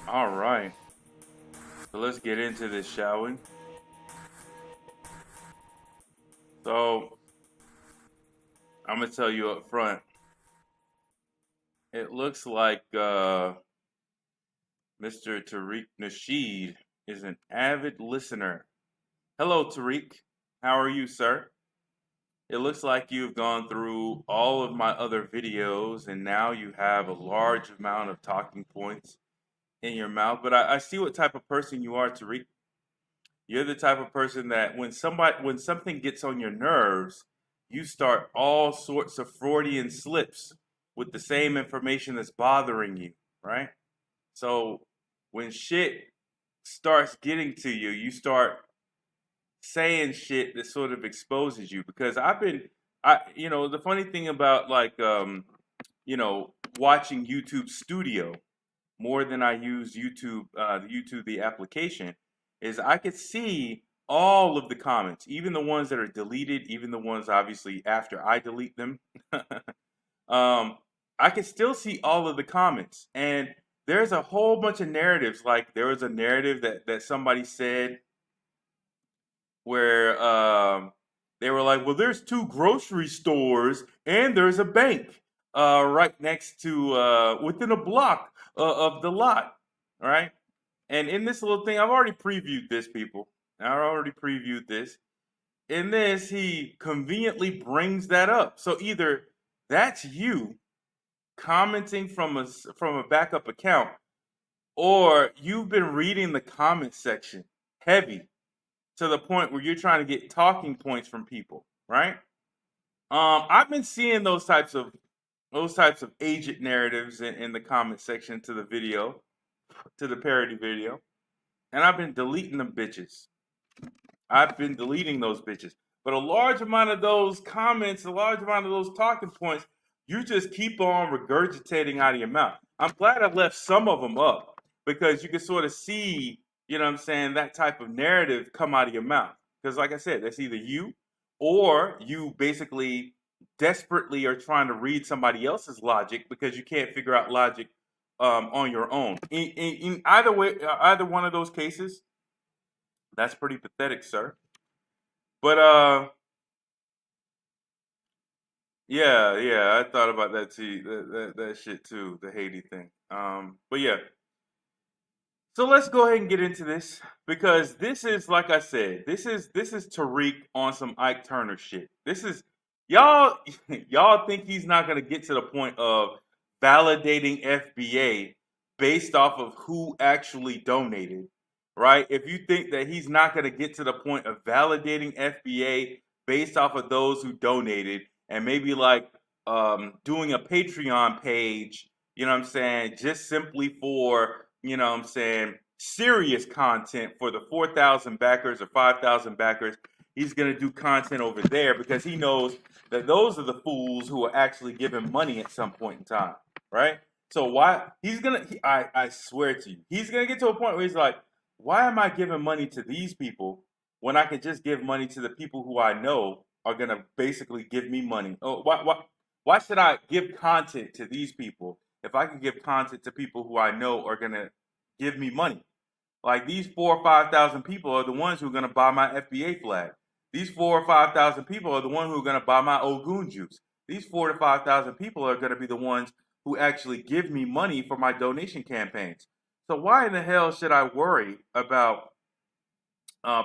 All right. So let's get into this, shall we? So I'm gonna tell you up front. It looks like Mr. Tariq Nasheed is an avid listener. Hello, Tariq. How are you, sir? It looks like you've gone through all of my other videos and now you have a large amount of talking points in your mouth. But I see what type of person you are, Tariq. You're the type of person that when something gets on your nerves, you start all sorts of Freudian slips with the same information that's bothering you, right? So when shit starts getting to you, you start saying shit that sort of exposes you because the funny thing about you know, watching YouTube Studio more than I use the application, is I could see all of the comments, even the ones that are deleted, even the ones obviously after I delete them. um, I can still see all of the comments, and there's a whole bunch of narratives. Like there was a narrative that somebody said where they were like, "Well, there's two grocery stores and there's a bank right next to within a block of the lot, right?" And in this little thing, I've already previewed this, people. I already previewed this. In this, he conveniently brings that up. So either that's you commenting from a backup account, or you've been reading the comment section heavy to the point where you're trying to get talking points from people, right? I've been seeing those types of agent narratives in the comment section to the video, to the parody video, and I've been deleting them bitches. I've been deleting those bitches. But a large amount of those comments, a large amount of those talking points, you just keep on regurgitating out of your mouth. I'm glad I left some of them up because you can sort of see, you know what I'm saying, that type of narrative come out of your mouth. Because, like I said, that's either you or you basically desperately are trying to read somebody else's logic because you can't figure out logic on your own. In either way, either one of those cases, that's pretty pathetic, sir. But yeah, I thought about that too. That shit too, the Haiti thing. But yeah. So let's go ahead and get into this because this is like I said, this is Tariq on some Ike Turner shit. This is y'all y'all think he's not gonna get to the point of validating FBA based off of who actually donated, right? If you think that he's not gonna get to the point of validating FBA based off of those who donated and maybe like doing a Patreon page, you know what I'm saying, just simply for you know what I'm saying, serious content for the 4,000 backers or 5,000 backers. He's going to do content over there because he knows that those are the fools who will actually give him money at some point in time, right? So why he's gonna? I swear to you, he's gonna get to a point where he's like, why am I giving money to these people when I can just give money to the people who I know are gonna basically give me money? Oh, why should I give content to these people if I can give content to people who I know are gonna give me money? Like these 4 or 5 thousand people are the ones who are gonna buy my FBA flag. These 4 or 5 thousand people are the ones who are gonna buy my Ogun juice. These 4 to 5 thousand people are gonna be the ones who actually give me money for my donation campaigns. So why in the hell should I worry about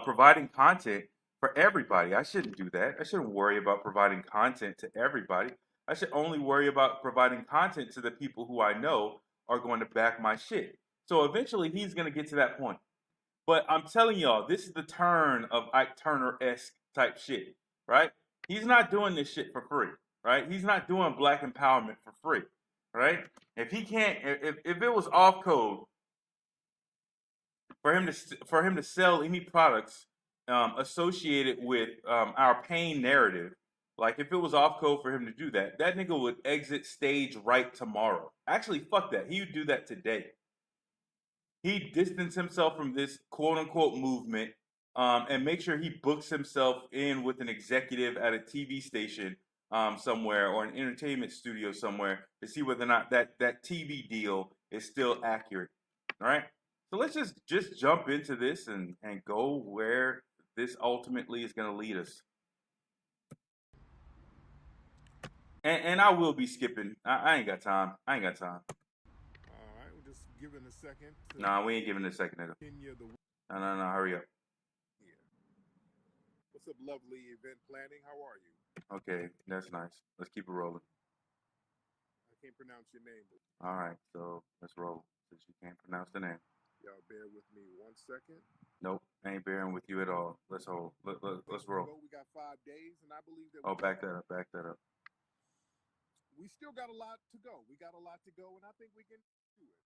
providing content for everybody? I shouldn't do that. I shouldn't worry about providing content to everybody. I should only worry about providing content to the people who I know are going to back my shit. So eventually he's going to get to that point. But I'm telling y'all, this is the turn of Ike Turner esque type shit, right? He's not doing this shit for free, right? He's not doing black empowerment for free, right? If he can't, if it was off code for him to sell any products associated with our pain narrative. Like if it was off code for him to do that, that nigga would exit stage right tomorrow. Actually, fuck that. He would do that today. He'd distance himself from this quote unquote movement and make sure he books himself in with an executive at a TV station somewhere or an entertainment studio somewhere to see whether or not that TV deal is still accurate. All right. So let's just jump into this and go where this ultimately is going to lead us. And I will be skipping. I ain't got time. I ain't got time. All right, we're just giving a second to Nah, we ain't giving it a second, nigga. Kenya the No. Hurry up. here. What's up, lovely event planning? How are you? Okay, that's nice. Let's keep it rolling. I can't pronounce your name, but All right, so let's roll. Since you can't pronounce the name. y'all bear with me 1 second. Nope, ain't bearing with you at all. Let's hold. Let's roll. We got 5 days, and I believe that Oh, back that up. Back that up. we still got a lot to go. We got a lot to go, and I think we can do it.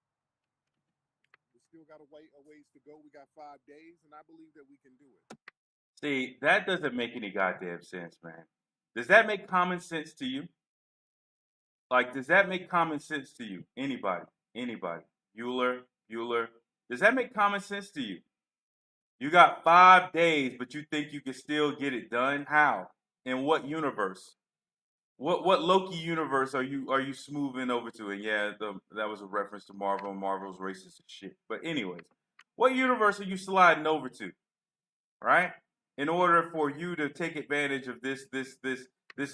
We still got a ways to go. We got 5 days, and I believe that we can do it. See, that doesn't make any goddamn sense, man. Does that make common sense to you? Like, does that make common sense to you? Anybody? Anybody? Bueller? Does that make common sense to you? You got 5 days, but you think you can still get it done? How? In what universe? What Loki universe are you smoothing over to? And yeah, that was a reference to Marvel. Marvel's racist as shit. But anyways, what universe are you sliding over to? Right? In order for you to take advantage of this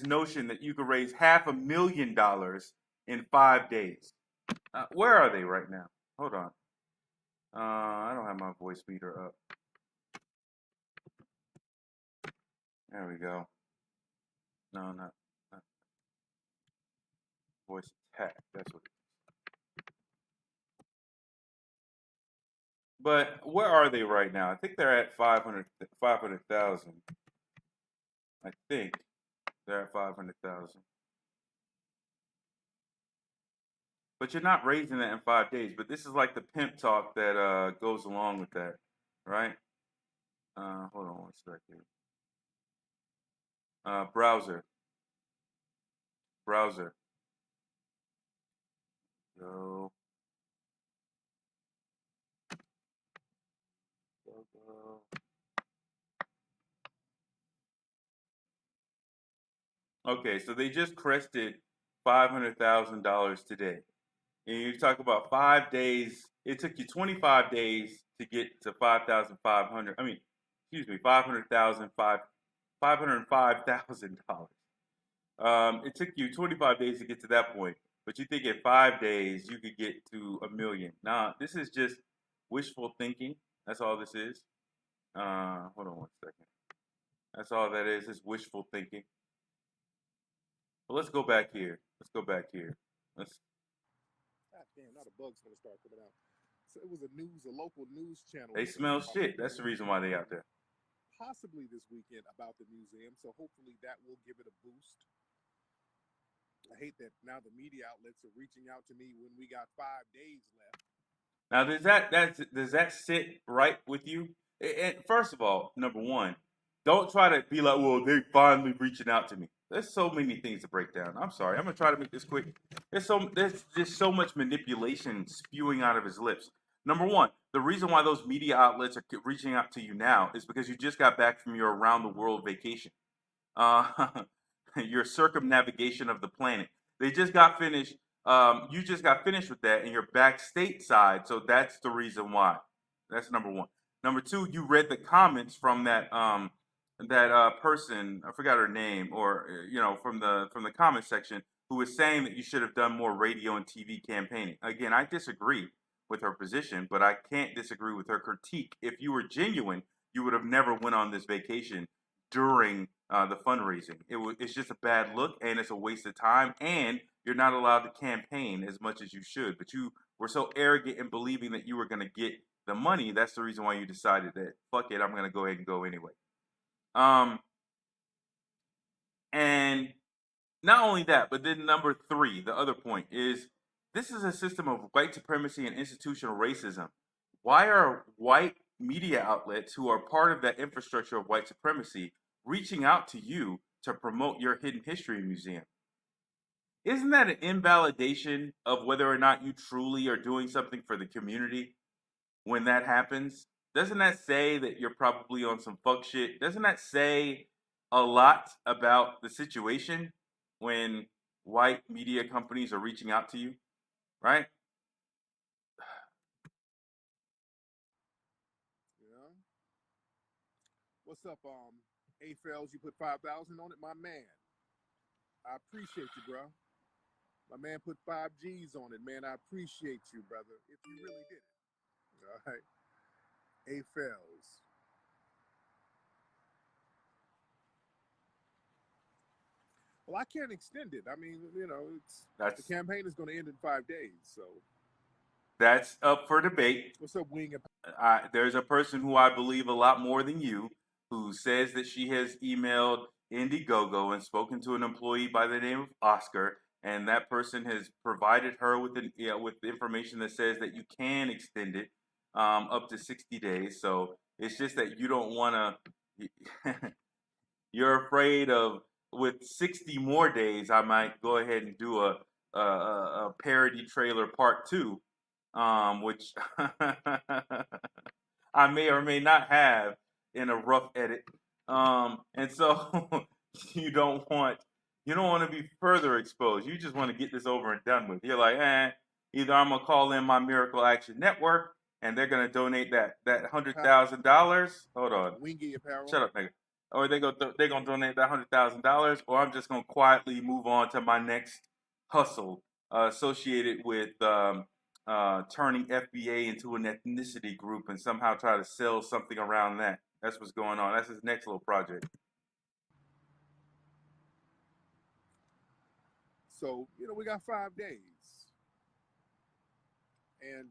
notion that you could raise $500,000 in 5 days. Where are they right now? Hold on. I don't have my voice meter up. There we go. No, not voice attack. That's what. But where are they right now? I think they're at 500,000. I think they're at 500,000. But you're not raising that in 5 days. But this is like the pimp talk that goes along with that, right? Hold on 1 second. Browser. Go. Go. Okay, so they just crested $500,000 today. And you talk about 5 days. It took you 25 days to get to 5,500. I mean, excuse me, 505,000 dollars. It took you 25 days to get to that point, but you think in 5 days you could get to a million. Nah, this is just wishful thinking. That's all this is. Hold on 1 second. That's all that is. It's wishful thinking. But let's go back here. Let's. God damn, now the bugs gonna start coming out. So it was a local news channel They saying smell about the shit. That's the reason why they out there. possibly this weekend about the museum. So hopefully that will give it a boost. I hate that now the media outlets are reaching out to me when we got 5 days left. Now, does that sit right with you? And first of all, number one, don't try to be like, well, they finally reaching out to me. There's so many things to break down. I'm sorry. I'm gonna try to make this quick. There's just so much manipulation spewing out of his lips. Number one, the reason why those media outlets are reaching out to you now is because you just got back from your around the world vacation. Uh, your circumnavigation of the planet. They just got finished. You just got finished with that, and you're back stateside, so that's the reason why. That's number one. Number two, you read the comments from that person. I forgot her name, or from the comment section, who was saying that you should have done more radio and TV campaigning. Again, I disagree with her position, but I can't disagree with her critique. If you were genuine, you would have never went on this vacation during the fundraising. It's just a bad look, and it's a waste of time, and you're not allowed to campaign as much as you should. But you were so arrogant in believing that you were going to get the money. That's the reason why you decided that fuck it, I'm going to go ahead and go anyway. Um, and not only that, but then number three, the other point is this is a system of white supremacy and institutional racism. Why are white media outlets who are part of that infrastructure of white supremacy reaching out to you to promote your hidden history museum? Isn't that an invalidation of whether or not you truly are doing something for the community when that happens? Doesn't that say that you're probably on some fuck shit? Doesn't that say a lot about the situation when white media companies are reaching out to you, right? What's up, A Fells? You put 5,000 on it, my man. I appreciate you, bro. My man put 5 G's on it, man. I appreciate you, brother. If you really did it. All right. A Fells. Well, I can't extend it. I mean, it's the That's campaign is going to end in 5 days. So, that's up for debate. what's up, Wing? There's a person who I believe a lot more than you who says that she has emailed Indiegogo and spoken to an employee by the name of Oscar, and that person has provided her with with information that says that you can extend it up to 60 days. So it's just that you don't want to. You're afraid of with 60 more days, I might go ahead and do a parody trailer part two, which I may or may not have in a rough edit. And so you don't want you don't want to be further exposed. You just want to get this over and done with. You're like, either I'm gonna call in my Miracle Action Network and they're gonna donate that $100,000. Hold on, Wingy Apparel. shut up, nigga. Or they're gonna donate that $100,000, or I'm just gonna quietly move on to my next hustle associated with turning FBA into an ethnicity group and somehow try to sell something around that. That's what's going on. That's his next little project. So, we got 5 days. And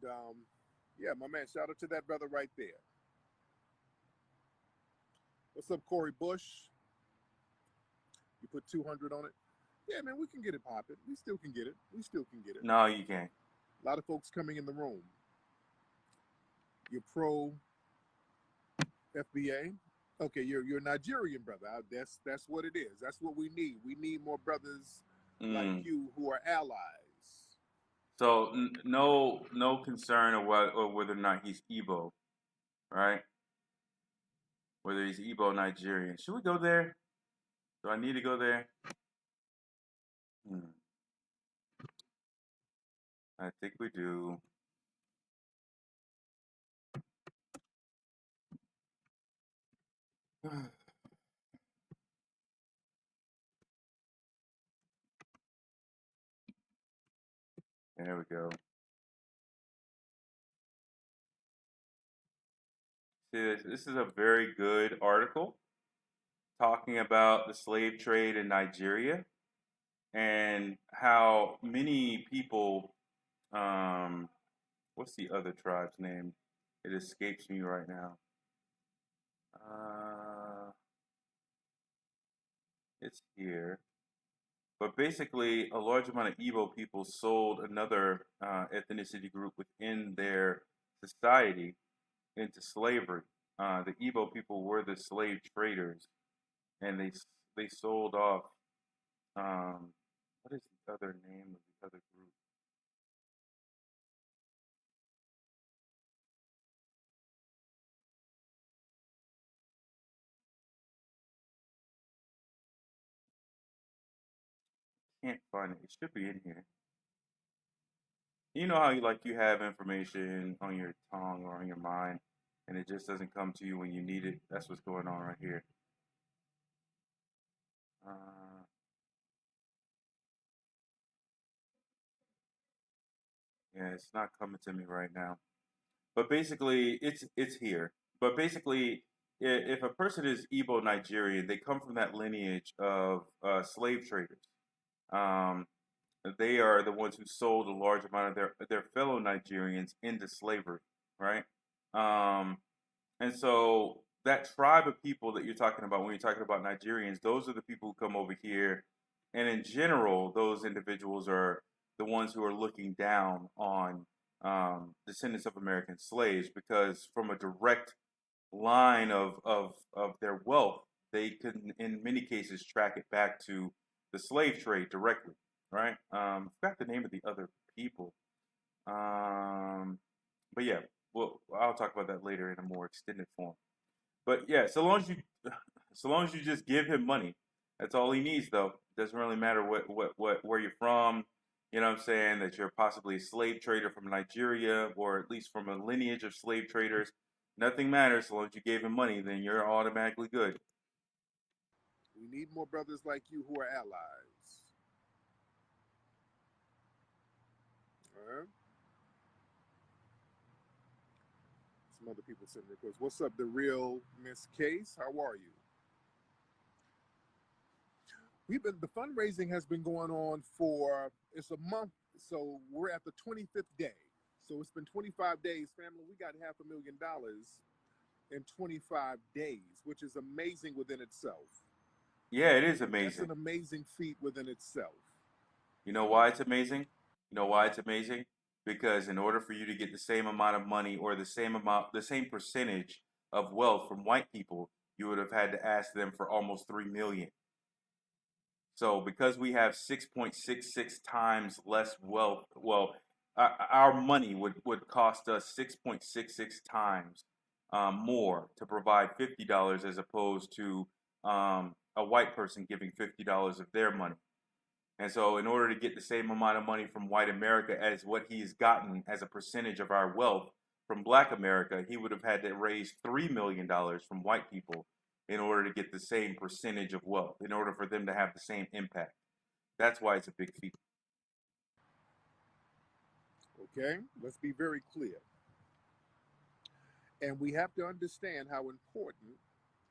yeah, my man, shout out to that brother right there. What's up, Corey Bush? You put 200 on it. Yeah, man, we can get it popping. We still can get it. We still can get it. No, you can't. A lot of folks coming in the room. You're pro FBA. Okay, you're a Nigerian brother. That's what it is. That's what we need. We need more brothers like you who are allies. So no concern of whether or not he's Igbo, right? Whether he's Igbo Nigerian. Should we go there? Do I need to go there? I think we do. There we go. See, this is a very good article talking about the slave trade in Nigeria and how many people, what's the other tribe's name? It escapes me right now. It's here. But basically, a large amount of Igbo people sold another ethnicity group within their society into slavery. The Igbo people were the slave traders, and they sold off. What is the other name of the other group? Can't find it. It should be in here. You know how you have information on your tongue or on your mind, and it just doesn't come to you when you need it. That's what's going on right here. Uh, yeah, it's not coming to me right now. But basically, it's here. But basically, if a person is Igbo Nigerian, they come from that lineage of slave traders. Um, they are the ones who sold a large amount of their fellow Nigerians into slavery, right? Um, and so that tribe of people that you're talking about when you're talking about Nigerians, those are the people who come over here, and in general, those individuals are the ones who are looking down on descendants of American slaves because from a direct line of their wealth, they can in many cases track it back to the slave trade directly, right? Forgot the name of the other people, but yeah, well, I'll talk about that later in a more extended form. But yeah, so long as you just give him money, that's all he needs. Though it doesn't really matter what where you're from. You know what I'm saying? That you're possibly a slave trader from Nigeria, or at least from a lineage of slave traders. Nothing matters as long as you gave him money, then you're automatically good. We need more brothers like you who are allies. All right? Some other people send requests. What's up, the real Miss Case? How are you? The fundraising has been going on for it's a month, so we're at the 25th day. So it's been 25 days, family. We got $500,000 in 25 days, which is amazing within itself. Yeah, it is That's amazing. an amazing feat within itself. You know why it's amazing? You know why it's amazing? Because in order for you to get the same amount of money or the same percentage of wealth from white people, you would have had to ask them for almost 3 million. So because we have 6.66 times less wealth, well, our money would cost us 6.66 times more to provide $50 as opposed to a white person giving $50 of their money. And so in order to get the same amount of money from white America as what he's gotten as a percentage of our wealth from black America, he would have had to raise $3 million from white people in order to get the same percentage of wealth, in order for them to have the same impact. That's why it's a big feat. Okay, let's be very clear. And we have to understand how important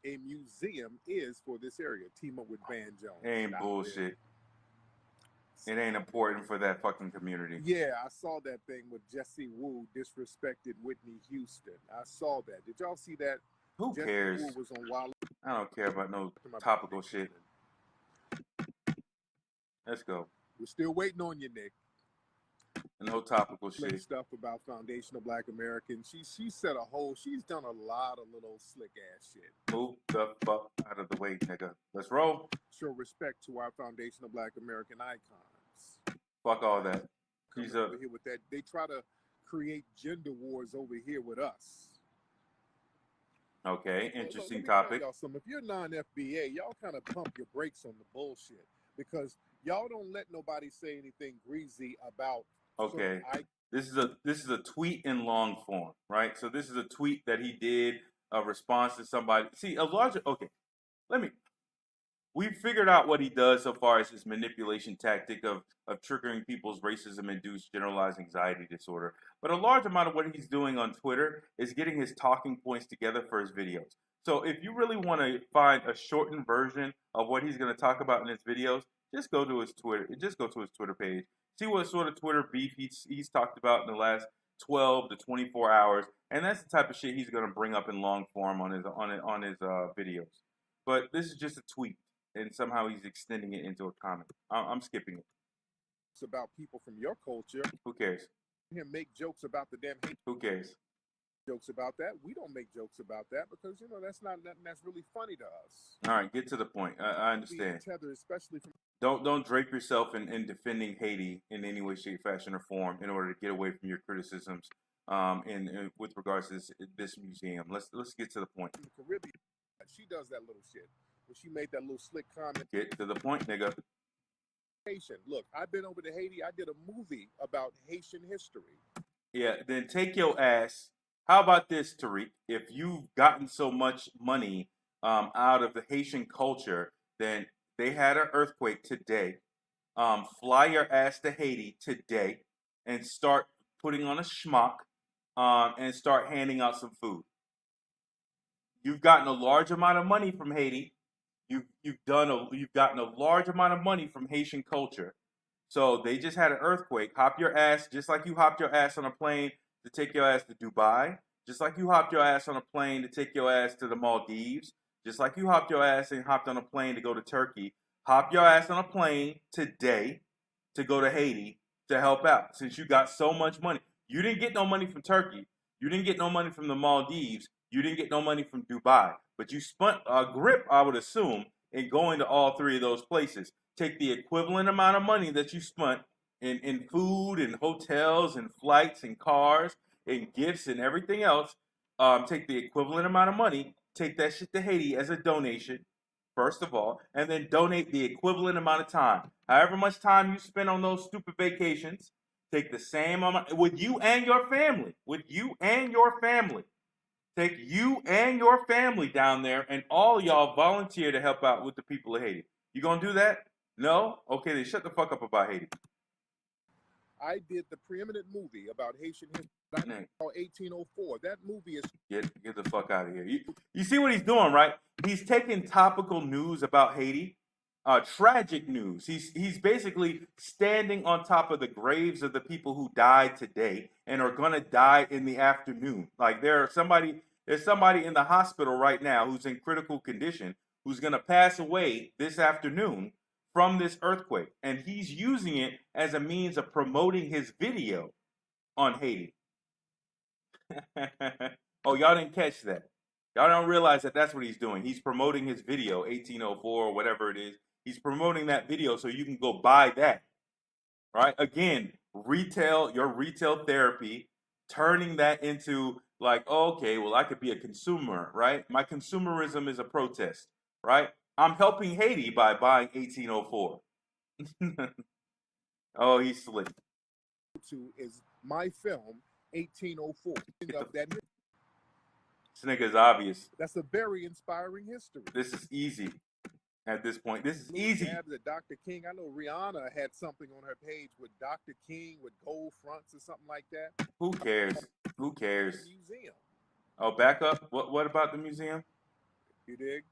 a museum is for this area. Team up with Van Jones. Ain't bullshit. It ain't important for that fucking community. Yeah, I saw that thing with Jesse Wu disrespected Whitney Houston. I saw that. Did y'all see that? Who Jesse cares? Wu was on Wild. I don't care about no topical shit. Let's go. We're still waiting on you, Nick. No topical shit. Stuff about foundational Black Americans. She said she's done a lot of little slick ass shit. Move the fuck out of the way, nigga. Let's roll. Show respect to our foundational Black American icons. Fuck all that. He's over here with that. They try to create gender wars over here with us. Okay, interesting topic. Y'all if you're non-FBA, y'all kind of pump your brakes on the bullshit because y'all don't let nobody say anything greasy about. Okay, this is a tweet in long form, right? So this is a tweet that he did, a response to somebody. See, we've figured out what he does so far as his manipulation tactic of triggering people's racism-induced generalized anxiety disorder. But a large amount of what he's doing on Twitter is getting his talking points together for his videos. So if you really want to find a shortened version of what he's going to talk about in his videos, just go to his Twitter. Just go to his Twitter page. See what sort of Twitter beef he's talked about in the last 12 to 24 hours, and that's the type of shit he's going to bring up in long form on his videos. But this is just a tweet, and somehow he's extending it into a comment. I'm skipping it. It's about people from your culture. Who cares? Him make jokes about the damn hate. Who cares? Jokes about that. We don't make jokes about that because that's not nothing that's really funny to us. All right, get to the point. I understand. Tether, especially from don't drape yourself in defending Haiti in any way, shape, fashion, or form in order to get away from your criticisms. And with regards to this museum, let's get to the point. In the Caribbean, she does that little shit. When she made that little slick comment. Get to the point, nigga. Haitian. Look, I've been over to Haiti. I did a movie about Haitian history. Yeah, then take your ass. How about this, Tariq? If you've gotten so much money out of the Haitian culture, then they had an earthquake today. Fly your ass to Haiti today and start putting on a schmuck and start handing out some food. You've gotten a large amount of money from Haiti. You've gotten a large amount of money from Haitian culture. So they just had an earthquake. Hop your ass, just like you hopped your ass on a plane to take your ass to Dubai, just like you hopped your ass on a plane to take your ass to the Maldives, just like you hopped your ass and hopped on a plane to go to Turkey. Hop your ass on a plane today to go to Haiti to help out. Since you got so much money, you didn't get no money from Turkey. You didn't get no money from the Maldives. You didn't get no money from Dubai. But you spent a grip, I would assume, in going to all three of those places. Take the equivalent amount of money that you spent in food and hotels and flights and cars and gifts and everything else. Take the equivalent amount of money, take that shit to Haiti as a donation, first of all, and then donate the equivalent amount of time. However much time you spend on those stupid vacations, take the same amount with you and your family. With you and your family. Take you and your family down there, and all y'all volunteer to help out with the people of Haiti. You gonna do that? No? Okay, then shut the fuck up about Haiti. I did the preeminent movie about Haitian history called 1804. That movie is Get the fuck out of here. You see what he's doing, right? He's taking topical news about Haiti, tragic news. He's basically standing on top of the graves of the people who died today and are gonna die in the afternoon. Like there's somebody in the hospital right now who's in critical condition who's gonna pass away this afternoon from this earthquake, and he's using it as a means of promoting his video on Haiti. Oh, y'all didn't catch that. Y'all don't realize that that's what he's doing. He's promoting his video, 1804 or whatever it is. He's promoting that video so you can go buy that. Right? Again, your retail therapy, turning that into like, oh, okay, well, I could be a consumer, right? My consumerism is a protest, right? I'm helping Haiti by buying 1804. Oh, he's slick. is my film 1804. This nigga is obvious. That's a very inspiring history. This is easy. At this point, this is easy. At Dr. King, I know Rihanna had something on her page with Dr. King with gold fronts or something like that. Who cares? Who cares? Museum. Oh, back up. What about the museum? You dig?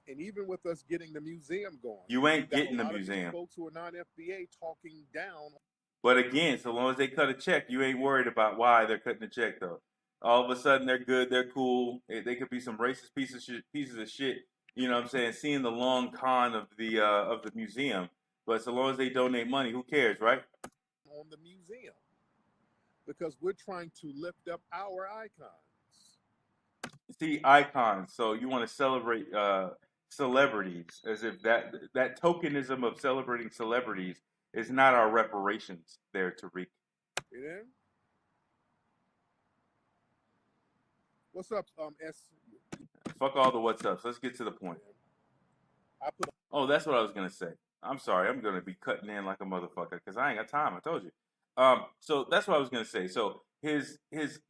And even with us getting the museum going, you ain't getting the museum. Folks who are non-FBA talking down. But again, so long as they cut a check, you ain't worried about why they're cutting the check though. All of a sudden they're good, they're cool. They could be some racist pieces of shit. You know what I'm saying? Seeing the long con of the museum, but so long as they donate money, who cares, right? On the museum, because we're trying to lift up our icons. See, icons. So you want to celebrate celebrities, as if that tokenism of celebrating celebrities is not our reparations there, Tariq. Yeah. What's up, S? Fuck all the what's ups. Let's get to the point. Oh, that's what I was gonna say. I'm sorry. I'm gonna be cutting in like a motherfucker because I ain't got time. I told you. So that's what I was gonna say. So his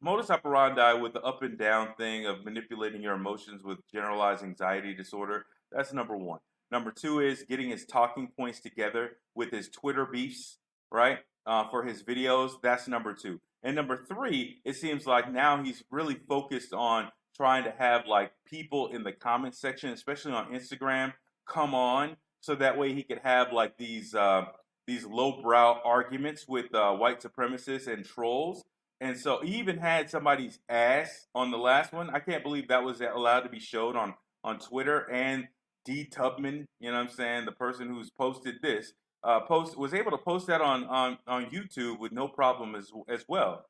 modus operandi with the up and down thing of manipulating your emotions with generalized anxiety disorder. That's number one. Number two is getting his talking points together with his Twitter beefs, right? For his videos. That's number two. And number three, it seems like now he's really focused on trying to have like people in the comment section, especially on Instagram, come on, so that way he could have like these lowbrow arguments with white supremacists and trolls. And so he even had somebody's ass on the last one. I can't believe that was allowed to be showed on Twitter. And D Tubman, you know what I'm saying, the person who's posted this, was able to post that on YouTube with no problem as well.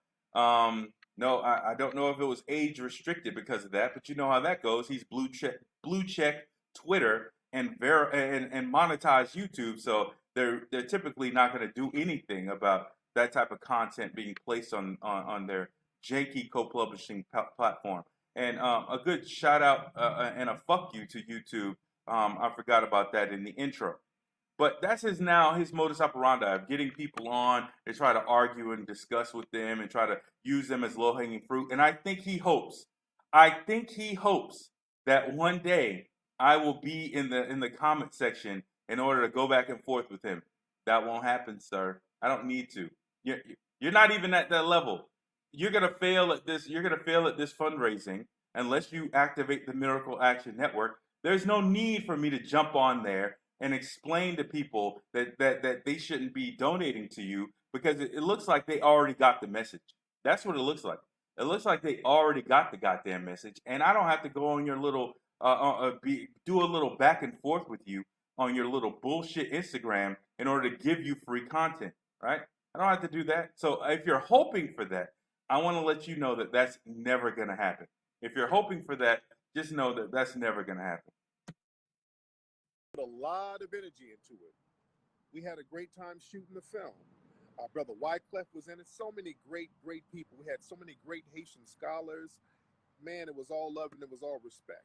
No, I don't know if it was age restricted because of that, but you know how that goes. He's blue check Twitter and monetize YouTube, so they're typically not going to do anything about that type of content being placed on their janky co-publishing platform. And a good shout out and a fuck you to YouTube. I forgot about that in the intro. But that's his modus operandi of getting people on to try to argue and discuss with them and try to use them as low-hanging fruit. And I think he hopes that one day I will be in the comment section in order to go back and forth with him. That won't happen, sir. I don't need to. You're not even at that level. You're gonna fail at this. You're gonna fail at this fundraising unless you activate the Miracle Action Network. There's no need for me to jump on there and explain to people that they shouldn't be donating to you because it looks like they already got the message. That's what it looks like. It looks like they already got the goddamn message, and I don't have to go on your little do a little back and forth with you on your little bullshit Instagram in order to give you free content, right? I don't have to do that. So if you're hoping for that, I want to let you know that that's never going to happen. If you're hoping for that, just know that that's never going to happen. A lot of energy into it. We had a great time shooting the film. Our brother Wyclef was in it. So many great people. We had so many great Haitian scholars. Man, it was all love and it was all respect.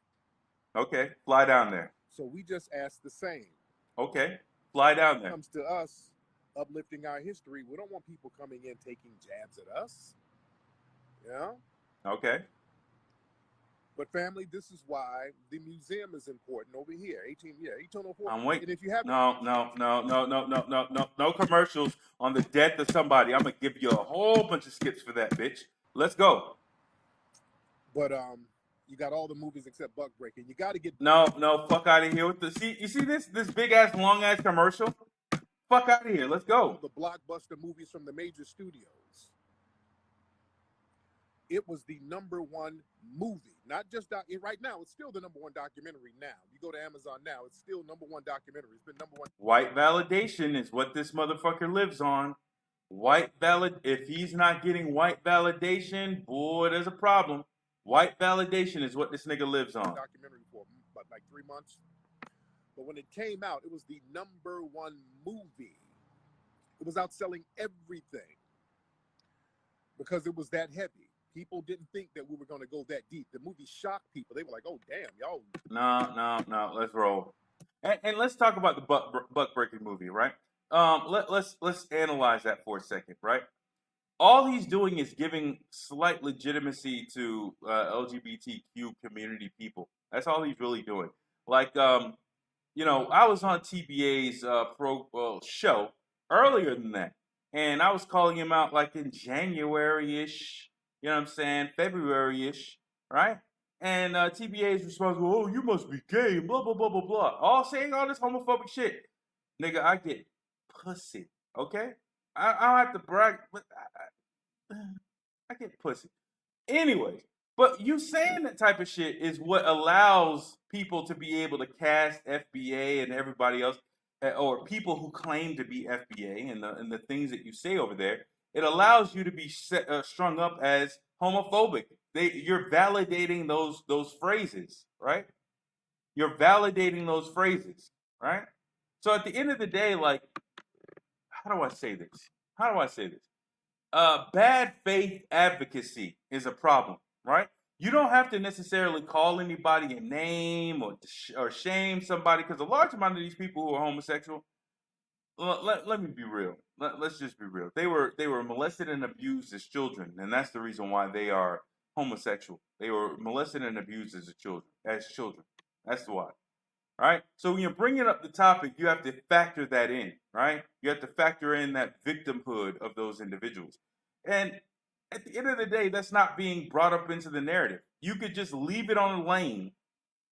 Okay, fly down there. So we just asked the same. Okay, fly down there. When it comes to us uplifting our history, we don't want people coming in taking jabs at us. Yeah. Okay. But family, this is why the museum is important over here. 1804. I'm waiting. And if you haven't, No commercials on the death of somebody. I'm gonna give you a whole bunch of skips for that, bitch. Let's go. but you got all the movies except Buck Breaking. You got to get No, fuck out of here with the see. You see this big ass long ass commercial? Fuck out of here. Let's go. the blockbuster movies from the major studios. It was the #1 movie, not just right now. It's still the #1 documentary. Now you go to Amazon now, it's still #1 documentary. It's been #1. White validation is what this motherfucker lives on. White valid. If he's not getting white validation, boy, there's a problem. White validation is what this nigga lives on. Documentary for about like 3 months, but when it came out, it was the #1 movie. It was outselling everything because it was that heavy. People didn't think that we were going to go that deep. The movie shocked people. They were like, "Oh, damn, y'all." No. Let's roll. And let's talk about the buck breaking movie, right? Let's analyze that for a second, right? All he's doing is giving slight legitimacy to LGBTQ community people. That's all he's really doing. Like, I was on TBA's show earlier than that, and I was calling him out like in January-ish. You know what I'm saying? February-ish, right? And TBA's responsible. Oh, you must be gay. Blah blah blah blah blah. All saying all this homophobic shit, nigga. I get pussy. Okay, I don't have to brag, but I get pussy. Anyways, but you saying that type of shit is what allows people to be able to cast FBA and everybody else, or people who claim to be FBA and the things that you say over there. It allows you to be strung up as homophobic. You're validating those phrases, right? You're validating those phrases, right? So at the end of the day, like, how do I say this? How do I say this? Bad faith advocacy is a problem, right? You don't have to necessarily call anybody a name or shame somebody because a large amount of these people who are homosexual, let me be real. Let's just be real. They were molested and abused as children, and that's the reason why they are homosexual. They were molested and abused as children. That's why. Right? So when you're bringing up the topic, you have to factor that in, right? You have to factor in that victimhood of those individuals. And at the end of the day, that's not being brought up into the narrative. You could just leave it on the lane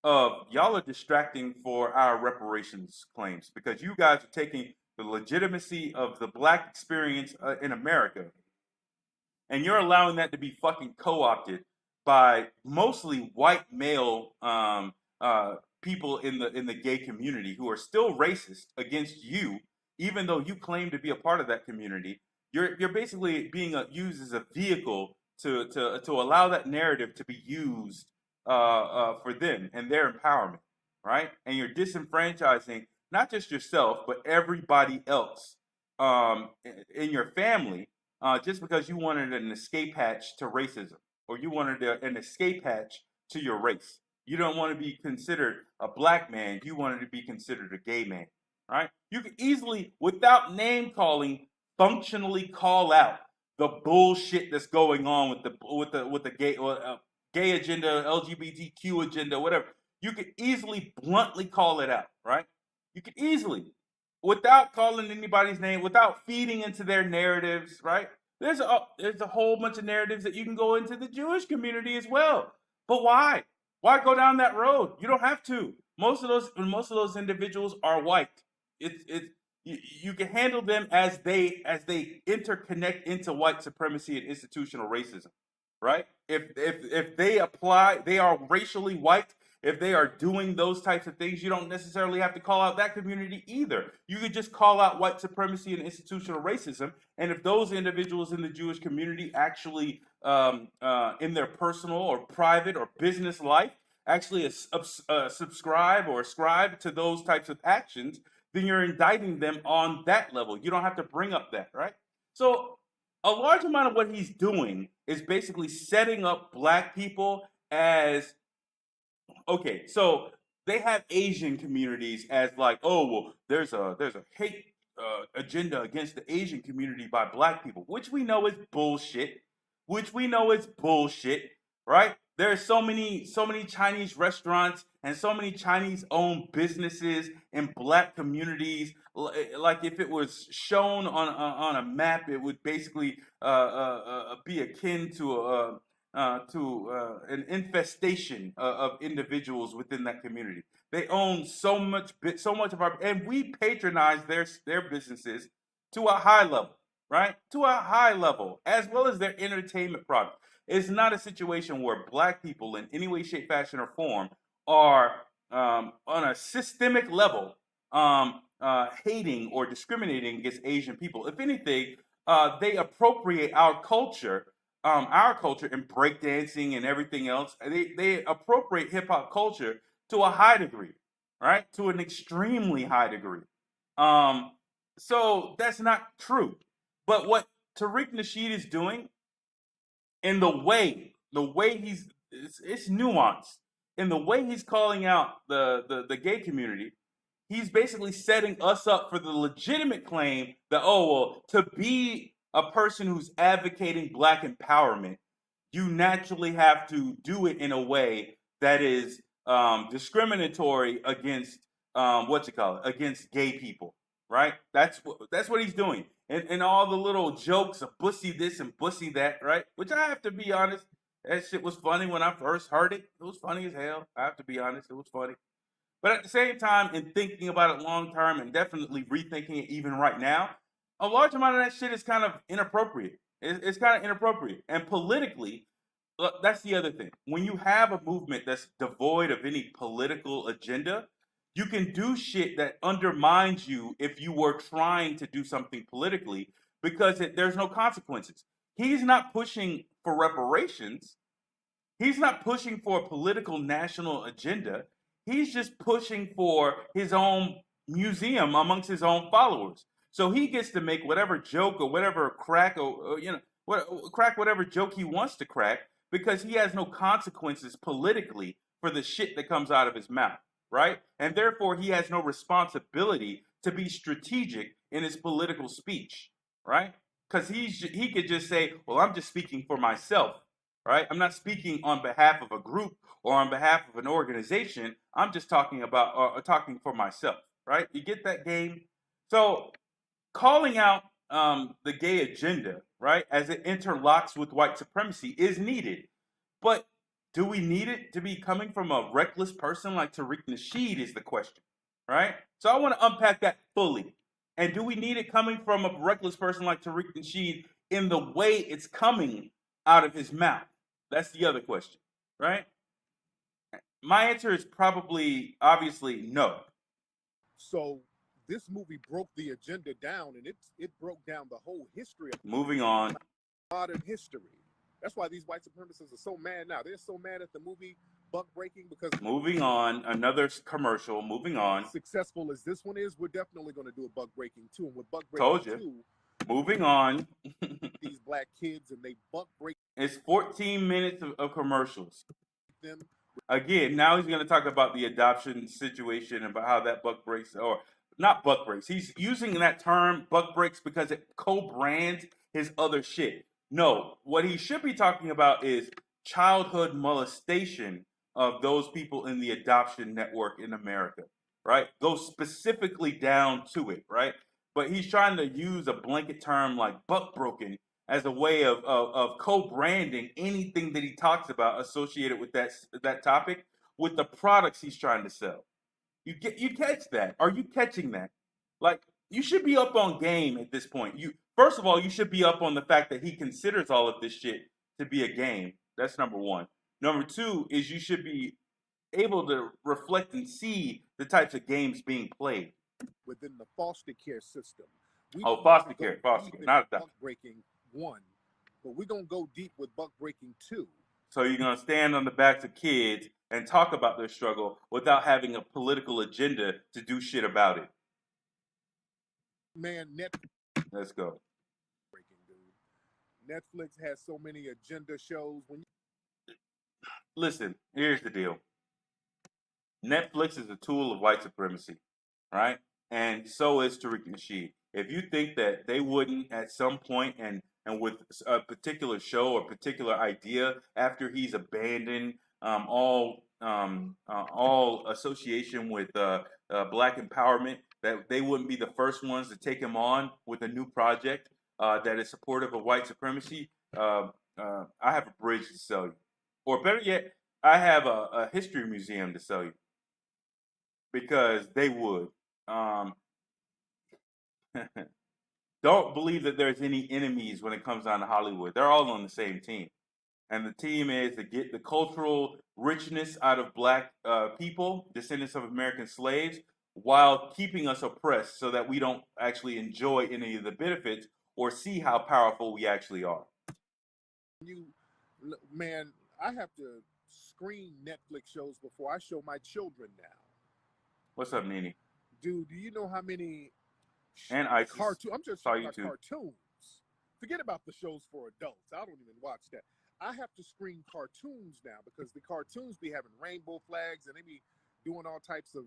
of y'all are distracting for our reparations claims because you guys are taking the legitimacy of the black experience in America and you're allowing that to be fucking co-opted by mostly white male people in the gay community who are still racist against you, even though you claim to be a part of that community. You're basically being used as a vehicle to allow that narrative to be used for them and their empowerment, right? And you're disenfranchising not just yourself but everybody else in your family just because you wanted an escape hatch to racism or you wanted an escape hatch to your race. You don't want to be considered a black man. You wanted to be considered a gay man, right? You can easily, without name calling, functionally call out the bullshit that's going on with the gay agenda, LGBTQ agenda, whatever. You could easily bluntly call it out, right? You could easily, without calling anybody's name, without feeding into their narratives, right? There's a whole bunch of narratives that you can go into the Jewish community as well. But why? Why go down that road? You don't have to. Most of those individuals are white. You can handle them as they interconnect into white supremacy and institutional racism, right? If they apply, they are racially white. If they are doing those types of things, you don't necessarily have to call out that community either. You could just call out white supremacy and institutional racism. And if those individuals in the Jewish community actually, in their personal or private or business life, actually subscribe or ascribe to those types of actions, then you're indicting them on that level. You don't have to bring up that, right? So a large amount of what he's doing is basically setting up black people as, okay, so they have Asian communities as like, oh, well, there's a hate agenda against the Asian community by black people, which we know is bullshit. Right? There's so many Chinese restaurants and so many Chinese owned businesses in black communities. Like if it was shown on a map, it would basically be akin to an infestation of individuals within that community. They own so much of our, and we patronize their businesses to a high level, right? To a high level, as well as their entertainment product. It's not a situation where black people, in any way, shape, fashion, or form, are on a systemic level hating or discriminating against Asian people. If anything, they appropriate our culture in breakdancing and everything else. They appropriate hip hop culture to a high degree, right? To an extremely high degree. Um, so that's not true. But what Tariq Nasheed is doing, in the way it's nuanced in the way he's calling out the gay community. He's basically setting us up for the legitimate claim that, oh well, to be a person who's advocating black empowerment, you naturally have to do it in a way that is discriminatory against what you call it, against gay people, right? That's what he's doing, and all the little jokes of bussy this and bussy that, right? Which I have to be honest, that shit was funny when I first heard it. It was funny as hell. I have to be honest, it was funny. But at the same time, in thinking about it long term and definitely rethinking it even right now, a large amount of that shit is kind of inappropriate. It's kind of inappropriate. And politically, that's the other thing. When you have a movement that's devoid of any political agenda, you can do shit that undermines you if you were trying to do something politically because there's no consequences. He's not pushing for reparations. He's not pushing for a political national agenda. He's just pushing for his own museum amongst his own followers. So he gets to make whatever joke or whatever crack or crack whatever joke he wants to crack because he has no consequences politically for the shit that comes out of his mouth, right? And therefore he has no responsibility to be strategic in his political speech, right? Because he could just say, "Well, I'm just speaking for myself." Right? I'm not speaking on behalf of a group or on behalf of an organization. I'm just talking about talking for myself, right? You get that game? So calling out the gay agenda, right, as it interlocks with white supremacy is needed. But do we need it to be coming from a reckless person like Tariq Nasheed is the question, right? So I want to unpack that fully. And do we need it coming from a reckless person like Tariq Nasheed in the way it's coming out of his mouth? That's the other question, right? My answer is probably, obviously, no. So this movie broke the agenda down, and it broke down the whole history of Moving on. modern history. That's why these white supremacists are so mad now. They're so mad at the movie Buck Breaking because Moving on. Another commercial. Moving on. successful as this one is, we're definitely going to do a Buck Breaking 2. And with Buck Told Breaking you. 2, Moving on. these black kids and they buck break It's 14 minutes of commercials. them. Again, now he's going to talk about the adoption situation and about how that buck breaks, or not buck breaks. He's using that term buck breaks because it co-brands his other shit. No, what he should be talking about is childhood molestation of those people in the adoption network in America, right? Go specifically down to it, right? But he's trying to use a blanket term like buck broken as a way of co-branding anything that he talks about associated with that topic with the products he's trying to sell. You catch that? Are you catching that? Like you should be up on game at this point. You first of all, you should be up on the fact that he considers all of this shit to be a game. That's number one. Number two is you should be able to reflect and see the types of games being played. Within the foster care system. We Oh, foster care, not that. Buck Breaking 1, but we're going to go deep with Buck Breaking 2. So you're going to stand on the backs of kids and talk about their struggle without having a political agenda to do shit about it. Man, Let's go. breaking, dude. Netflix has so many agenda shows. Listen, here's the deal. Netflix is a tool of white supremacy, right? And so is Tariq Nasheed. If you think that they wouldn't at some point and with a particular show or particular idea after he's abandoned all association with black empowerment, that they wouldn't be the first ones to take him on with a new project that is supportive of white supremacy. I have a bridge to sell you, or better yet, I have a history museum to sell you because they would. Um, don't believe that there's any enemies when it comes down to Hollywood. They're all on the same team. And the team is to get the cultural richness out of black people, descendants of American slaves, while keeping us oppressed so that we don't actually enjoy any of the benefits or see how powerful we actually are. You, man, I have to screen Netflix shows before I show my children now. What's up, Nene? Dude, do you know how many And ISIS. cartoon? I'm just Saw talking you about too. cartoons. Forget about the shows for adults. I don't even watch that. I have to screen cartoons now because the cartoons be having rainbow flags and they be doing all types of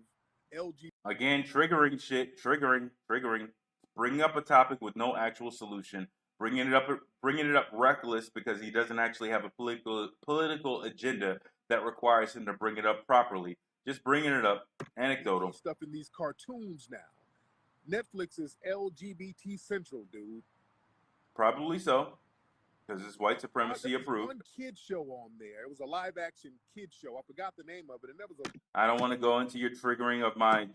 LGBT. Again, triggering shit, triggering. Bringing up a topic with no actual solution, bringing it up reckless because he doesn't actually have a political agenda that requires him to bring it up properly. Just bringing it up, anecdotal stuff in these cartoons now. Netflix is LGBT central, dude. Probably so, because it's white supremacy approved. One kid show on there. It was a live action kid show. I forgot the name of it, and that was a. I don't want to go into your triggering of my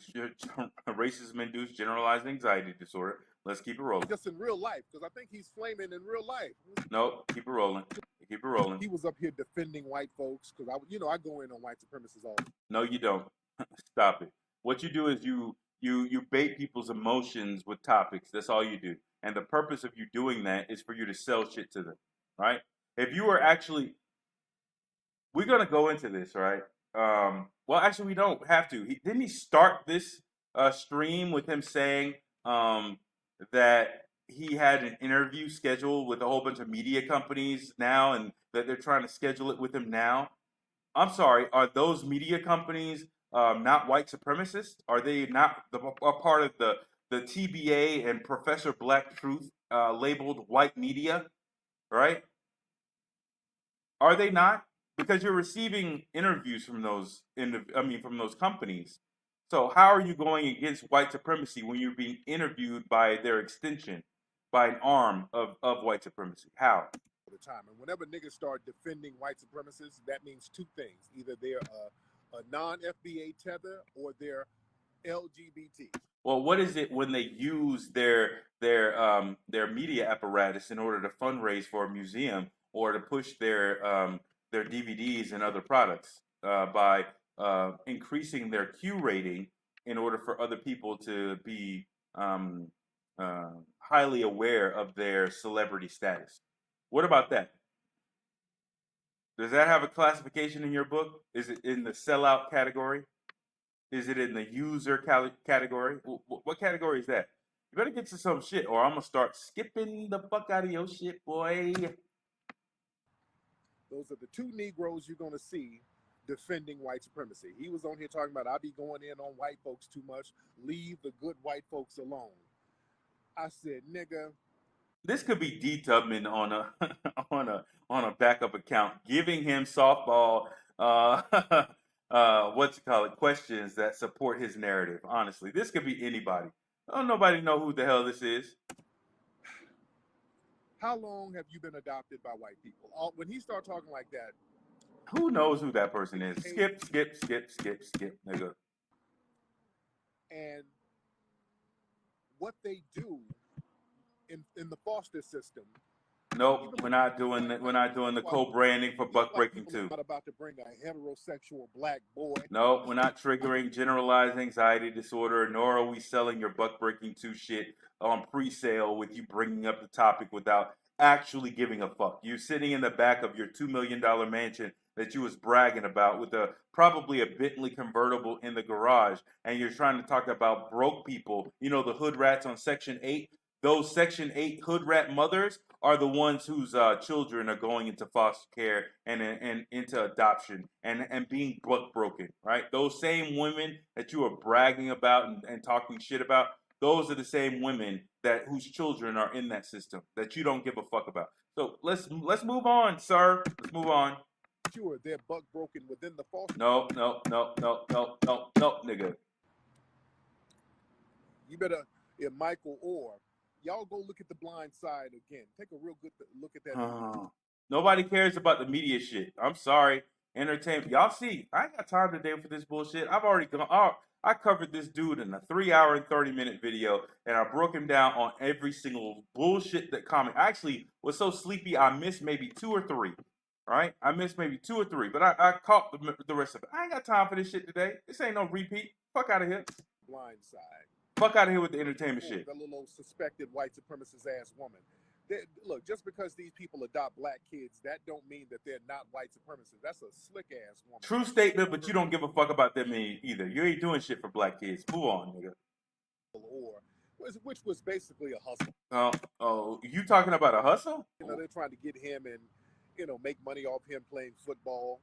racism-induced generalized anxiety disorder. Let's keep it rolling. Just in real life, because I think he's flaming in real life. Nope, keep it rolling. Keep it rolling. He was up here defending white folks because I go in on white supremacists all. No, you don't. Stop it. What you do is you bait people's emotions with topics. That's all you do. And the purpose of you doing that is for you to sell shit to them, right? If you were actually, we're gonna go into this, right? Well, actually, we don't have to. Didn't he start this stream with him saying that he had an interview scheduled with a whole bunch of media companies now, and that they're trying to schedule it with him now? I'm sorry, are those media companies not white supremacists? Are they not a part of the TBA and Professor Black Truth labeled white media, right? Are they not? Because you're receiving interviews from those from those companies. So how are you going against white supremacy when you're being interviewed by their extension, by an arm of white supremacy? How? The time, and whenever niggas start defending white supremacists, that means two things: either they're a non-FBA tether or they're LGBT. Well, what is it when they use their media apparatus in order to fundraise for a museum or to push their DVDs and other products by increasing their Q rating in order for other people to be highly aware of their celebrity status? What about that? Does that have a classification in your book? Is it in the sellout category? Is it in the user category? What category is that? You better get to some shit, or I'm gonna start skipping the fuck out of your shit, boy. Those are the two Negroes you're gonna see defending white supremacy. He was on here talking about I be going in on white folks too much. Leave the good white folks alone. I said, nigga. This could be D Tubman on a on a backup account, giving him softball questions that support his narrative. Honestly, this could be anybody. Don't nobody know who the hell this is. How long have you been adopted by white people? When he started talking like that, who knows who that person is? Skip, nigga. And what they do in the foster system. Nope, we're not doing the co-branding for Buck Breaking 2. Not about to bring a heterosexual black boy. Nope, we're not triggering generalized anxiety disorder, nor are we selling your Buck Breaking 2 shit on pre-sale with you bringing up the topic without actually giving a fuck. You're sitting in the back of your $2 million mansion that you was bragging about with probably a Bentley convertible in the garage, and you're trying to talk about broke people, the hood rats on Section 8. Those Section 8 hood rat mothers are the ones whose children are going into foster care and into adoption and being broken, right? Those same women that you are bragging about and talking shit about those are the same women whose children are in that system that you don't give a fuck about. So let's move on, sir. Let's move on. Sure, they're buck broken within the foster. No, nigga. You better, if Michael Orr, y'all go look at The Blind Side again. Take a real good look at that. Nobody cares about the media shit. I'm sorry. Entertainment. Y'all see, I ain't got time today for this bullshit. I've already gone. I covered this dude in a 3-hour and 30-minute video, and I broke him down on every single bullshit that comment. I actually was so sleepy, I missed maybe 2 or 3. Right? I missed maybe 2 or 3, but I caught the rest of it. I ain't got time for this shit today. This ain't no repeat. Fuck out of here. Blind Side. Fuck out of here with the entertainment shit. That little suspected white supremacist ass woman. Look, just because these people adopt black kids, that don't mean that they're not white supremacists. That's a slick ass woman. True statement, but you don't give a fuck about them either. You ain't doing shit for black kids. Move on, nigga. Which was basically a hustle. Oh, you talking about a hustle? You know, they're trying to get him and, you know, make money off him playing football.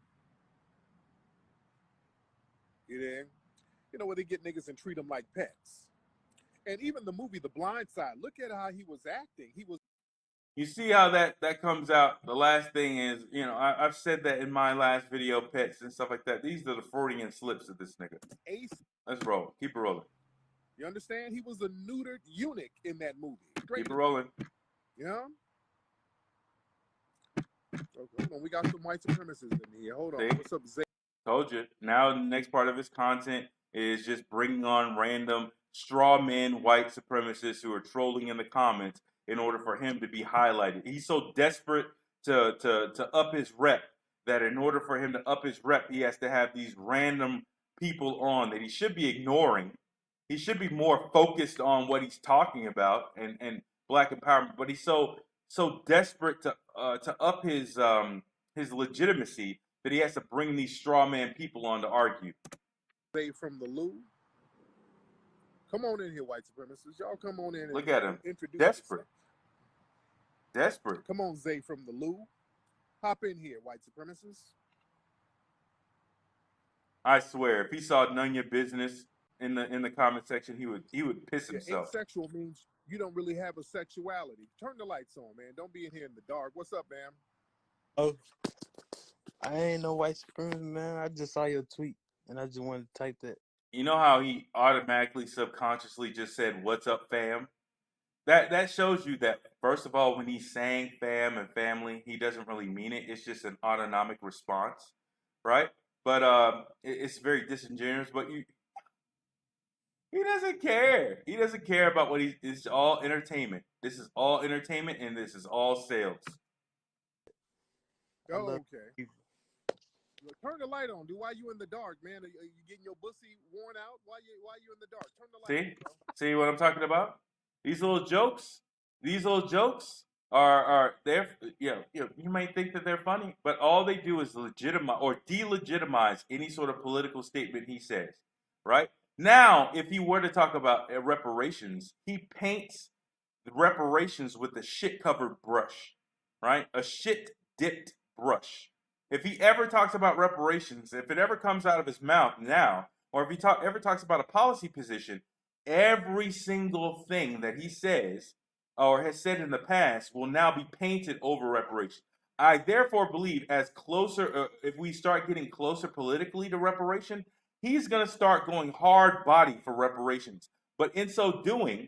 You know, where they get niggas and treat them like pets. And even the movie The Blind Side, look at how he was acting. You see how that comes out? The last thing is, you know, I've said that in my last video, pets and stuff like that. These are the Freudian slips of this nigga. Ace. Let's roll. Keep it rolling. You understand? He was a neutered eunuch in that movie. Keep it rolling. You know? Okay, hold on. We got some white supremacists in here. Hold on. See? What's up, Zay? Told you. Now the next part of his content is just bringing on random straw men white supremacists who are trolling in the comments in order for him to be highlighted. He's so desperate to up his rep that in order for him to up his rep, he has to have these random people on that he should be ignoring. He should be more focused on what he's talking about and black empowerment. But he's so desperate to up his legitimacy that he has to bring these straw man people on to argue. Zay from the Lou. Come on in here, white supremacists. Y'all come on in and look at him. Introduce Desperate. yourself. Desperate. Come on, Zay from the Lou. Hop in here, white supremacists. I swear, if he saw none of your business in the comment section, he would piss himself. Asexual means you don't really have a sexuality. Turn the lights on, man. Don't be in here in the dark. What's up, man? Oh, I ain't no white supremacist, man. I just saw your tweet, and I just wanted to type that. You know how he automatically, subconsciously just said, "What's up, fam?" That shows you that, first of all, when he's saying fam and family, he doesn't really mean it. It's just an autonomic response, right? But it's very disingenuous. But he doesn't care. He doesn't care about what it's all entertainment. This is all entertainment, and this is all sales. Oh, okay. Look, turn the light on, dude. Why you in the dark, man? Are you getting your pussy worn out? Why you in the dark? Turn the light on, bro. See what I'm talking about? These little jokes are there. You might think that they're funny, but all they do is legitimize or delegitimize any sort of political statement he says. Right now, if he were to talk about reparations, he paints the reparations with a shit-covered brush, right? A shit-dipped brush. If he ever talks about reparations, if it ever comes out of his mouth now, or if he ever talks about a policy position, every single thing that he says or has said in the past will now be painted over reparations. I therefore believe if we start getting closer politically to reparation, he's going to start going hard body for reparations. But in so doing,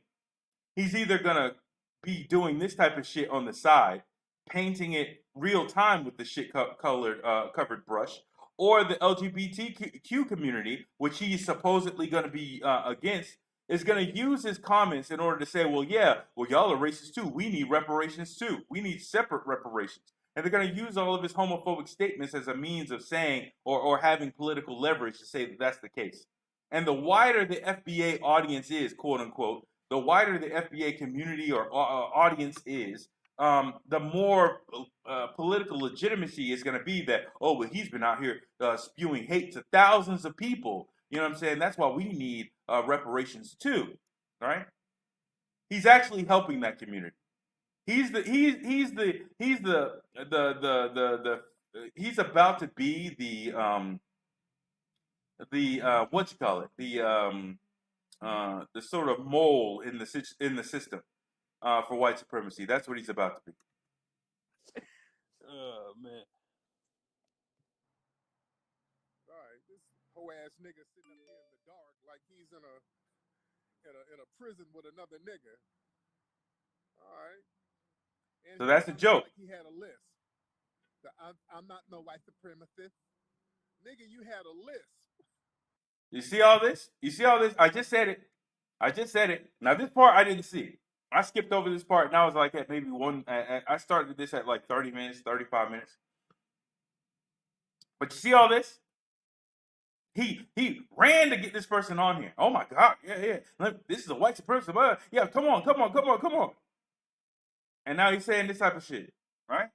he's either going to be doing this type of shit on the side, painting it real time with the shit covered brush, or the LGBTQ community, which he's supposedly going to be against, is going to use his comments in order to say, well, y'all are racist too. We need reparations too. We need separate reparations. And they're going to use all of his homophobic statements as a means of saying or having political leverage to say that that's the case. And the wider the FBA audience is, quote unquote, the wider the FBA community or audience is, the more political legitimacy is going to be that, oh, well, he's been out here spewing hate to thousands of people. You know what I'm saying? That's why we need reparations too, right? He's actually helping that community. He's about to be the what you call it, the sort of mole in the system for white supremacy. That's what he's about to be. Oh man. All right, this hoe ass nigga sitting up here in the dark like he's in a prison with another nigga. All right, and So he was that's a telling me joke. like he had a list. I'm not no white supremacist, nigga. You had a list. You see all this? You see all this? I just said it. I just said it. Now this part I didn't see. I skipped over this part, and I was like at maybe one. I started this at like 30 minutes, 35 minutes. But you see all this? He ran to get this person on here. Oh my God, yeah. This is a white supremacist. Yeah, come on. And now he's saying this type of shit, right?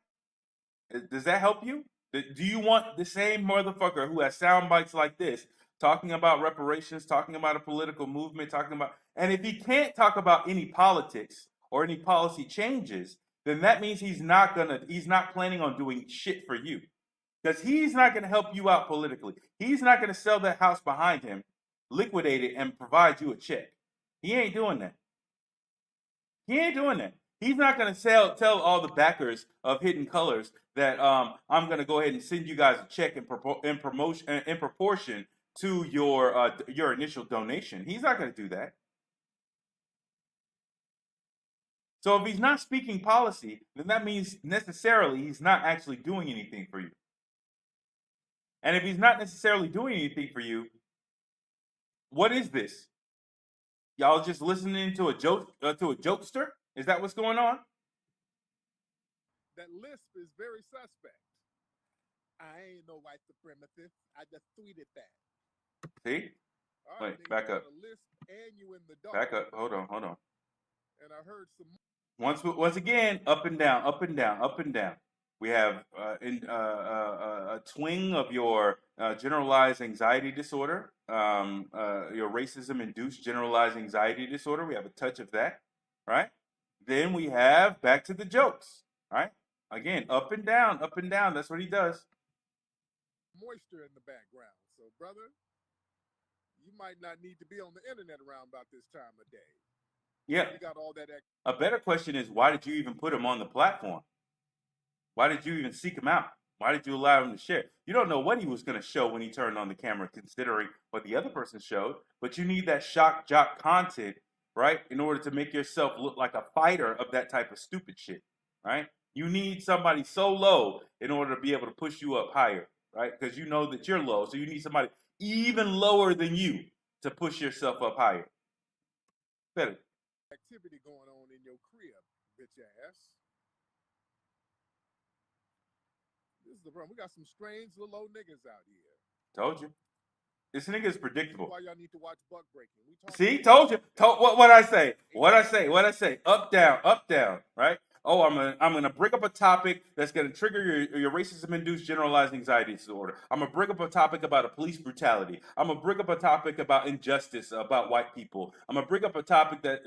Does that help you? Do you want the same motherfucker who has sound bites like this, talking about reparations, talking about a political movement, talking about, and if he can't talk about any politics or any policy changes, then that means he's not planning on doing shit for you. Because he's not going to help you out politically. He's not going to sell that house behind him, liquidate it, and provide you a check. He ain't doing that. He ain't doing that. He's not going to tell all the backers of Hidden Colors that I'm going to go ahead and send you guys a check in proportion to your initial donation. He's not going to do that. So if he's not speaking policy, then that means necessarily he's not actually doing anything for you. And if he's not necessarily doing anything for you, what is this? Y'all just listening to a jokester? Is that what's going on? That lisp is very suspect. I ain't no white supremacist. I just tweeted that. See? All right, Wait, back up. A lisp and you in the dark. Back up. Hold on. And I heard some. Once again, up and down. We have a twing of your generalized anxiety disorder, your racism-induced generalized anxiety disorder. We have a touch of that, right? Then we have back to the jokes, right? Again, up and down. That's what he does. Moisture in the background. So, brother, you might not need to be on the internet around about this time of day. Yeah. You got all that. A better question is, why did you even put him on the platform? Why did you even seek him out? Why did you allow him to share? You don't know what he was going to show when he turned on the camera, considering what the other person showed. But you need that shock jock content, right, in order to make yourself look like a fighter of that type of stupid shit, right? You need somebody so low in order to be able to push you up higher, right? Because you know that you're low, so you need somebody even lower than you to push yourself up higher. Better. Activity going on in your crib, bitch ass. This is the problem. We got some strange little old niggas out here. Told you. This nigga is predictable. Why y'all need to watch buck breaking? See, told you. What I say? What I say? Up down, right? Oh, I'm gonna bring up a topic that's gonna trigger your racism-induced generalized anxiety disorder. I'm gonna bring up a topic about a police brutality. I'm gonna bring up a topic about injustice about white people. I'm gonna bring up a topic that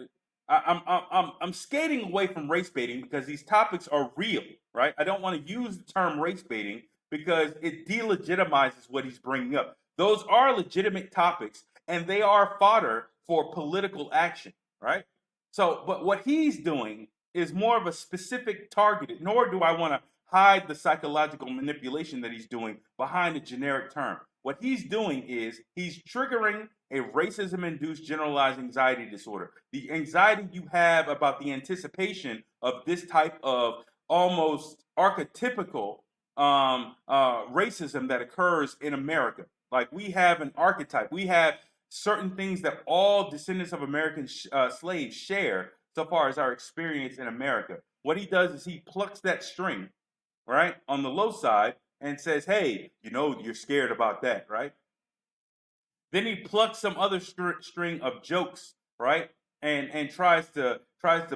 I'm skating away from race baiting because these topics are real, right? I don't want to use the term race baiting because it delegitimizes what he's bringing up. Those are legitimate topics, and they are fodder for political action, right? So, but what he's doing is more of a specific targeted, nor do I want to hide the psychological manipulation that he's doing behind a generic term. What he's doing is he's triggering a racism-induced generalized anxiety disorder. The anxiety you have about the anticipation of this type of almost archetypical racism that occurs in America. Like, we have an archetype. We have certain things that all descendants of American slaves share so far as our experience in America. What he does is he plucks that string, right, on the low side and says, hey, you know, you're scared about that, right? Then he plucks some other string of jokes, right, and tries to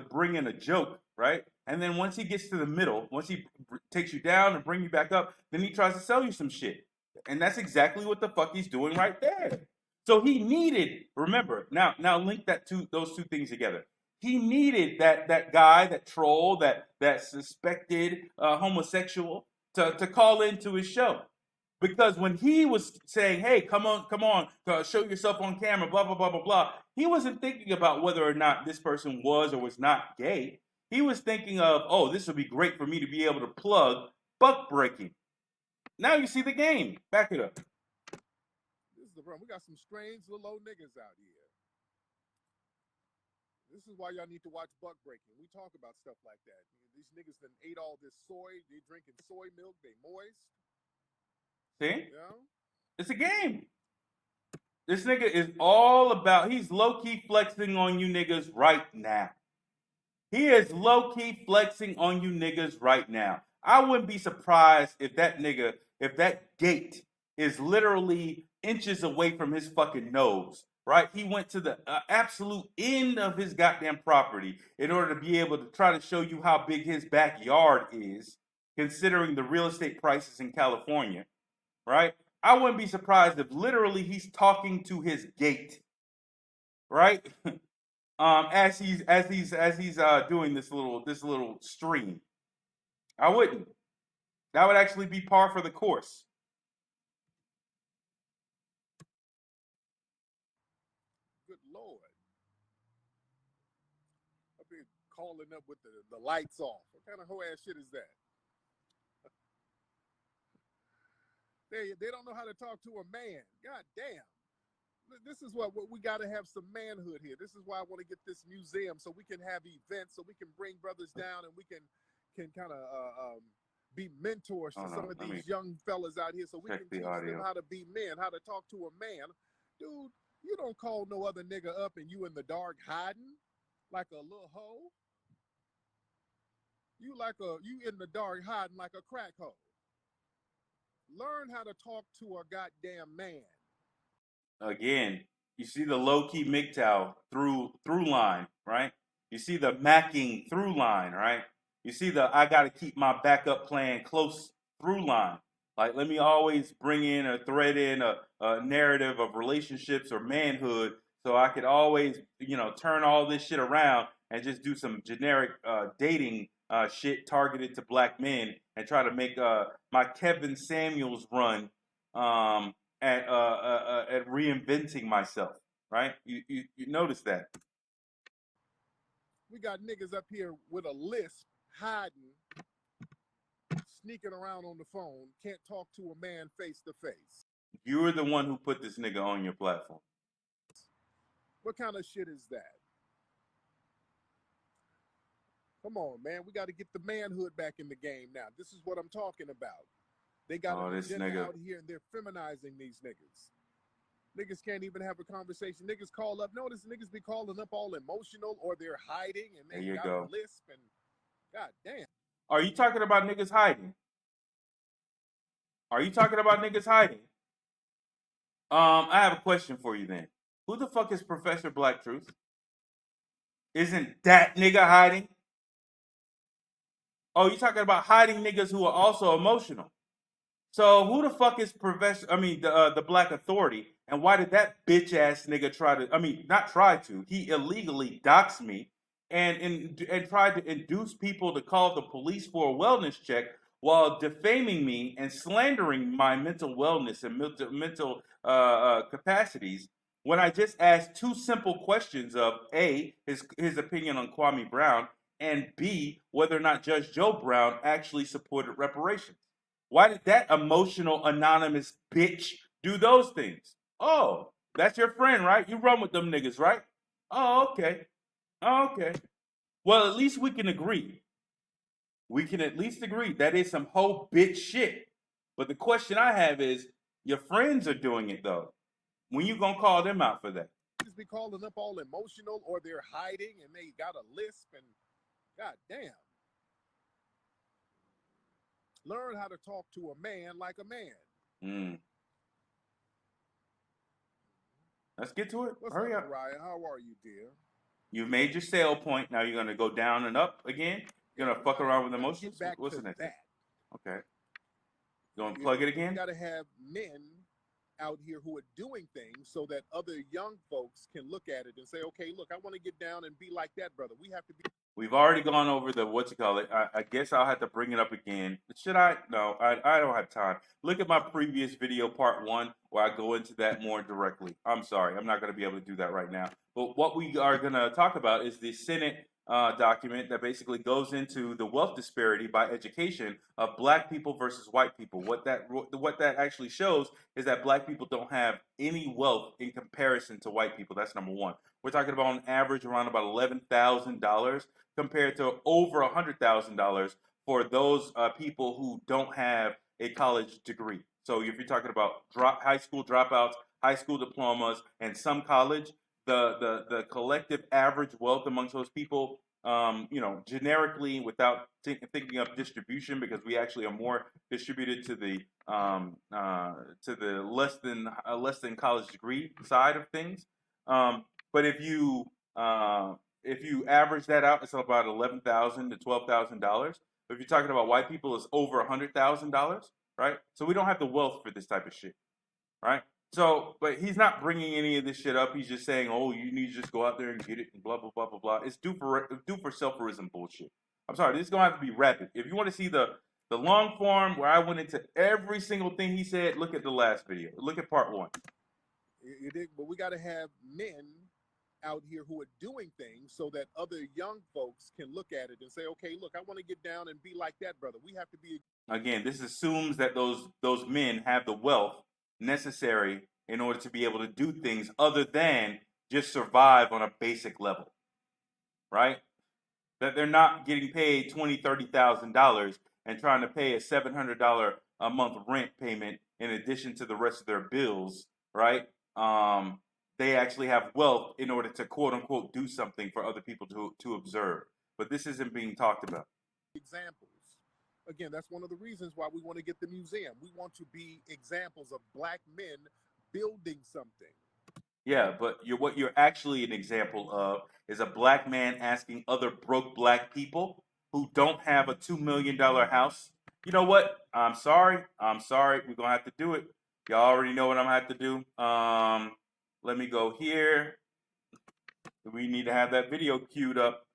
bring in a joke, right? And then once he gets to the middle, once he takes you down and bring you back up, then he tries to sell you some shit. And that's exactly what the fuck he's doing right there. So he needed, remember, now link those two things together. He needed that guy, that troll, that suspected homosexual to call into his show. Because when he was saying, hey, come on, show yourself on camera, blah, blah, blah, blah, blah, He wasn't thinking about whether or not this person was or was not gay. He was thinking of, oh, this would be great for me to be able to plug buck breaking. Now you see the game. Back it up. This is the problem. We got some strange little old niggas out here. This is why y'all need to watch buck breaking. We talk about stuff like that. These niggas done ate all this soy. They drinking soy milk. They moist. See? You know? It's a game. This nigga is all about, he's low-key flexing on you niggas right now. He is low-key flexing on you niggas right now. I wouldn't be surprised if that nigga, if that gate is literally inches away from his fucking nose, right? He went to the absolute end of his goddamn property in order to be able to try to show you how big his backyard is, considering the real estate prices in California, right? I wouldn't be surprised if literally he's talking to his gate, right? As he's doing this little stream. I wouldn't. That would actually be par for the course. Good Lord. I've been calling up with the lights off. What kind of hoe ass shit is that? They don't know how to talk to a man. God damn. This is what we got to have some manhood here. This is why I want to get this museum so we can have events, so we can bring brothers down and we can kind of be mentors to some of these young fellas out here, so we can teach them how to be men, how to talk to a man. Dude, you don't call no other nigga up and you in the dark hiding like a little hoe. You in the dark hiding like a crack hoe. Learn how to talk to a goddamn man. Again, you see the low-key MGTOW through line, right? You see the macking through line, right? You see the I gotta keep my backup plan close through line. Like, let me always bring in or thread in a narrative of relationships or manhood, so I could always, turn all this shit around and just do some generic dating shit targeted to black men and try to make my Kevin Samuels run at reinventing myself, right? You notice that. We got niggas up here with a lisp, hiding, sneaking around on the phone, can't talk to a man face to face. You're the one who put this nigga on your platform. What kind of shit is that? Come on, man. We got to get the manhood back in the game now. This is what I'm talking about. They got this nigga out here and they're feminizing these niggas. Niggas can't even have a conversation. Niggas call up. Notice niggas be calling up all emotional or they're hiding and they got a lisp and god damn. Are you talking about niggas hiding? Are you talking about niggas hiding? I have a question for you then. Who the fuck is Professor Black Truth? Isn't that nigga hiding? Oh, you talking about hiding niggas who are also emotional. So who the fuck is the Black Authority, and why did that bitch ass nigga he illegally doxed me and tried to induce people to call the police for a wellness check while defaming me and slandering my mental wellness and mental capacities, when I just asked two simple questions of A, his opinion on Kwame Brown, and B, whether or not Judge Joe Brown actually supported reparations. Why did that emotional anonymous bitch do those things? Oh, that's your friend, right? You run with them niggas, right? Oh, okay. Oh, okay. Well, at least we can agree. We can at least agree that is some whole bitch shit. But the question I have is, your friends are doing it though. When you gonna call them out for that? Just be calling up all emotional or they're hiding and they got a lisp and god damn. Learn how to talk to a man like a man. Let's get to it. What's Hurry up, up. Mariah? How are you, dear? You've made your sale point. Now you're gonna go down and up again. You're gonna fuck around with emotions. What's the next thing? Okay. You want to plug it again? You got to have men out here who are doing things so that other young folks can look at it and say, okay, look, I want to get down and be like that brother. We have to be. We've already gone over the I guess I'll have to bring it up again. Should I? No, I don't have time. Look at my previous video, part 1, where I go into that more directly. I'm sorry, I'm not going to be able to do that right now. But what we are going to talk about is the Senate document that basically goes into the wealth disparity by education of black people versus white people. What that actually shows is that black people don't have any wealth in comparison to white people. That's number one. We're talking about on average around about $11,000 compared to over $100,000 for those people who don't have a college degree. So if you're talking about high school dropouts, high school diplomas, and some college, the collective average wealth amongst those people, generically, without thinking of distribution, because we actually are more distributed to the less than college degree side of things. But if you average that out, it's about $11,000 to $12,000. But if you're talking about white people, it's over $100,000, right? So we don't have the wealth for this type of shit, right? So, but he's not bringing any of this shit up. He's just saying, "Oh, you need to just go out there and get it," and blah blah blah blah blah. It's due for self-realism bullshit. I'm sorry, this is gonna have to be rapid. If you want to see the long form where I went into every single thing he said, look at the last video. Look at part 1. You dig? But we got to have men out here who are doing things so that other young folks can look at it and say, okay, look, I want to get down and be like that brother. We have to be. Again, this assumes that those men have the wealth necessary in order to be able to do things other than just survive on a basic level, right? That they're not getting paid $20,000-$30,000 and trying to pay a $700 a month rent payment in addition to the rest of their bills, right? They actually have wealth in order to quote unquote do something for other people to observe. But this isn't being talked about. Examples. Again, that's one of the reasons why we want to get the museum. We want to be examples of black men building something. Yeah, but what you're actually an example of is a black man asking other broke black people who don't have a $2 million house, you know what? I'm sorry. We're gonna have to do it. Y'all already know what I'm gonna have to do. Let me go here. We need to have that video queued up.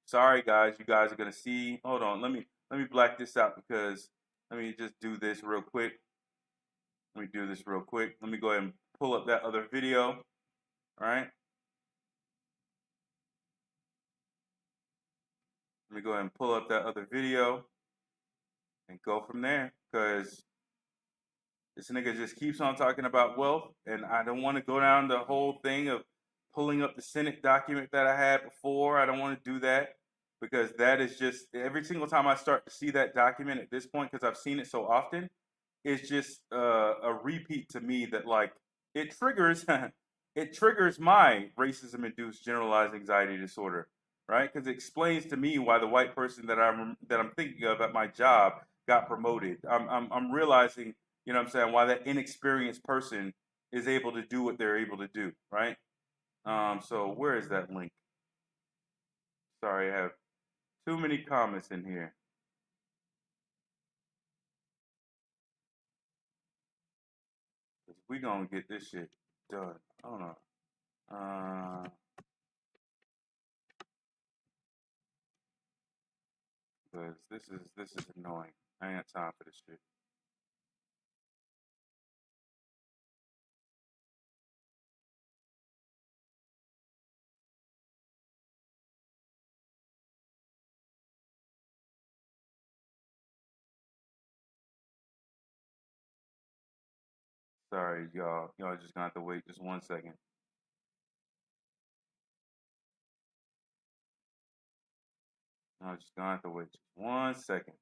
Sorry guys, you guys are gonna see. Hold on, let me black this out because let me just do this real quick. Let me do this real quick. Let me go ahead and pull up that other video. All right. Let me go ahead and pull up that other video and go from there, because this nigga just keeps on talking about wealth, and I don't want to go down the whole thing of pulling up the Senate document that I had before. I don't want to do that, because that is just, every single time I start to see that document at this point, because I've seen it so often, it's just a repeat to me that, like, it triggers it triggers my racism-induced generalized anxiety disorder, right? Because it explains to me why the white person that I'm thinking of at my job got promoted. I'm realizing, you know what I'm saying, why that inexperienced person is able to do what they're able to do, right? So where is that link? Sorry, I have too many comments in here. We gonna get this shit done. Hold on. Because this is annoying. I ain't got time for this shit. Sorry, y'all. Y'all just gonna have to wait just 1 second. Y'all just gonna have to wait just 1 second.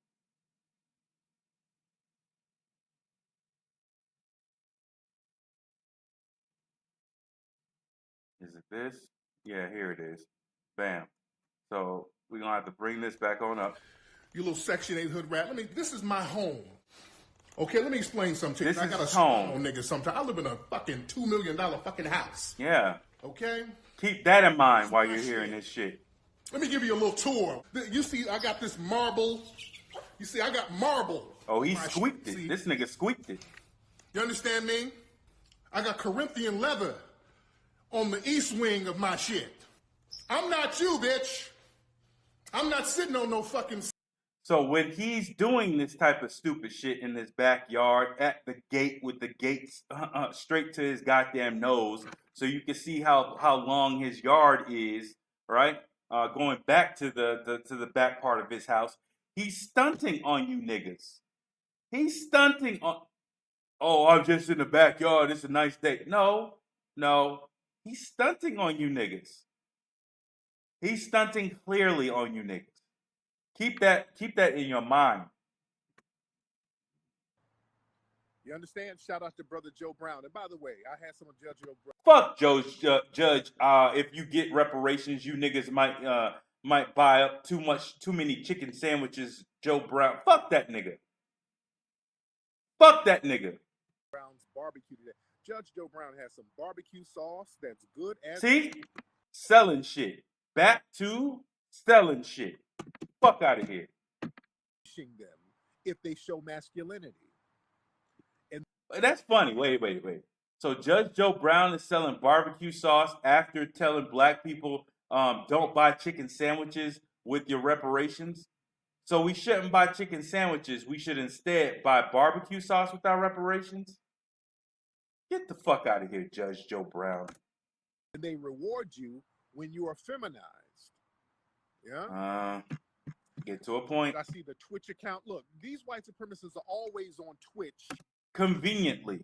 Is it this? Yeah, here it is. Bam. So we're gonna have to bring this back on up. You little Section 8 hood rat. This is my home. Okay, let me explain something to you. This I is got a his small home. nigga sometimes. I live in a fucking $2 million fucking house. Yeah. Okay? Keep that in mind That's while my you're hearing shit. this shit. Let me give you a little tour. You see, I got this marble. You see, I got marble. Oh, he My squeaked shit. it. See? This nigga squeaked it. You understand me? I got Corinthian leather on the east wing of my shit. I'm not you, bitch. I'm not sitting on no fucking. So when he's doing this type of stupid shit in his backyard at the gate with the gates straight to his goddamn nose, so you can see how long his yard is, right? Going back to the back part of his house, he's stunting on you niggas. He's stunting on. Oh, I'm just in the backyard. It's a nice day. No, no, he's stunting on you niggas. He's stunting clearly on you niggas. Keep that in your mind. You understand? Shout out to brother Joe Brown. And by the way, I had someone judge Joe Brown. Fuck Judge. If you get reparations, you niggas might buy up too many chicken sandwiches. Joe Brown. Fuck that nigga. Fuck that nigga. Brown's barbecue today. Judge Joe Brown has some barbecue sauce that's good as. See, selling shit. Back to selling shit. Fuck out of here. Them if they show masculinity. And that's funny. Wait. So Judge Joe Brown is selling barbecue sauce after telling black people don't buy chicken sandwiches with your reparations. So we shouldn't buy chicken sandwiches. We should instead buy barbecue sauce with our reparations. Get the fuck out of here, Judge Joe Brown. And they reward you when you are feminized. Yeah. Get to a point. I see the Twitch account. Look, these white supremacists are always on Twitch. Conveniently.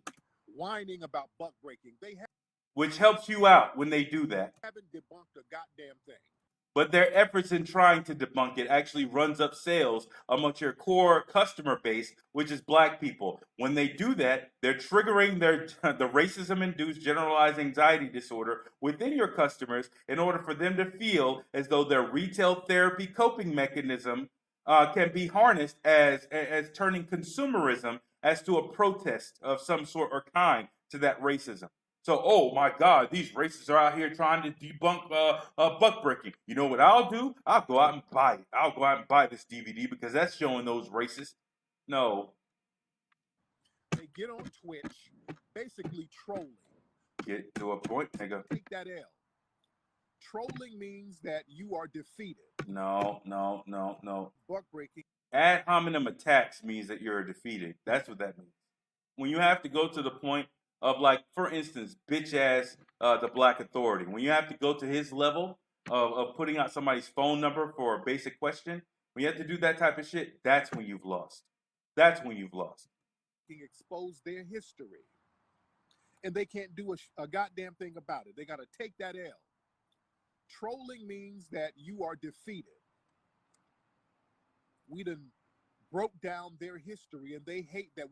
Whining about buck breaking. Which helps you out when they do that. Haven't debunked a goddamn thing. But their efforts in trying to debunk it actually runs up sales amongst your core customer base, which is black people. When they do that, they're triggering the racism-induced generalized anxiety disorder within your customers in order for them to feel as though their retail therapy coping mechanism can be harnessed as turning consumerism as to a protest of some sort or kind to that racism. So, oh my God, these racists are out here trying to debunk buck breaking. You know what I'll do? I'll go out and buy it. I'll go out and buy this DVD because that's showing those racists. No. They get on Twitch, basically trolling. Get to a point, nigga. Take that L. Trolling means that you are defeated. No. Buck breaking. Ad hominem attacks means that you're defeated. That's what that means. When you have to go to the point of, like, for instance, bitch ass the Black Authority. When you have to go to his level of putting out somebody's phone number for a basic question, when you have to do that type of shit, that's when you've lost. That's when you've lost. Expose their history. And they can't do a goddamn thing about it. They got to take that L. Trolling means that you are defeated. We done broke down their history, and they hate that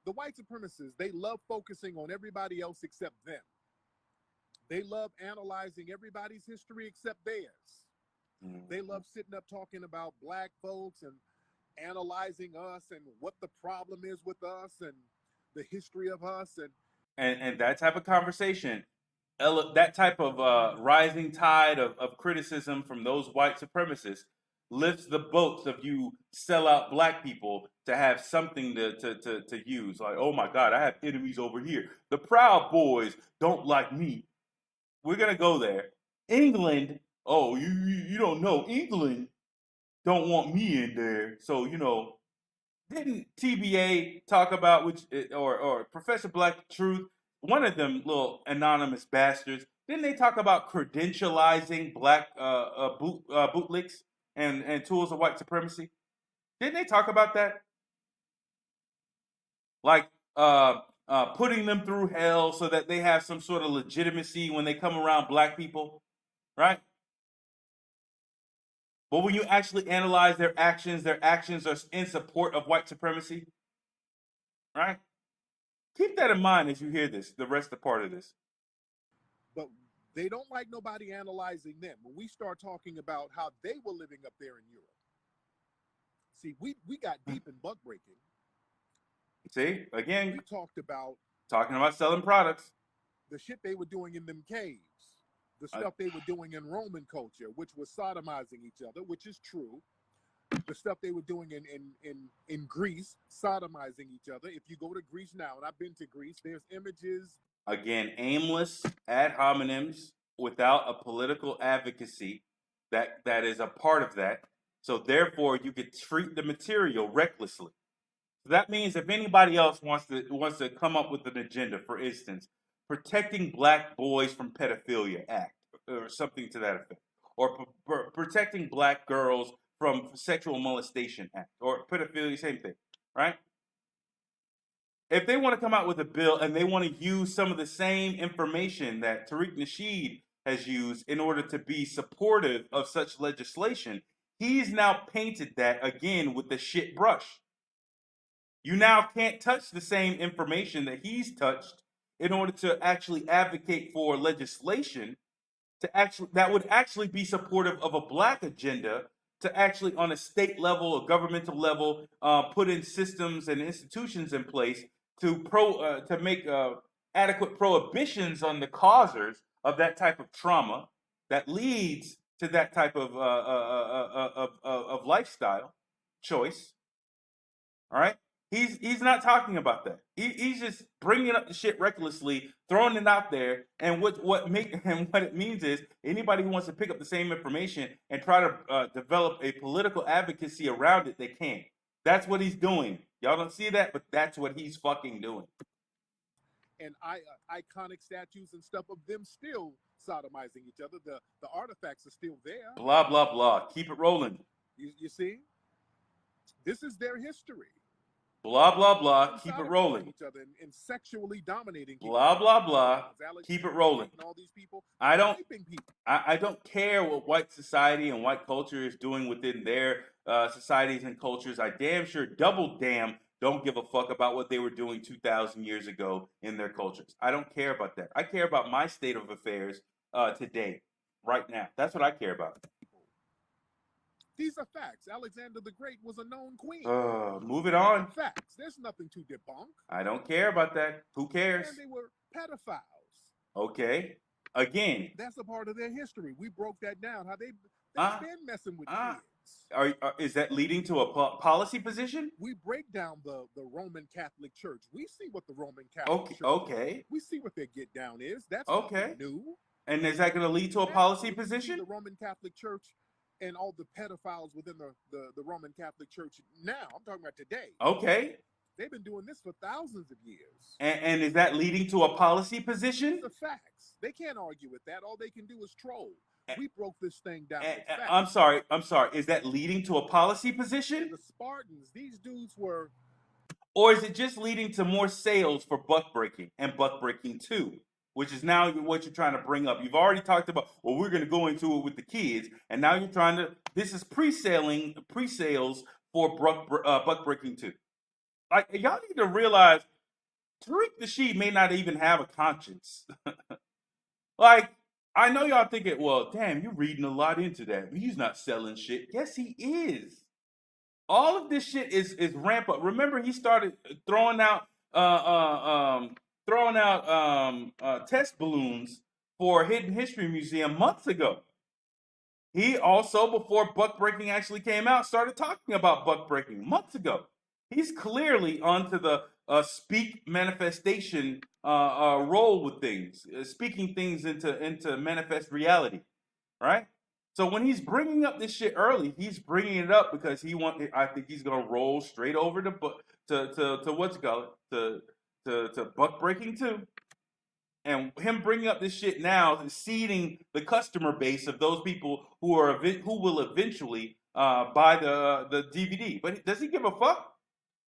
the white supremacists, they love focusing on everybody else except them. They love analyzing everybody's history except theirs. Mm-hmm. They love sitting up talking about black folks and analyzing us and what the problem is with us and the history of us. And that type of conversation, that type of rising tide of criticism from those white supremacists lifts the boats of you sellout black people to have something to use. Like, oh my God, I have enemies over here. The Proud Boys don't like me. We're gonna go there. England, oh, you don't know. England don't want me in there. So, you know, didn't TBA talk about or Professor Black Truth, one of them little anonymous bastards, didn't they talk about credentializing black bootlicks and tools of white supremacy? Didn't they talk about that? Like putting them through hell so that they have some sort of legitimacy when they come around black people, right? But when you actually analyze their actions are in support of white supremacy, right? Keep that in mind as you hear this, the rest of the part of this. But they don't like nobody analyzing them. When we start talking about how they were living up there in Europe. See, we got deep in buck breaking. See, again, we talked about talking about selling products. The shit they were doing in them caves. The stuff they were doing in Roman culture, which was sodomizing each other, which is true. The stuff they were doing in Greece, sodomizing each other. If you go to Greece now, and I've been to Greece, there's images. Again, aimless ad hominems without a political advocacy that is a part of that. So therefore, you could treat the material recklessly. So that means if anybody else wants to come up with an agenda, for instance, protecting black boys from pedophilia act or something to that effect, or protecting black girls from sexual molestation act or pedophilia, same thing, right? If they want to come out with a bill and they want to use some of the same information that Tariq Nasheed has used in order to be supportive of such legislation, he's now painted that again with the shit brush. You now can't touch the same information that he's touched in order to actually advocate for legislation that would actually be supportive of a black agenda to actually on a state level, a governmental level, put in systems and institutions in place to make adequate prohibitions on the causers of that type of trauma that leads to that type of lifestyle choice. All right. He's not talking about that. He's just bringing up the shit recklessly, throwing it out there, and what it means is anybody who wants to pick up the same information and try to develop a political advocacy around it, they can. That's what he's doing. Y'all don't see that, but that's what he's fucking doing. And iconic statues and stuff of them still sodomizing each other. The artifacts are still there. Blah blah blah. Keep it rolling. You see, this is their history. Blah blah blah. Keep it rolling. Each other and sexually dominating. Blah blah blah. Keep it rolling. All these people. I don't care what white society and white culture is doing within their societies and cultures. I damn sure double damn don't give a fuck about what they were doing 2,000 years ago in their cultures. I don't care about that. I care about my state of affairs today, right now. That's what I care about. These are facts. Alexander the Great was a known queen. Move it on. Facts. There's nothing to debunk. I don't care about that. Who cares? And they were pedophiles. Okay. Again. That's a part of their history. We broke that down. How they've been messing with kids. Is that leading to a policy position? We break down the Roman Catholic Church. We see what the Roman Catholic Church is. We see what their get down is. That's nothing new. And is that going to lead to a policy position? The Roman Catholic Church and all the pedophiles within the Roman Catholic Church now. I'm talking about today. Okay. They've been doing this for thousands of years. And is that leading to a policy position? The facts. They can't argue with that. All they can do is troll. We broke this thing down. I'm sorry. Is that leading to a policy position? The Spartans, these dudes were. Or is it just leading to more sales for buck breaking and buck breaking 2? Which is now what you're trying to bring up. You've already talked about, well, we're going to go into it with the kids, and now you're trying to. This is pre-sales for buck breaking 2. Like, y'all need to realize, Tariq Nasheed may not even have a conscience. Like, I know y'all thinking, well, damn, you're reading a lot into that. He's not selling shit. Yes, he is. All of this shit is ramp up. Remember, he started throwing out test balloons for Hidden History Museum months ago. He also, before buck breaking actually came out, started talking about buck breaking months ago. He's clearly onto the speak manifestation role with things, speaking things into manifest reality, right? So when he's bringing up this shit early, he's bringing it up because I think he's gonna roll straight over to what's it called to buck breaking 2, and him bringing up this shit now is seeding the customer base of those people who will eventually buy the DVD. But does he give a fuck?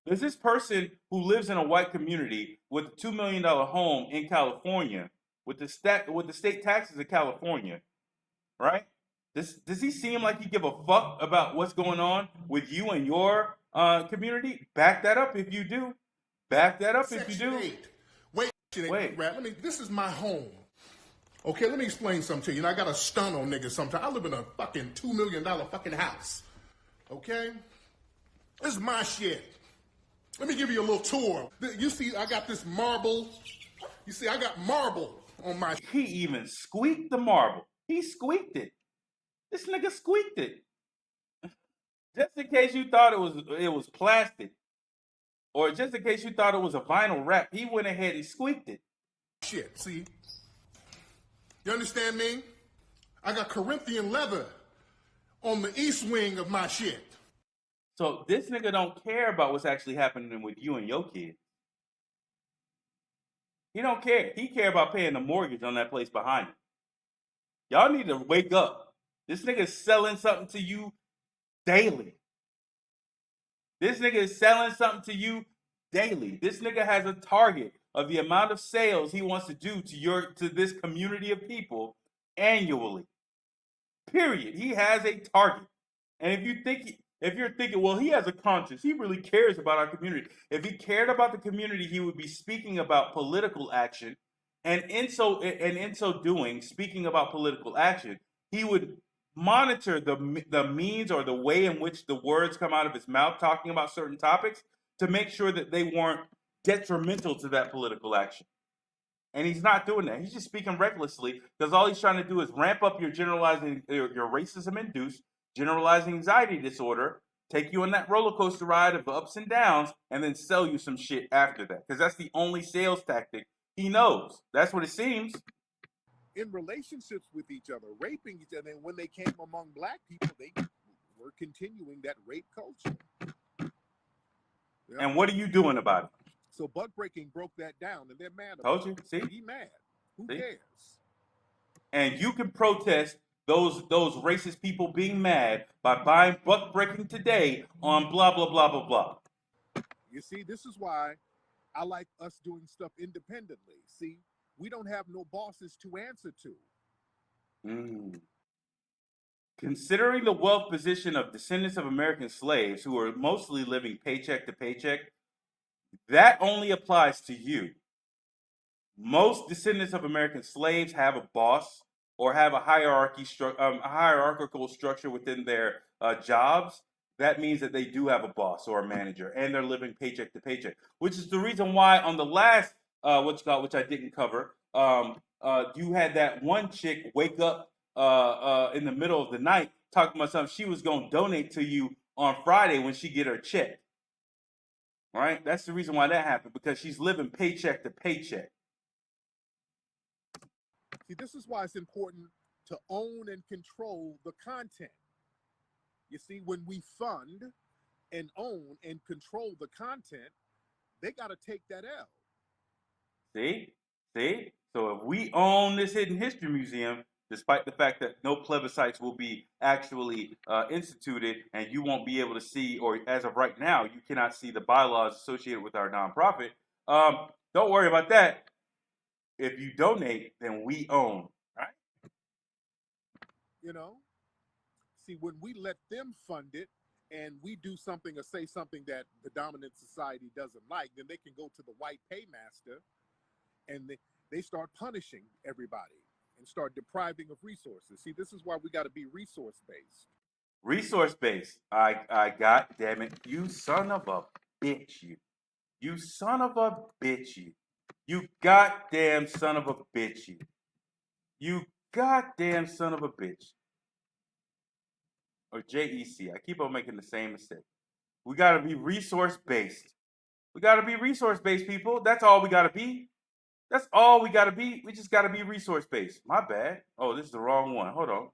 There's this person who lives in a white community with a $2 million home in California with the state taxes of California, right? Does he seem like he give a fuck about what's going on with you and your community? Back that up if you do. Back that up if you do. Wait. This is my home. Okay, let me explain something to you. I got a stun on niggas sometimes. I live in a fucking $2 million fucking house. Okay? This is my shit. Let me give you a little tour. You see, I got this marble. You see, I got marble on my. He even squeaked the marble. He squeaked it. This nigga squeaked it. Just in case you thought it was plastic, or just in case you thought it was a vinyl wrap, he went ahead and squeaked it. Shit, see? You understand me? I got Corinthian leather on the east wing of my shit. So this nigga don't care about what's actually happening with you and your kids. He don't care. He care about paying the mortgage on that place behind him. Y'all need to wake up. This nigga is selling something to you daily. This nigga is selling something to you daily. This nigga has a target of the amount of sales he wants to do to this community of people annually. Period. He has a target. And if you're thinking, well, he has a conscience, he really cares about our community. If he cared about the community, he would be speaking about political action, and in so doing, speaking about political action, he would monitor the means or the way in which the words come out of his mouth talking about certain topics to make sure that they weren't detrimental to that political action. And he's not doing that. He's just speaking recklessly because all he's trying to do is ramp up your your racism-induced generalized anxiety disorder, take you on that roller coaster ride of ups and downs, and then sell you some shit after that. Because that's the only sales tactic he knows. That's what it seems. In relationships with each other, raping each other. And when they came among black people, they were continuing that rape culture. Yep. And what are you doing about it? So Buck Breaking broke that down, and they're mad Told about you. it. See? He mad. Who See? cares? And you can protest those racist people being mad by buying Buck Breaking today on blah blah blah blah blah. You see, this is why I like us doing stuff independently. See, we don't have no bosses to answer to. Considering the wealth position of descendants of American slaves who are mostly living paycheck to paycheck, that only applies to you. Most descendants of American slaves have a boss or have a hierarchical structure within their jobs. That means that they do have a boss or a manager, and they're living paycheck to paycheck. Which is the reason why on the last which I didn't cover, you had that one chick wake up in the middle of the night talking about something she was going to donate to you on Friday when she get her check. Right? That's the reason why that happened, because she's living paycheck to paycheck. See, this is why it's important to own and control the content. You see, when we fund and own and control the content, they got to take that L. See? So if we own this Hidden History Museum, despite the fact that no plebiscites will be actually instituted and you won't be able to see, or as of right now, you cannot see the bylaws associated with our nonprofit, don't worry about that. If you donate, then we own, right? You know? See, when we let them fund it and we do something or say something that the dominant society doesn't like, then they can go to the white paymaster and they start punishing everybody and start depriving of resources. See, this is why we got to be resource-based. Resource-based. I God damn it. You son of a bitch, you. You son of a bitch, you. You goddamn son of a bitch, you. You goddamn son of a bitch. Or JEC. I keep on making the same mistake. We gotta be resource-based. We gotta be resource-based, people. That's all we gotta be. That's all we gotta be. We just gotta be resource-based. My bad. Oh, this is the wrong one. Hold on.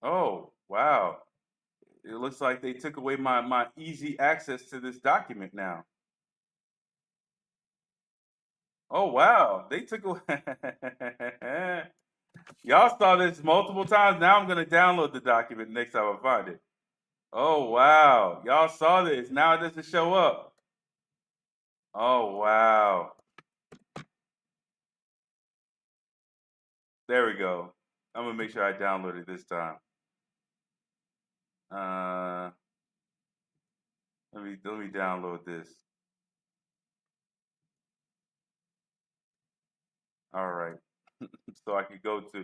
Oh, wow. It looks like they took away my easy access to this document now. Oh, wow. They took away. Y'all saw this multiple times. Now I'm going to download the document next time I find it. Oh, wow. Y'all saw this. Now it doesn't show up. Oh, wow. There we go. I'm going to make sure I download it this time. Let me download this. All right. So I can go to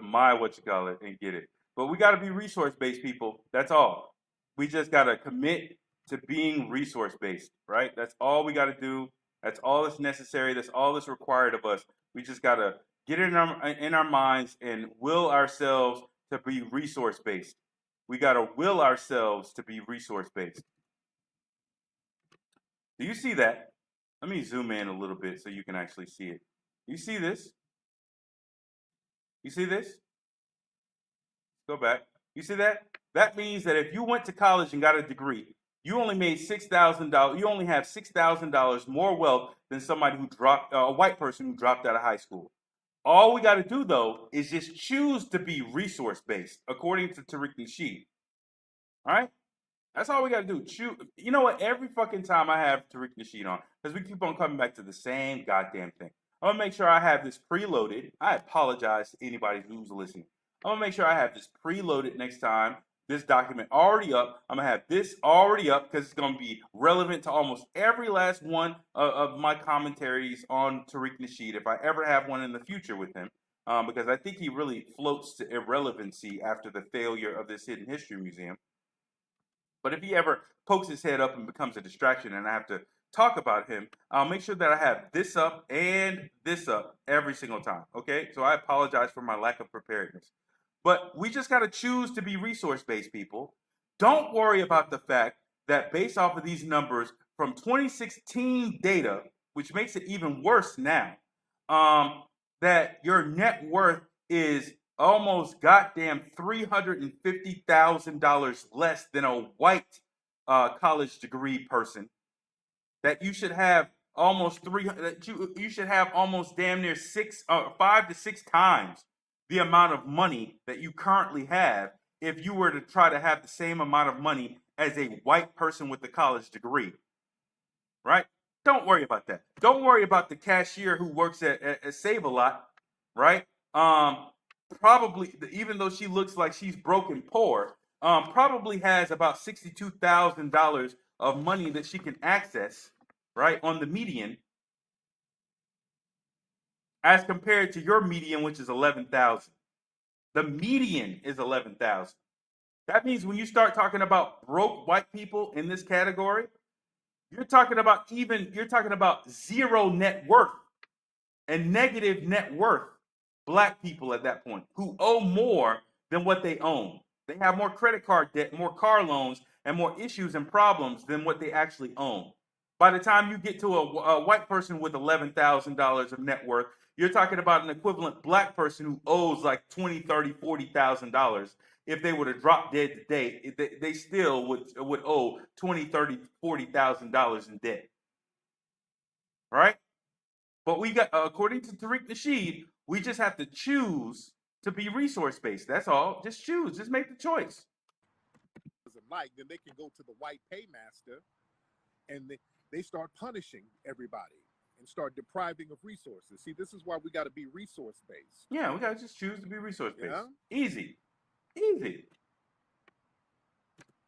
my and get it. But we got to be resource-based, people. That's all. We just got to commit to being resource-based, right? That's all we got to do. That's all that's necessary. That's all that's required of us. We just got to get in our minds and will ourselves to be resource-based. We got to will ourselves to be resource-based. Do you see that? Let me zoom in a little bit so you can actually see it. You see this? You see this? Go back. You see that? That means that if you went to college and got a degree, you only made $6,000. You only have $6,000 more wealth than somebody who dropped a white person who dropped out of high school. All we got to do though is just choose to be resource based, according to Tariq Nasheed. All right. That's all we got to do. You know what? Every fucking time I have Tariq Nasheed on, because we keep on coming back to the same goddamn thing. I'm gonna make sure I have this preloaded. I apologize to anybody who's listening. I'm gonna make sure I have this preloaded next time. This document already up. I'm gonna have this already up because it's gonna be relevant to almost every last one of my commentaries on Tariq Nasheed, if I ever have one in the future with him. Because I think he really floats to irrelevancy after the failure of this Hidden History Museum. But if he ever pokes his head up and becomes a distraction and I have to talk about him, I'll make sure that I have this up and this up every single time. Okay? So I apologize for my lack of preparedness. But we just got to choose to be resource based, people. Don't worry about the fact that based off of these numbers from 2016 data, which makes it even worse now, that your net worth is almost goddamn $350,000 less than a white college degree person. That you should have almost you should have almost damn near 5 to 6 times the amount of money that you currently have if you were to try to have the same amount of money as a white person with a college degree. Right? Don't worry about that. Don't worry about the cashier who works at Save-A-Lot, right? Probably, even though she looks like she's broke and poor, probably has about $62,000 of money that she can access, right, on the median, as compared to your median, which is 11,000. The median is 11,000. That means when you start talking about broke white people in this category, you're talking about zero net worth and negative net worth black people at that point who owe more than what they own. They have more credit card debt, more car loans, and more issues and problems than what they actually own. By the time you get to a white person with $11,000 of net worth, you're talking about an equivalent black person who owes like $20,000, $30,000, $40,000. If they were to drop dead today, they still would owe $20,000, $30,000, $40,000 in debt. Right? But we got, according to Tariq Nasheed, we just have to choose to be resource based. That's all. Just choose. Just make the choice. Like, then they can go to the white paymaster and they start punishing everybody and start depriving of resources. See, this is why we got to be resource based. Yeah, we got to just choose to be resource based. Yeah? Easy. Easy.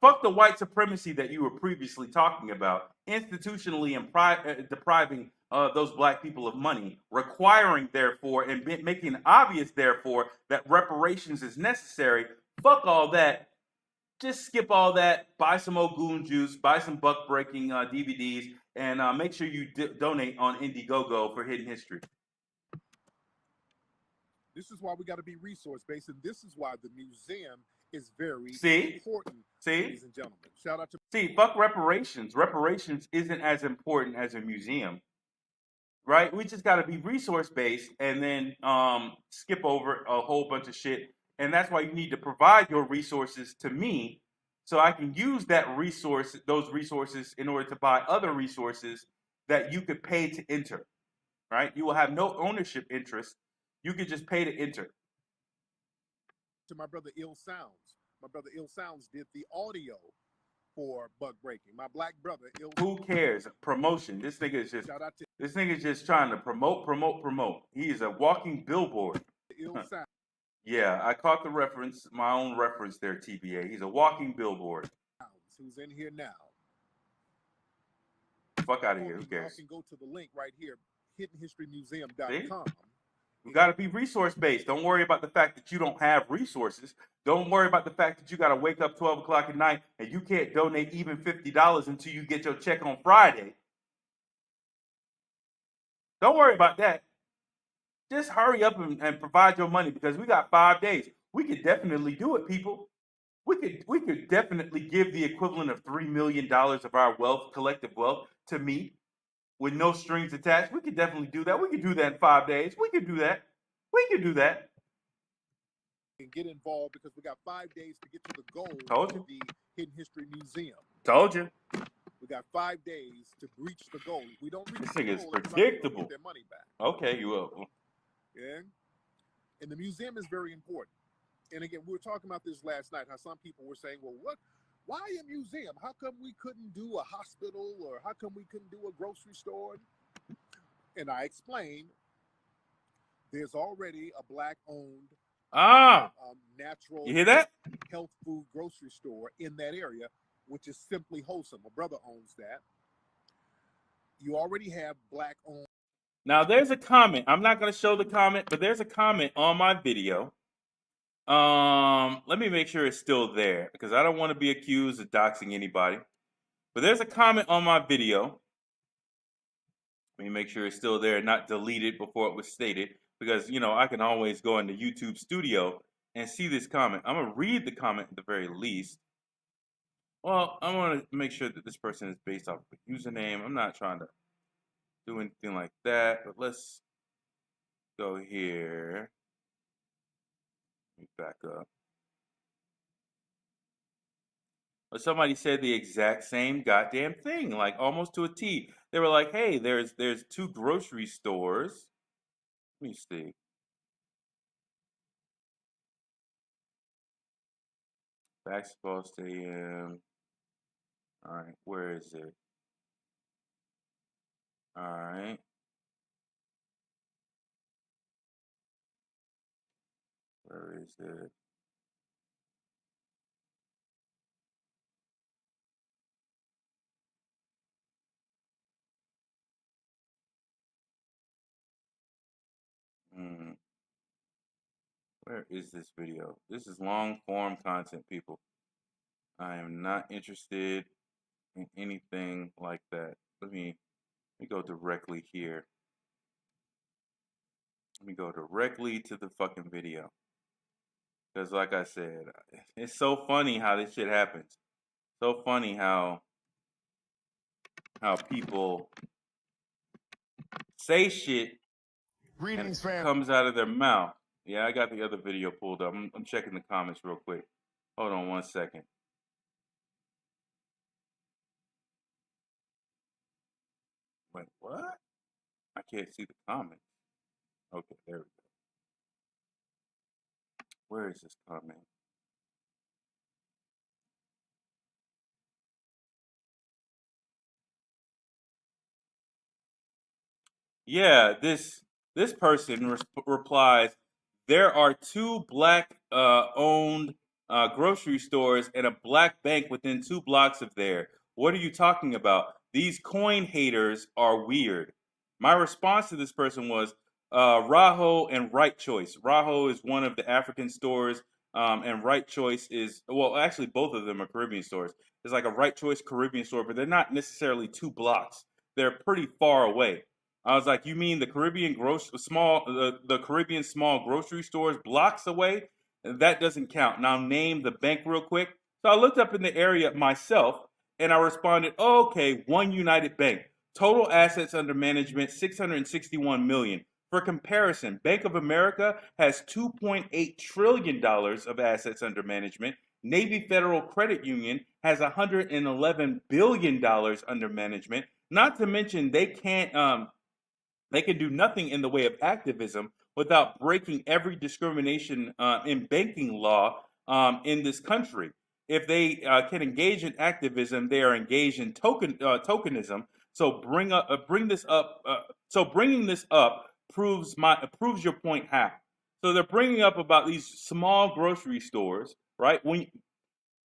Fuck the white supremacy that you were previously talking about, institutionally and depriving those black people of money, requiring, therefore, and making obvious, therefore, that reparations is necessary. Fuck all that. Just skip all that, buy some old goon juice, buy some buck breaking DVDs, and make sure you donate on Indiegogo for Hidden History. This is why we got to be resource based, and this is why the museum is very important, ladies and gentlemen. Shout out to fuck reparations. Reparations isn't as important as a museum, right? We just got to be resource based and then skip over a whole bunch of shit. And that's why you need to provide your resources to me, so I can use those resources, in order to buy other resources that you could pay to enter. Right? You will have no ownership interest. You could just pay to enter. To my brother Ill Sounds. My brother Ill Sounds did the audio for Buck Breaking. My black brother Ill. Who cares? Promotion. This nigga is just trying to promote. He is a walking billboard. Ill Sounds. Yeah, I caught the reference, my own reference there, TBA. He's a walking billboard. Who's in here now? Fuck out of here. Who cares? You can go to the link right here, hiddenhistorymuseum.com. We got to be resource-based. Don't worry about the fact that you don't have resources. Don't worry about the fact that you got to wake up 12 o'clock at night and you can't donate even $50 until you get your check on Friday. Don't worry about that. Just hurry up and provide your money, because we got 5 days. We could definitely do it, people. We could definitely give the equivalent of $3 million of our wealth, collective wealth, to me with no strings attached. We could definitely do that. We could do that in 5 days. We could do that. We could do that. and get involved because we got 5 days to get to the goal Told of you. the Hidden History Museum. Told you. We got 5 days to breach the goal. If we don't reach This the nigga's goal, everybody's going to predictable. get their money back. Okay, you will. Yeah. And the museum is very important. And again, we were talking about this last night, how some people were saying, well, why a museum? How come we couldn't do a hospital, or how come we couldn't do a grocery store? And I explained, there's already a Black-owned natural You hear that? health food grocery store in that area, which is Simply Wholesome. My brother owns that. You already have Black-owned. Now there's a comment. I'm not going to show the comment, but there's a comment on my video. Let me make sure it's still there because I don't want to be accused of doxing anybody. But there's a comment on my video. Let me make sure it's still there, not deleted before it was stated, because you know I can always go into YouTube Studio and see this comment. I'm gonna read the comment at the very least. Well, I want to make sure that this person is based off of a username. I'm not trying to do anything like that, but let's go here. Let me back up. But somebody said the exact same goddamn thing, like almost to a T. They were like, "Hey, there's 2 grocery stores." Let me see. Basketball stadium. All right, where is it? All right. Where is it? Where is this video? This is long form content, people. I am not interested in anything like that. Let me go directly here. Let me go directly to the fucking video. Because like I said, it's so funny how this shit happens. So funny how people say shit and it comes out of their mouth. Yeah, I got the other video pulled up. I'm checking the comments real quick. Hold on one second. Wait, what? I can't see the comments. Okay, there we go. Where is this comment? Yeah, this person replies, there are 2 black owned grocery stores and a black bank within 2 blocks of there. What are you talking about? These coin haters are weird. My response to this person was Raho and Right Choice. Raho is one of the African stores, and Right Choice is, well, actually both of them are Caribbean stores. There's like a Right Choice Caribbean store, but they're not necessarily 2 blocks. They're pretty far away. I was like, you mean the Caribbean the Caribbean small grocery stores blocks away? That doesn't count. Now name the bank real quick. So I looked up in the area myself and I responded, oh, okay, One United Bank. Total assets under management, 661 million. For comparison, Bank of America has $2.8 trillion of assets under management. Navy Federal Credit Union has $111 billion under management. Not to mention they can do nothing in the way of activism without breaking every discrimination in banking law in this country. If they can engage in activism, they are engaged in tokenism. So bring this up. So bringing this up proves your point half. So they're bringing up about these small grocery stores, right? When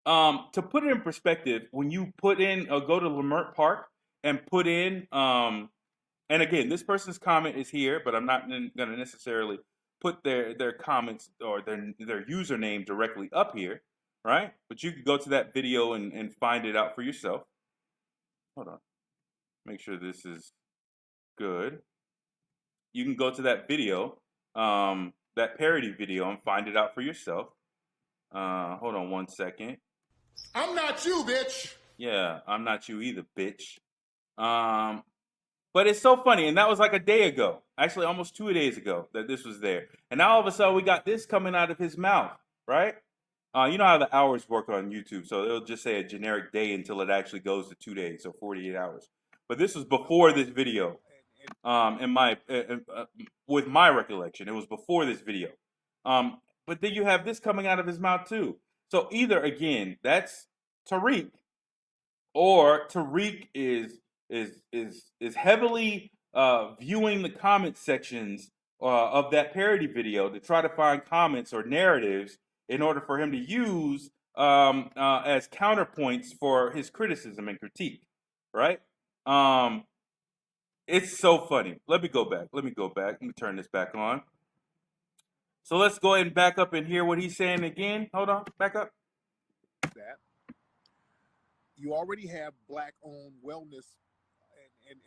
to put it in perspective, when you put in go to Lamert Park and put in and again, this person's comment is here, but I'm not going to necessarily put their comments or their username directly up here, right? But you can go to that video and find it out for yourself. Hold on. Make sure this is good. You can go to that video, that parody video, and find it out for yourself. Hold on one second. I'm not you, bitch. Yeah, I'm not you either, bitch. But it's so funny, and that was like a day ago, actually almost 2 days ago that this was there. And now all of a sudden we got this coming out of his mouth, right? You know how the hours work on YouTube, so it'll just say a generic day until it actually goes to 2 days, so 48 hours. But this was before this video, in my with my recollection, it was before this video. But then you have this coming out of his mouth too. So either again, that's Tariq, or Tariq is heavily viewing the comment sections of that parody video to try to find comments or narratives in order for him to use as counterpoints for his criticism and critique, right? It's so funny. Let me go back. Let me turn this back on. So let's go ahead and back up and hear what he's saying again. Hold on, back up. That you already have black-owned wellness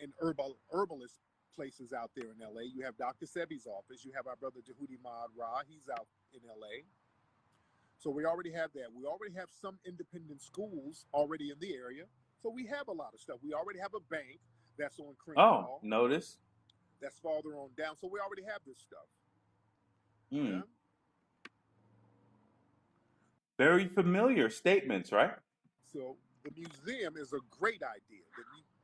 and herbalist places out there in LA. You have Dr. Sebi's office. You have our brother Jehudi Maad Ra. He's out in LA. So we already have that. We already have some independent schools already in the area. So we have a lot of stuff. We already have a bank that's on Crane Hall. Notice. That's farther on down. So we already have this stuff. Yeah? Very familiar statements, right? So the museum is a great idea.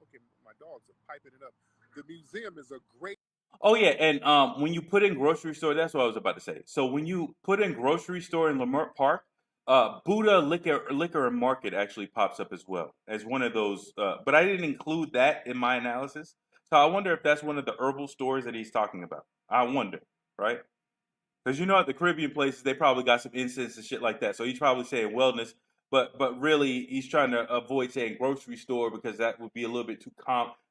Okay, my dogs are piping it up. The museum is a great. Oh yeah, and when you put in grocery store, that's what I was about to say. So when you put in grocery store in Leimert Park, Buddha Liquor and Market actually pops up as well as one of those. But I didn't include that in my analysis, so I wonder if that's one of the herbal stores that he's talking about. I wonder, right? Because you know at the Caribbean places they probably got some incense and shit like that. So he's probably saying wellness, but really he's trying to avoid saying grocery store because that would be a little bit too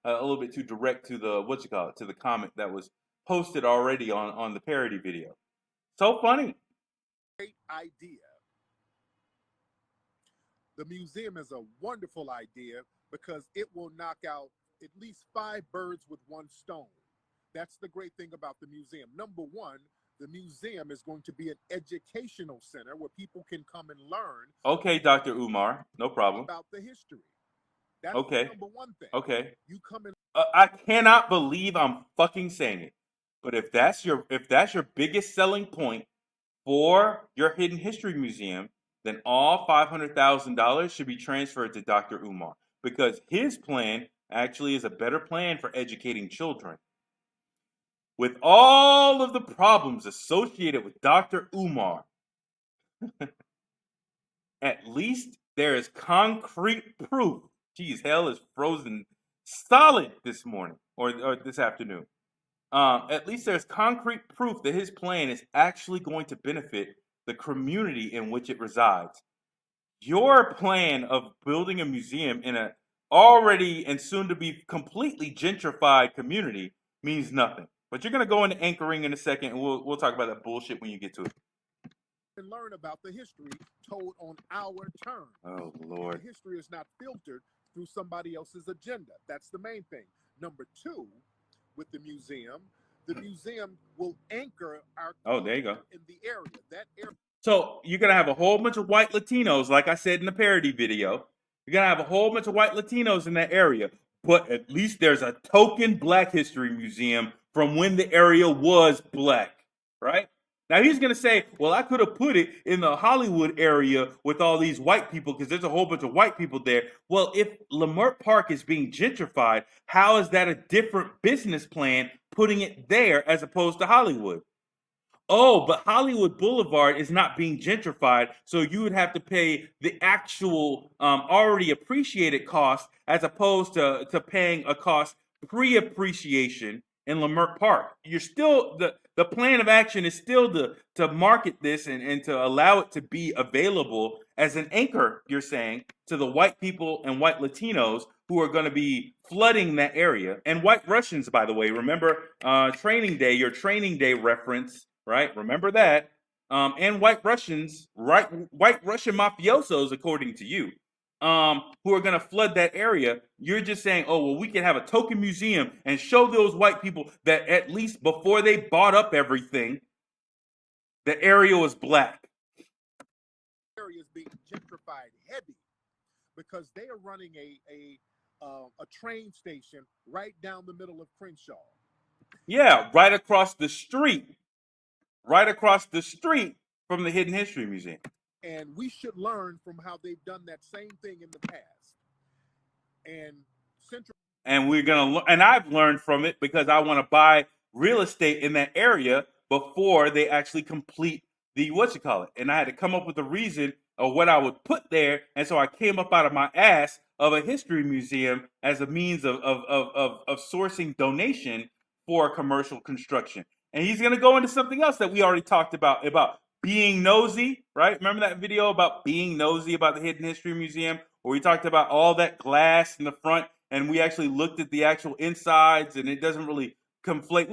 a little bit too direct to the to the comment that was posted already on the parody video. So funny. Great idea. The museum is a wonderful idea because it will knock out at least 5 birds with one stone. That's the great thing about the museum. Number one, the museum is going to be an educational center where people can come and learn. Okay, Dr. Umar, no problem. About the history. That's okay. The number one thing. Okay. You come in. I cannot believe I'm fucking saying it, but if that's your biggest selling point for your hidden history museum, then all $500,000 should be transferred to Dr. Umar because his plan actually is a better plan for educating children. With all of the problems associated with Dr. Umar, at least there is concrete proof. Geez, hell is frozen solid this morning or this afternoon. At least there's concrete proof that his plan is actually going to benefit the community in which it resides. Your plan of building a museum in an already and soon to be completely gentrified community means nothing. But you're going to go into anchoring in a second, and we'll talk about that bullshit when you get to it. And learn about the history told on our terms. Oh, Lord. The history is not filtered through somebody else's agenda. That's the main thing. Number two, with the museum will anchor our there you go. In the area. That area. So you're going to have a whole bunch of white Latinos, like I said in the parody video. You're going to have a whole bunch of white Latinos in that area. But at least there's a token Black History Museum from when the area was black, right? Now he's going to say, well, I could have put it in the Hollywood area with all these white people because there's a whole bunch of white people there. Well, if Leimert Park is being gentrified, how is that a different business plan putting it there as opposed to Hollywood? Oh, but Hollywood Boulevard is not being gentrified, so you would have to pay the actual already appreciated cost as opposed to paying a cost pre-appreciation in Leimert Park. You're still the plan of action is still to market this and to allow it to be available as an anchor, you're saying, to the white people and white Latinos who are going to be flooding that area. And white Russians, by the way, remember Training Day, your Training Day reference, right? Remember that. And white Russians, white Russian mafiosos, according to you, who are going to flood that area. You're just saying, oh, well, we can have a token museum and show those white people that at least before they bought up everything, the area was black. The area is being gentrified heavy because they are running a a train station right down the middle of Crenshaw. Yeah, right across the street. Right across the street from the Hidden History Museum. And we should learn from how they've done that same thing in the past. And Central. And and I've learned from it because I want to buy real estate in that area before they actually complete the and I had to come up with a reason of what I would put there, and so I came up out of my ass of a history museum as a means of sourcing donation for commercial construction. And he's going to go into something else that we already talked about being nosy, right? Remember that video about being nosy about the Hidden History Museum, where we talked about all that glass in the front, and we actually looked at the actual insides, and it doesn't really conflate.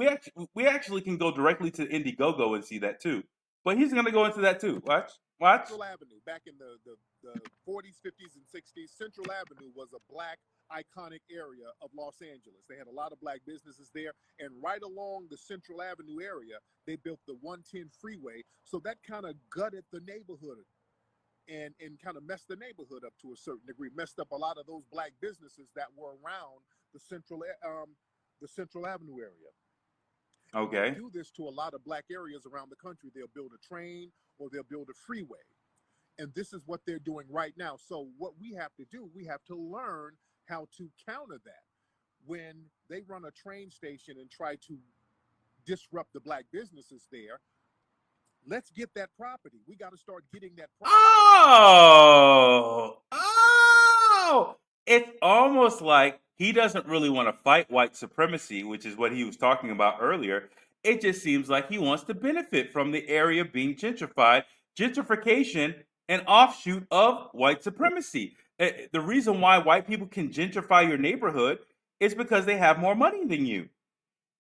We actually can go directly to Indiegogo and see that too. But he's going to go into that too. Watch. Central Avenue, back in the 40s, 50s, and 60s, Central Avenue was a black iconic area of Los Angeles. They had a lot of black businesses there, and right along the Central Avenue area, they built the 110 freeway. So that kind of gutted the neighborhood and kind of messed the neighborhood up to a certain degree, messed up a lot of those black businesses that were around the Central Avenue area. Okay. They do this to a lot of black areas around the country. They'll build a train or they'll build a freeway. And this is what they're doing right now. So what we have to do, we have to learn how to counter that. When they run a train station and try to disrupt the black businesses there, let's get that property. We got to start getting that property. Oh, it's almost like he doesn't really want to fight white supremacy, which is what he was talking about earlier. It just seems like he wants to benefit from the area being gentrified. Gentrification, an offshoot of white supremacy. The reason why white people can gentrify your neighborhood is because they have more money than you.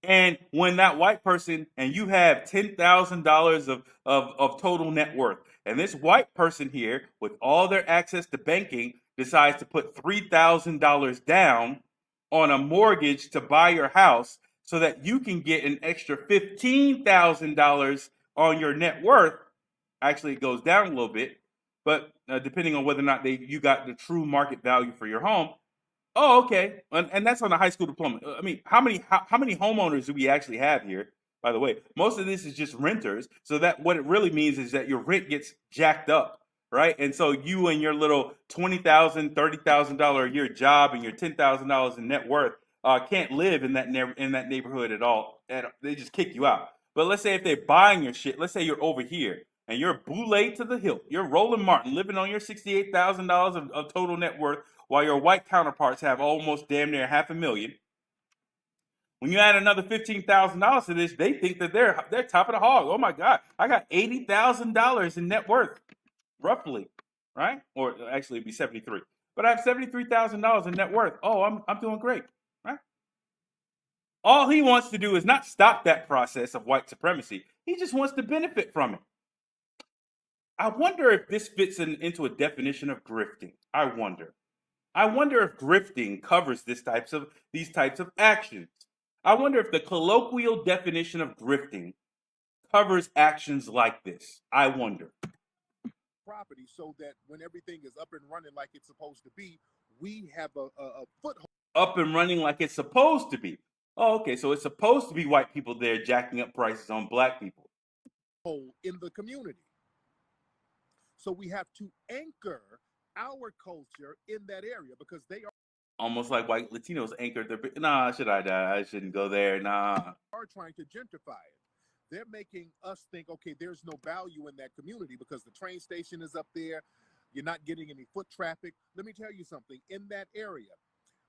And when that white person, and you have $10,000 of total net worth, and this white person here, with all their access to banking, decides to put $3,000 down on a mortgage to buy your house so that you can get an extra $15,000 on your net worth. Actually, it goes down a little bit, but depending on whether or not you got the true market value for your home. Oh, okay. And that's on a high school diploma. I mean, how many homeowners do we actually have here? By the way, most of this is just renters. So that what it really means is that your rent gets jacked up, right? And so you and your little $20,000, $30,000 a year job and your $10,000 in net worth can't live in that neighborhood at all. They just kick you out. But let's say if they're buying your shit, let's say you're over here and you're boule to the hilt. You're Roland Martin living on your $68,000 of total net worth, while your white counterparts have almost damn near $500,000. When you add another $15,000 to this, they think that they're top of the hog. Oh my God, I got $80,000 in net worth, roughly, right? Or actually, it'd be 73. But I have $73,000 in net worth. Oh, I'm doing great, right? All he wants to do is not stop that process of white supremacy. He just wants to benefit from it. I wonder if this fits into a definition of grifting. I wonder if grifting covers these types of actions. I wonder if the colloquial definition of grifting covers actions like this. I wonder. Property so that when everything is up and running like it's supposed to be, we have a foothold. Up and running like it's supposed to be. Oh, okay. So it's supposed to be white people there jacking up prices on black people in the community. So we have to anchor our culture in that area because they are almost like white Latinos anchored their. Nah, should I die? I shouldn't go there. Nah. Are trying to gentrify it. They're making us think, okay, there's no value in that community because the train station is up there. You're not getting any foot traffic. Let me tell you something. In that area,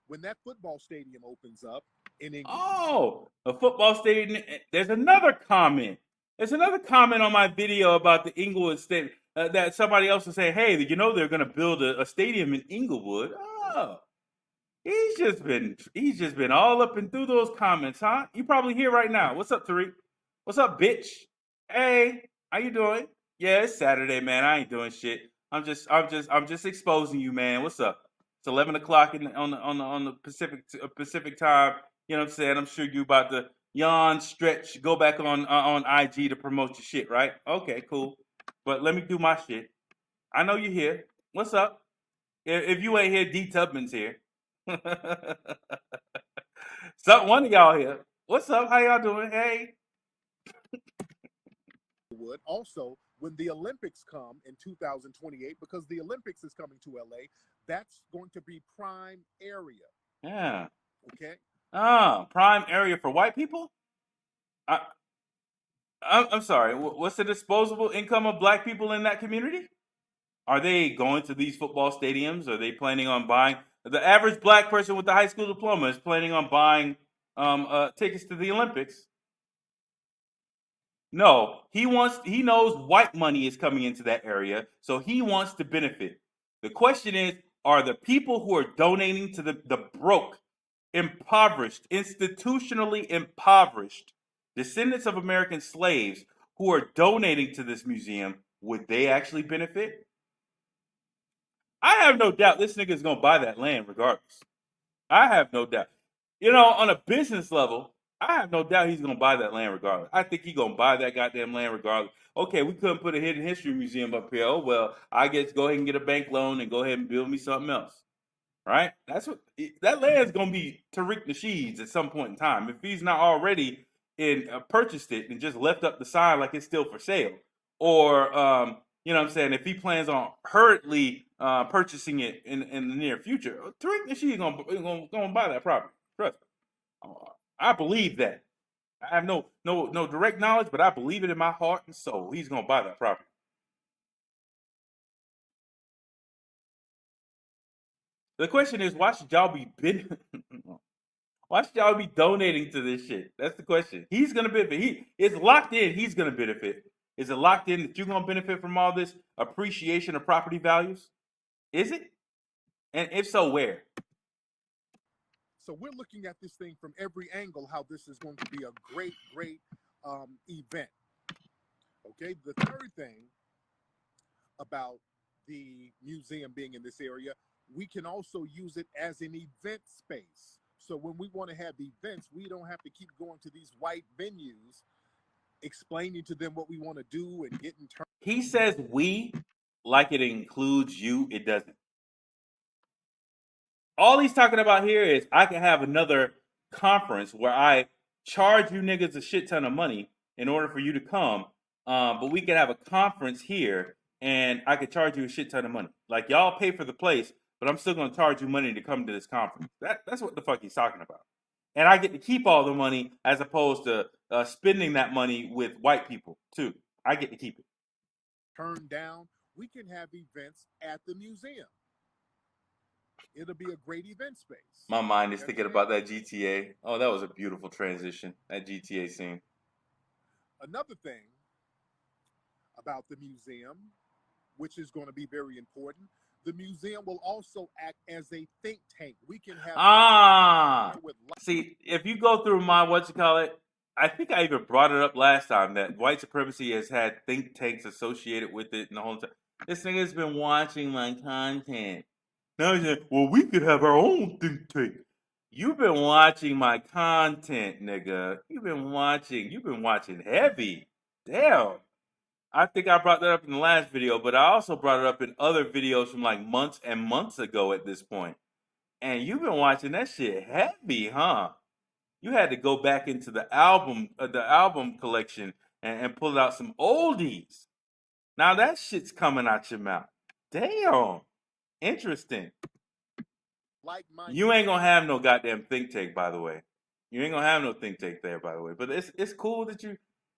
when that football stadium opens up in England. Oh, a football stadium. There's another comment. There's another comment on my video about the Inglewood Stadium that somebody else was saying, hey, they're going to build a stadium in Inglewood. Oh, he's just been all up and through those comments, huh? You probably here right now. What's up, Tariq? What's up, bitch? Hey, how you doing? Yeah, it's Saturday, man. I ain't doing shit. I'm just exposing you, man. What's up? It's 11 o'clock on the Pacific time. You know what I'm saying? I'm sure you about to yawn, stretch, go back on IG to promote your shit, right? Okay, cool. But let me do my shit. I know you're here. What's up? If you ain't here, D Tubman's here. One of y'all here. What's up? How y'all doing? Hey. would also, when the Olympics come in 2028, because the Olympics is coming to LA, that's going to be prime area. Yeah. Okay. Prime area for white people? I, I'm sorry. What's the disposable income of black people in that community? Are they going to these football stadiums? Are they planning on buying? The average black person with a high school diploma is planning on buying tickets to the Olympics. No, he knows white money is coming into that area, so he wants to benefit. The question is, are the people who are donating to the broke, impoverished, institutionally impoverished descendants of American slaves who are donating to this museum, would they actually benefit? I have no doubt this nigga is gonna buy that land regardless. I have no doubt. You know, on a business level, I have no doubt he's gonna buy that land regardless. I think he's gonna buy that goddamn land regardless. Okay, we couldn't put a hidden history museum up here. Oh well, I guess go ahead and get a bank loan and go ahead and build me something else. Right? That's what that land's gonna be Tariq Nasheed's at some point in time. If he's not already in purchased it and just left up the sign like it's still for sale, or you know what I'm saying, if he plans on hurriedly purchasing it in the near future, Tariq Nasheed gonna buy that property. Trust me. I believe that. I have no direct knowledge, but I believe it in my heart and soul. He's gonna buy that property. The question is, why should y'all be bidding? Why should y'all be donating to this shit? That's the question. He's gonna benefit. It's locked in. He's gonna benefit. Is it locked in that you're gonna benefit from all this appreciation of property values? Is it? And if so, where? So we're looking at this thing from every angle, how this is going to be a great event. Okay. The third thing about the museum being in this area, we can also use it as an event space. So when we want to have events, we don't have to keep going to these white venues, explaining to them what we want to do and getting turned. He says we, like it includes you. It doesn't. All he's talking about here is I can have another conference where I charge you niggas a shit ton of money in order for you to come. But we can have a conference here and I could charge you a shit ton of money. Like y'all pay for the place, but I'm still gonna charge you money to come to this conference. That's what the fuck he's talking about. And I get to keep all the money as opposed to spending that money with white people too. I get to keep it. Turned down. We can have events at the museum. It'll be a great event space. My mind is thinking about that GTA. Oh, that was a beautiful transition. That GTA scene. Another thing about the museum, which is going to be very important, the museum will also act as a think tank. We can have see, if you go through my I think I even brought it up last time that white supremacy has had think tanks associated with it and the whole time. This nigga's been watching my content. Now he's saying, well, we could have our own think tank. You've been watching my content, nigga. You've been watching heavy. Damn. I think I brought that up in the last video, but I also brought it up in other videos from like months and months ago at this point. And you've been watching that shit heavy, huh? You had to go back into the album collection and pull out some oldies. Now that shit's coming out your mouth. Damn. Interesting. You ain't gonna have no goddamn think tank, by the way. You ain't gonna have no think tank there, by the way. But it's cool that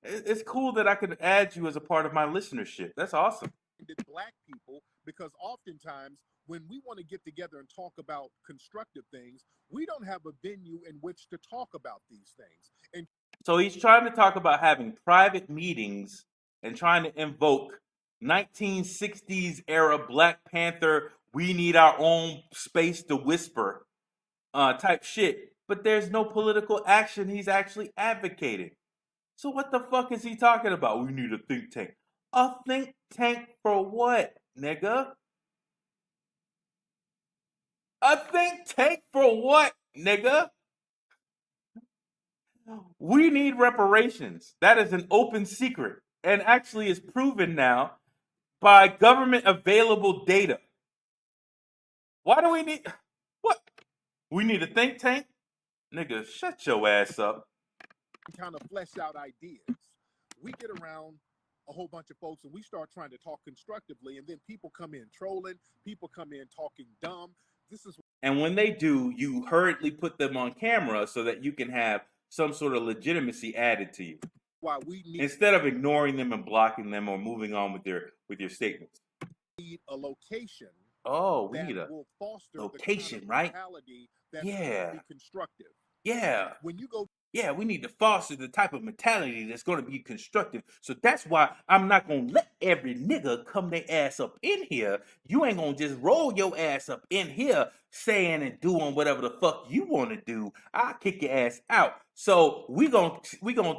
it's cool that I could add you as a part of my listenership. That's awesome. Black people, because oftentimes when we want to get together and talk about constructive things, we don't have a venue in which to talk about these things. And so he's trying to talk about having private meetings and trying to invoke 1960s era Black Panther, we need our own space to whisper type shit. But there's no political action he's actually advocating. So what the fuck is he talking about? We need a think tank. A think tank for what, nigga? A think tank for what, nigga? We need reparations. That is an open secret and actually is proven now by government available data. Why do we need what? We need a think tank? Nigga, shut your ass up. kind of flesh out ideas. We get around a whole bunch of folks and we start trying to talk constructively, and then people come in trolling, people come in talking dumb. This is And when they do, you hurriedly put them on camera so that you can have some sort of legitimacy added to you, why we instead of ignoring them and blocking them or moving on with your statements. need a location Oh, we that need a will foster location, the kind of right? mentality that's Yeah. going to be constructive. Yeah. When you go Yeah, we need to foster the type of mentality that's going to be constructive. So that's why I'm not going to let every nigga come their ass up in here. You ain't going to just roll your ass up in here saying and doing whatever the fuck you want to do. I'll kick your ass out. So we gonna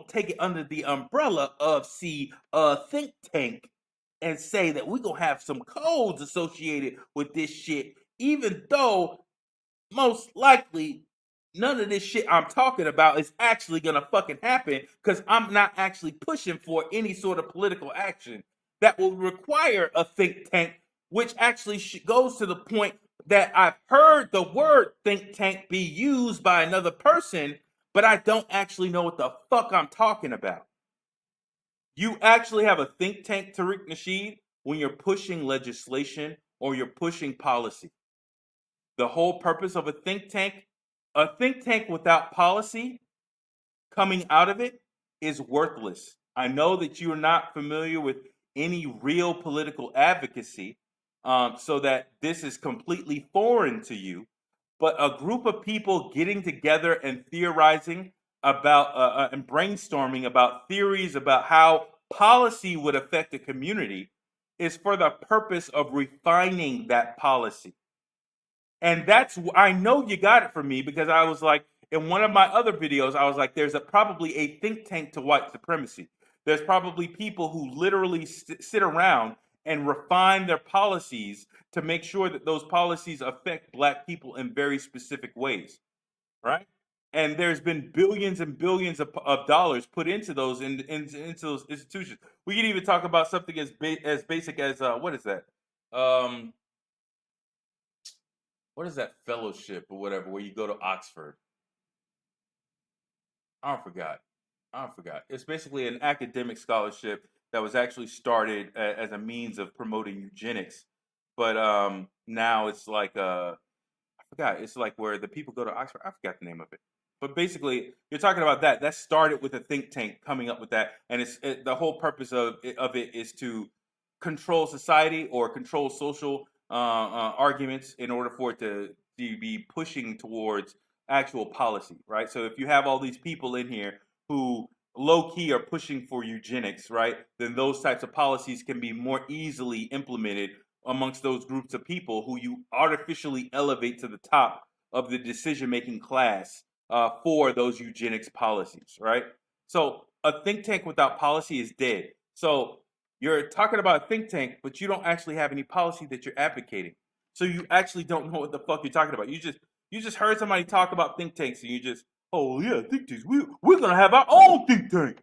take it under the umbrella of think tank and say that we going to have some codes associated with this shit, even though most likely none of this shit I'm talking about is actually gonna fucking happen, because I'm not actually pushing for any sort of political action that will require a think tank, which actually goes to the point that I've heard the word think tank be used by another person, but I don't actually know what the fuck I'm talking about. You actually have a think tank, Tariq Nasheed, when you're pushing legislation or you're pushing policy. The whole purpose of a think tank without policy coming out of it is worthless. I know that you are not familiar with any real political advocacy, so that this is completely foreign to you. But a group of people getting together and theorizing about and brainstorming about theories about how policy would affect a community is for the purpose of refining that policy. And I know you got it from me, because I was like, in one of my other videos, I was like, there's probably a think tank to white supremacy. There's probably people who literally sit around and refine their policies to make sure that those policies affect black people in very specific ways, right? And there's been billions and billions of dollars put into those into those institutions. We can even talk about something as basic as what is that? Um, what is that fellowship or whatever where you go to Oxford? I forgot. I forgot. It's basically an academic scholarship that was actually started as a means of promoting eugenics, but now it's like I forgot. It's like where the people go to Oxford. I forgot the name of it. But basically, you're talking about that. That started with a think tank coming up with that, and the whole purpose of it is to control society or control social arguments in order for it to be pushing towards actual policy, right? So if you have all these people in here who low key are pushing for eugenics, right, then those types of policies can be more easily implemented amongst those groups of people who you artificially elevate to the top of the decision-making class for those eugenics policies, right? So a think tank without policy is dead. So you're talking about a think tank, but you don't actually have any policy that you're advocating. So you actually don't know what the fuck you're talking about. You just heard somebody talk about think tanks, and you just, oh yeah, think tanks. We're gonna have our own think tank,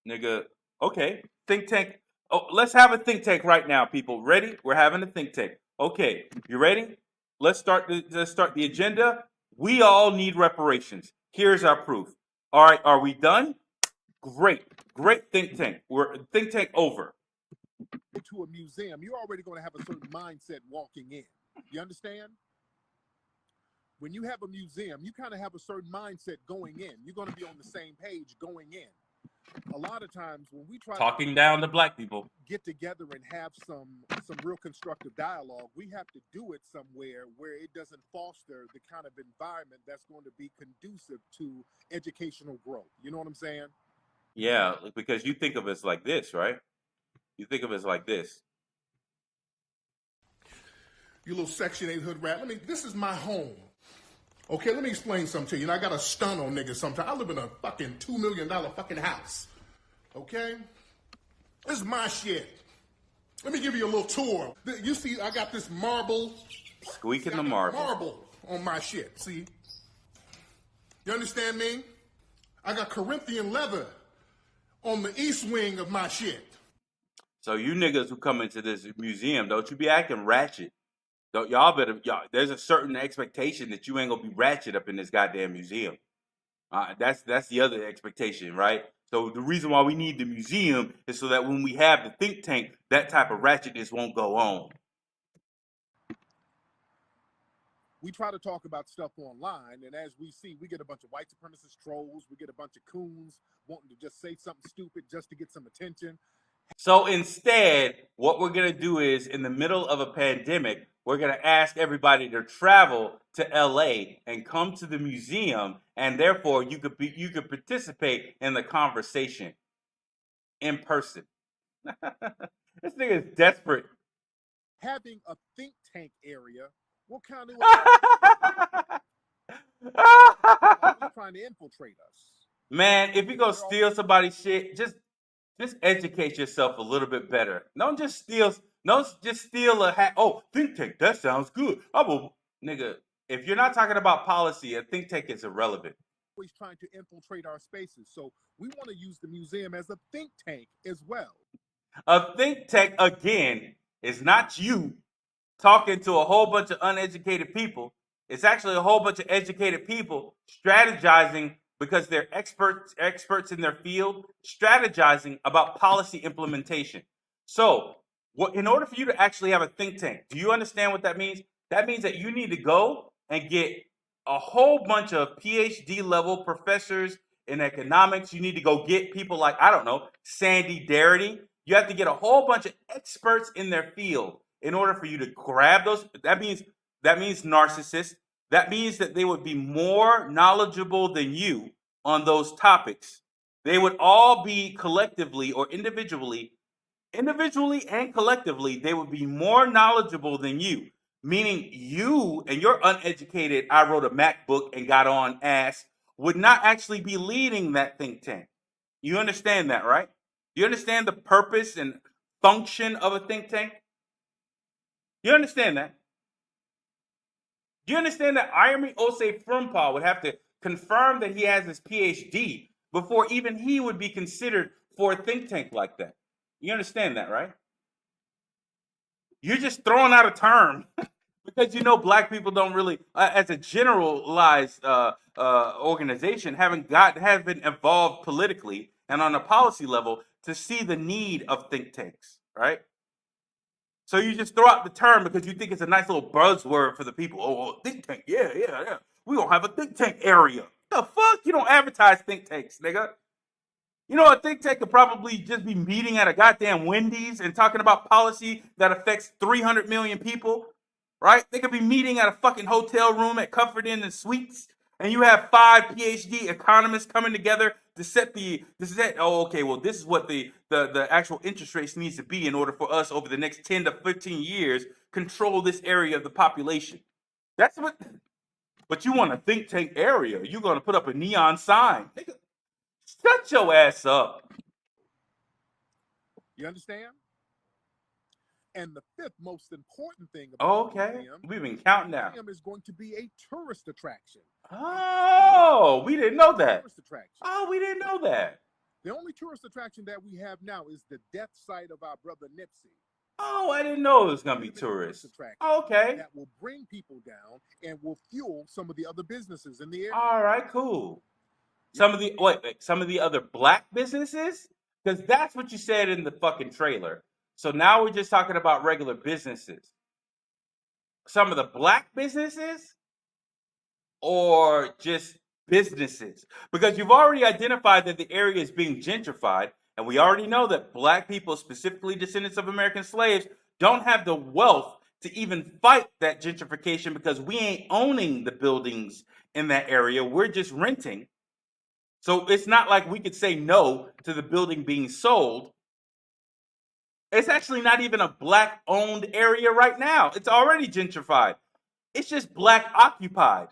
nigga. Okay, think tank. Oh, let's have a think tank right now, people. Ready? We're having a think tank. Okay, you ready? Let's start the agenda. We all need reparations. Here's our proof. All right, are we done? Great, great think tank. We're think tank over. to a museum, you're already going to have a certain mindset walking in. You understand? When you have a museum, you kind of have a certain mindset going in. You're going to be on the same page going in. A lot of times when we try talking down to black people, get together and have some real constructive dialogue, we have to do it somewhere where it doesn't foster the kind of environment that's going to be conducive to educational growth. You know what I'm saying? yeah, because you think of us like this, right? You think of us like this. You little Section 8 hood rat. This is my home. Okay, let me explain something to you. And I got to stun on niggas sometimes. I live in a fucking $2 million fucking house. Okay? This is my shit. Let me give you a little tour. You see, I got this marble. Squeaking the marble. Marble on my shit. See? You understand me? I got Corinthian leather on the east wing of my shit. So you niggas who come into this museum, don't you be acting ratchet. Y'all better, there's a certain expectation that you ain't gonna be ratchet up in this goddamn museum. That's the other expectation, right? So the reason why we need the museum is so that when we have the think tank, that type of ratchetness won't go on. We try to talk about stuff online, and as we see, we get a bunch of white supremacist trolls, we get a bunch of coons wanting to just say something stupid just to get some attention. So instead, what we're going to do is, in the middle of a pandemic, we're going to ask everybody to travel to LA and come to the museum, and therefore you could participate in the conversation in person. This nigga is desperate. Having a think tank area will kind of trying to infiltrate us. Man, if you go steal somebody's shit, just educate yourself a little bit better. Don't just steal a hat. Oh, think tank, that sounds good. Nigga, if you're not talking about policy, a think tank is irrelevant. Always trying to infiltrate our spaces, so we want to use the museum as a think tank as well. A think tank, again, is not you talking to a whole bunch of uneducated people. It's actually a whole bunch of educated people strategizing because they're experts in their field, strategizing about policy implementation. So, in order for you to actually have a think tank, do you understand what that means? That means that you need to go and get a whole bunch of PhD level professors in economics. You need to go get people like, I don't know, Sandy Darity. You have to get a whole bunch of experts in their field in order for you to grab those. That means narcissists. That means that they would be more knowledgeable than you on those topics. They would all be collectively or individually and collectively, they would be more knowledgeable than you. Meaning you and your uneducated, I wrote a MacBook and got on ass would not actually be leading that think tank. You understand that, right? You understand the purpose and function of a think tank? You understand that? Do you understand that Irami Osei Frumpa would have to confirm that he has his PhD before even he would be considered for a think tank like that? You understand that, right? You're just throwing out a term because you know black people don't really, as a generalized organization, haven't evolved politically and on a policy level to see the need of think tanks, right? So you just throw out the term because you think it's a nice little buzzword for the people. Oh, think tank, yeah. We gonna have a think tank area. The fuck? You don't advertise think tanks, nigga. You know, a think tank could probably just be meeting at a goddamn Wendy's and talking about policy that affects 300 million people, right? They could be meeting at a fucking hotel room at Comfort Inn and Suites, and you have 5 PhD economists coming together to set oh, okay, well, this is what the actual interest rates needs to be in order for us over the next 10 to 15 years control this area of the population. That's what, but you want a think tank area. You're going to put up a neon sign. Nigga, shut your ass up. You understand? And the fifth most important thing about the museum, we've been counting down. The museum is going to be a tourist attraction. Oh, we didn't know that. Tourist attraction. Oh, we didn't know that. The only tourist attraction that we have now is the death site of our brother Nipsey. Oh, I didn't know it was going to be tourists. Okay. That will bring people down and will fuel some of the other businesses in the area. All right, cool. Some of the other black businesses? Because that's what you said in the fucking trailer. So now we're just talking about regular businesses. Some of the black businesses or just businesses? Because you've already identified that the area is being gentrified, and we already know that black people, specifically descendants of American slaves, don't have the wealth to even fight that gentrification because we ain't owning the buildings in that area. We're just renting. So it's not like we could say no to the building being sold. It's actually not even a black-owned area right now. It's already gentrified. It's just black-occupied.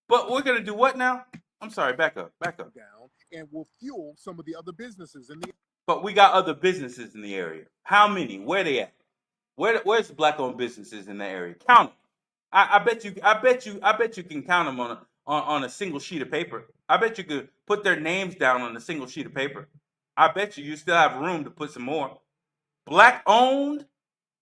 But we're going to do what now? I'm sorry, back up. Down and will fuel some of the other businesses in the area. But we got other businesses in the area. How many? Where they at? Where's the black-owned businesses in the area? Count them. I bet you can count them on a single sheet of paper. I bet you could put their names down on a single sheet of paper. I bet you still have room to put some more. Black owned,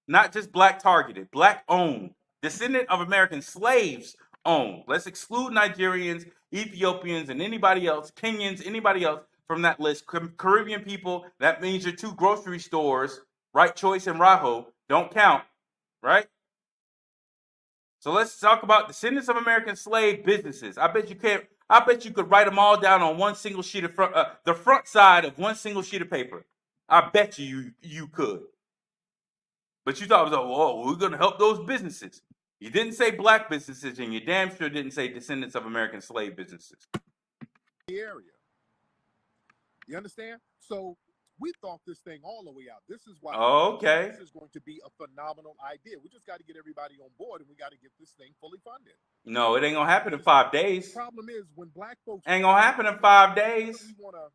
not just black targeted, black owned. Descendant of American slaves owned. Let's exclude Nigerians, Ethiopians, and anybody else, Kenyans, anybody else from that list. Caribbean people, that means your two grocery stores, Right Choice and Raho, don't count, right? So let's talk about descendants of American slave businesses. I bet you can't. I bet you could write them all down on one single sheet of the front side of one single sheet of paper. I bet you could. But you thought it was, oh, we're going to help those businesses. You didn't say black businesses, and you damn sure didn't say descendants of American slave businesses. The area. You understand? So we thought this thing all the way out. This is why Okay. this is going to be a phenomenal idea. We just got to get everybody on board, and we got to get this thing fully funded. No, it ain't going to happen in 5 days. The problem is when black folks ain't going to happen in 5 days. We want to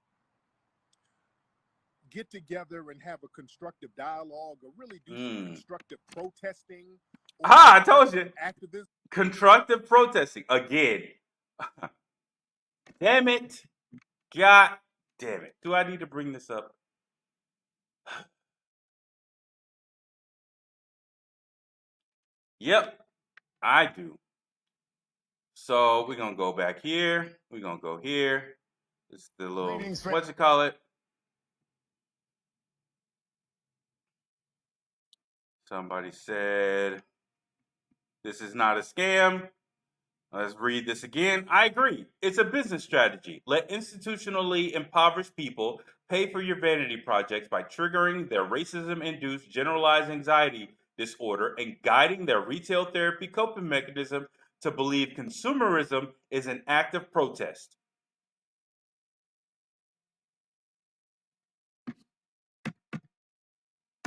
get together and have a constructive dialogue or really do some constructive protesting. I told you. Activism. Constructive protesting. Again. Damn it. God damn it. Do I need to bring this up? Yep, I do. So we're going to go back here. We're going to go here. It's the little, what's it call it? Somebody said, this is not a scam. Let's read this again. I agree. It's a business strategy. Let institutionally impoverished people pay for your vanity projects by triggering their racism-induced generalized anxiety disorder and guiding their retail therapy coping mechanism to believe consumerism is an act of protest.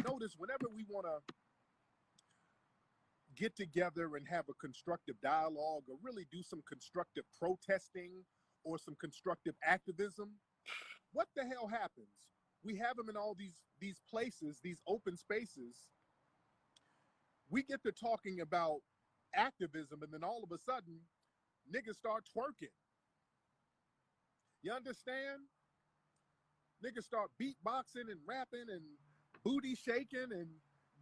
Notice whenever we want to get together and have a constructive dialogue or really do some constructive protesting or some constructive activism, what the hell happens? We have them in all these places, these open spaces. We get to talking about activism, and then all of a sudden, niggas start twerking. You understand? Niggas start beatboxing and rapping and booty shaking, and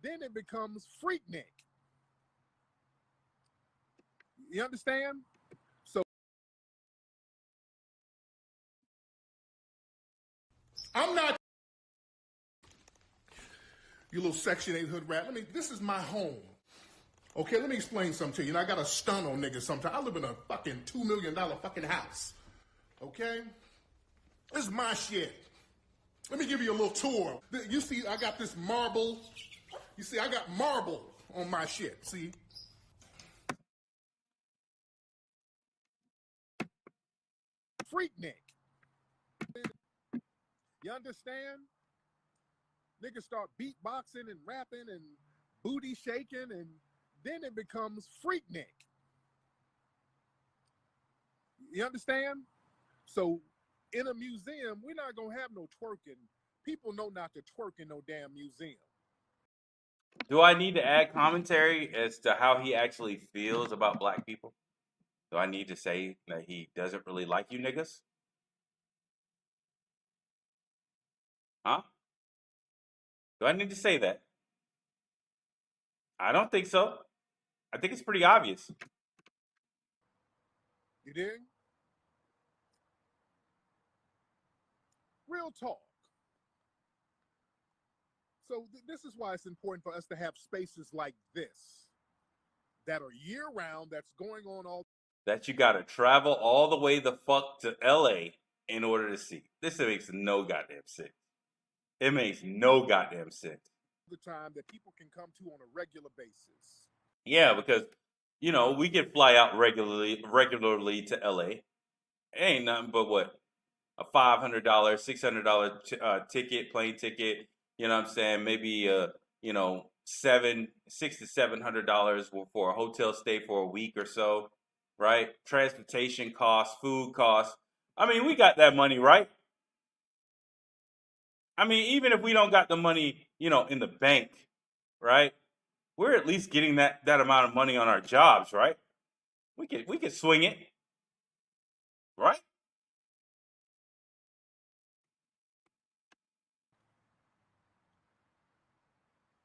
then it becomes Freaknik. You understand? So I'm not you little Section 8 hood rat. This is my home. Okay, let me explain something to you. And I got to stun on niggas sometimes. I live in a fucking $2 million fucking house. Okay? This is my shit. Let me give you a little tour. You see, I got this marble. You see, I got marble on my shit. See? Freaknik. You understand? Niggas start beatboxing and rapping and booty shaking, and then it becomes Freaknik. You understand? So in a museum, we're not going to have no twerking. People know not to twerk in no damn museum. Do I need to add commentary as to how he actually feels about black people? Do I need to say that he doesn't really like you niggas? Huh? Do I need to say that? I don't think so. I think it's pretty obvious. You dig? Real talk. So this is why it's important for us to have spaces like this that are year-round, that's going on all... That you gotta travel all the way the fuck to LA in order to see. This makes no goddamn sense. It makes no goddamn sense. The time that people can come to on a regular basis. Yeah, because, you know, we can fly out regularly to LA. It ain't nothing but what? A $500, $600 ticket, plane ticket. You know what I'm saying? Maybe you know, $600 to $700 for a hotel stay for a week or so, right? Transportation costs, food costs. I mean, we got that money, right? I mean, even if we don't got the money, you know, in the bank, right? We're at least getting that amount of money on our jobs, right? We could swing it, right?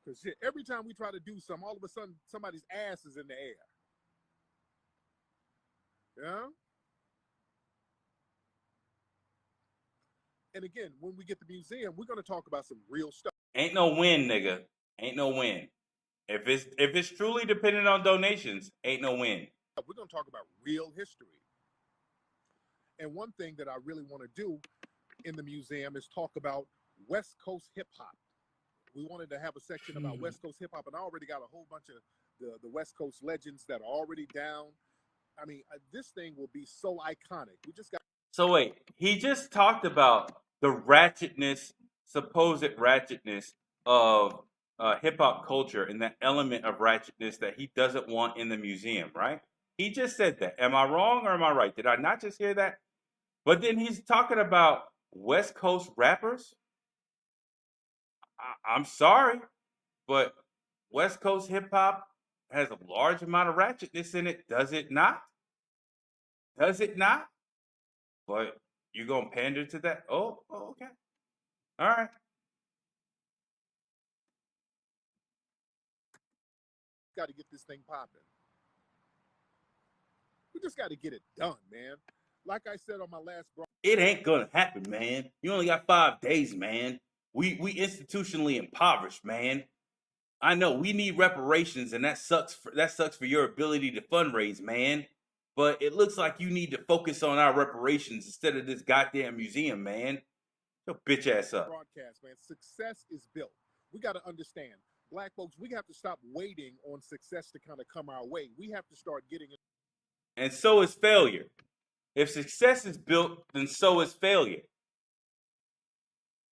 Because shit, every time we try to do something, all of a sudden somebody's ass is in the air. Yeah? And again, when we get to the museum, we're going to talk about some real stuff. Ain't no win, nigga. Ain't no win. If it's truly dependent on donations, ain't no win. We're going to talk about real history. And one thing that I really want to do in the museum is talk about West Coast hip hop. We wanted to have a section about West Coast hip hop, and I already got a whole bunch of the West Coast legends that are already down. I mean, this thing will be so iconic. We just got. So wait, he just talked about the ratchetness, supposed ratchetness of hip hop culture and that element of ratchetness that he doesn't want in the museum, right? He just said that. Am I wrong or am I right? Did I not just hear that? But then he's talking about West Coast rappers. I'm sorry, but West Coast hip hop has a large amount of ratchetness in it, does it not? Does it not? But you gonna pander to that? Oh, okay. All right. Got to get this thing popping. We just got to get it done, man. Like I said on my last it ain't gonna happen, man. You only got 5 days, man. We institutionally impoverished, man. I know we need reparations, and that sucks for your ability to fundraise, man. But it looks like you need to focus on our reparations instead of this goddamn museum, man. Your bitch ass up. Broadcast, man. Success is built. We got to understand, black folks. We have to stop waiting on success to kind of come our way. We have to start getting it. And so is failure. If success is built, then so is failure.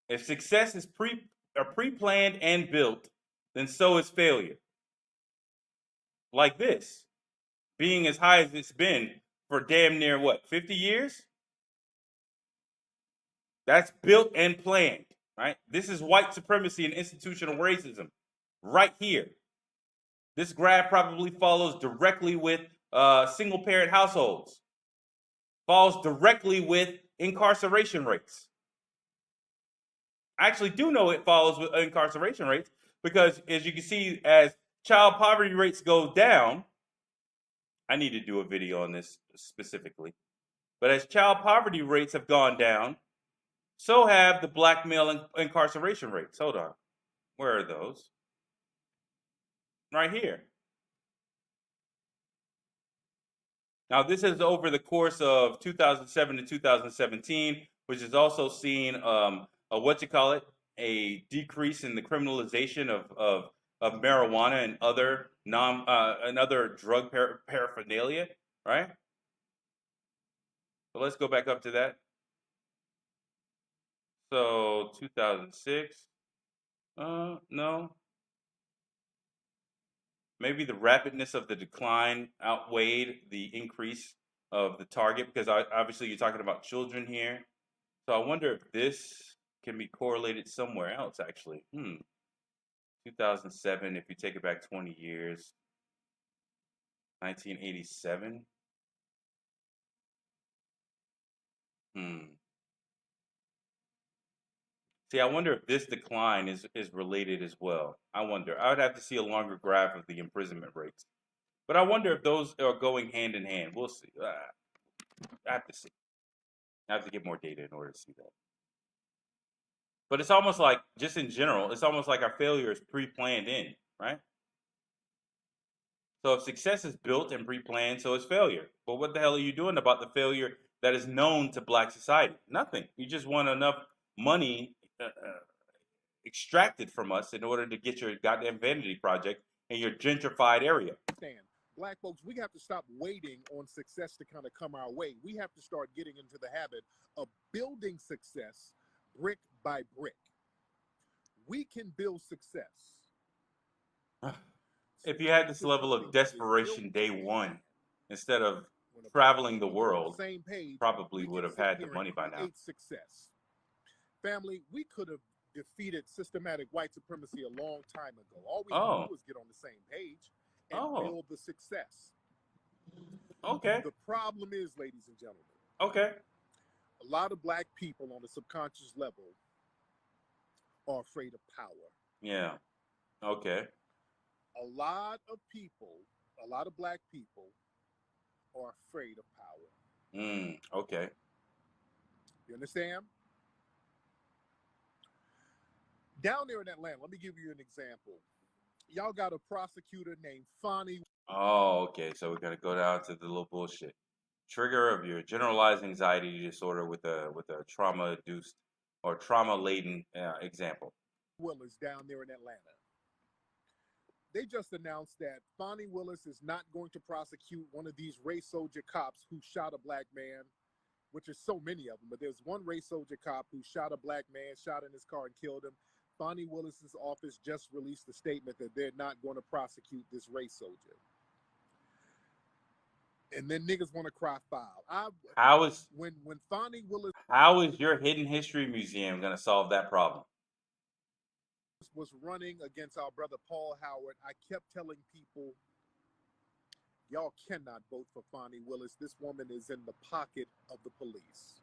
If success is pre-planned and built, then so is failure. Like this, being as high as it's been for damn near what, 50 years? That's built and planned, right? This is white supremacy and institutional racism right here. This graph probably follows directly with single parent households, falls directly with incarceration rates. I actually do know it follows with incarceration rates because, as you can see, as child poverty rates go down, I need to do a video on this specifically, but as child poverty rates have gone down, so have the black male incarceration rates. Hold on. Where are those? Right here. Now, this is over the course of 2007 to 2017, which has also seen a decrease in the criminalization of marijuana and other drug paraphernalia, right? So let's go back up to that. So 2006, no. Maybe the rapidness of the decline outweighed the increase of the target, because obviously you're talking about children here. So I wonder if this can be correlated somewhere else, actually. 2007, if you take it back 20 years, 1987. See, I wonder if this decline is related as well. I wonder. I would have to see a longer graph of the imprisonment rates. But I wonder if those are going hand in hand. We'll see. I have to see. I have to get more data in order to see that. But it's almost like, just in general, it's almost like our failure is pre-planned in, right? So if success is built and pre-planned, so is failure. But what the hell are you doing about the failure that is known to black society? Nothing. You just want enough money extracted from us in order to get your goddamn vanity project in your gentrified area. Black folks, we have to stop waiting on success to kind of come our way. We have to start getting into the habit of building success brick by brick. We can build success. If you had this level of desperation day one, instead of traveling the world, probably would have had the money by now. Success. Family, we could have defeated systematic white supremacy a long time ago. All we had to do was get on the same page and build the success. Okay. The problem is, ladies and gentlemen, okay, a lot of black people on the subconscious level are afraid of power. Yeah. Okay. A lot of people, a lot of black people, are afraid of power. Okay. You understand? Down there in Atlanta, let me give you an example. Y'all got a prosecutor named Fonnie. Oh, okay. So we're gonna go down to the little bullshit. Trigger of your generalized anxiety disorder with a trauma induced or trauma laden example. Willis down there in Atlanta. They just announced that Fonnie Willis is not going to prosecute one of these race soldier cops who shot a black man, which is so many of them. But there's one race soldier cop who shot a black man, shot in his car and killed him. Fonnie Willis's office just released a statement that they're not going to prosecute this race soldier. And then niggas want to cry foul. How is When Fonnie Willis how is your hidden history museum gonna solve that problem? was running against our brother Paul Howard, I kept telling people, y'all cannot vote for Fonnie Willis. This woman is in the pocket of the police.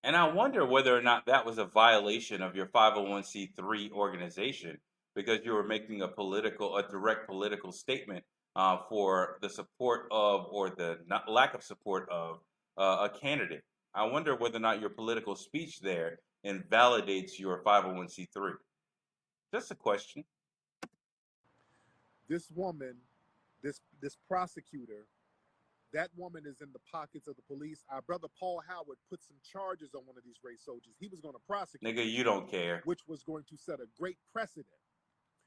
And I wonder whether or not that was a violation of your 501c3 organization because you were making a direct political statement for the support of or the not, lack of support of a candidate. I wonder whether or not your political speech there invalidates your 501c3. Just a question. This woman, this prosecutor, that woman is in the pockets of the police. Our brother Paul Howard put some charges on one of these race soldiers. He was going to prosecute, Nigga, you don't care. which was going to set a great precedent.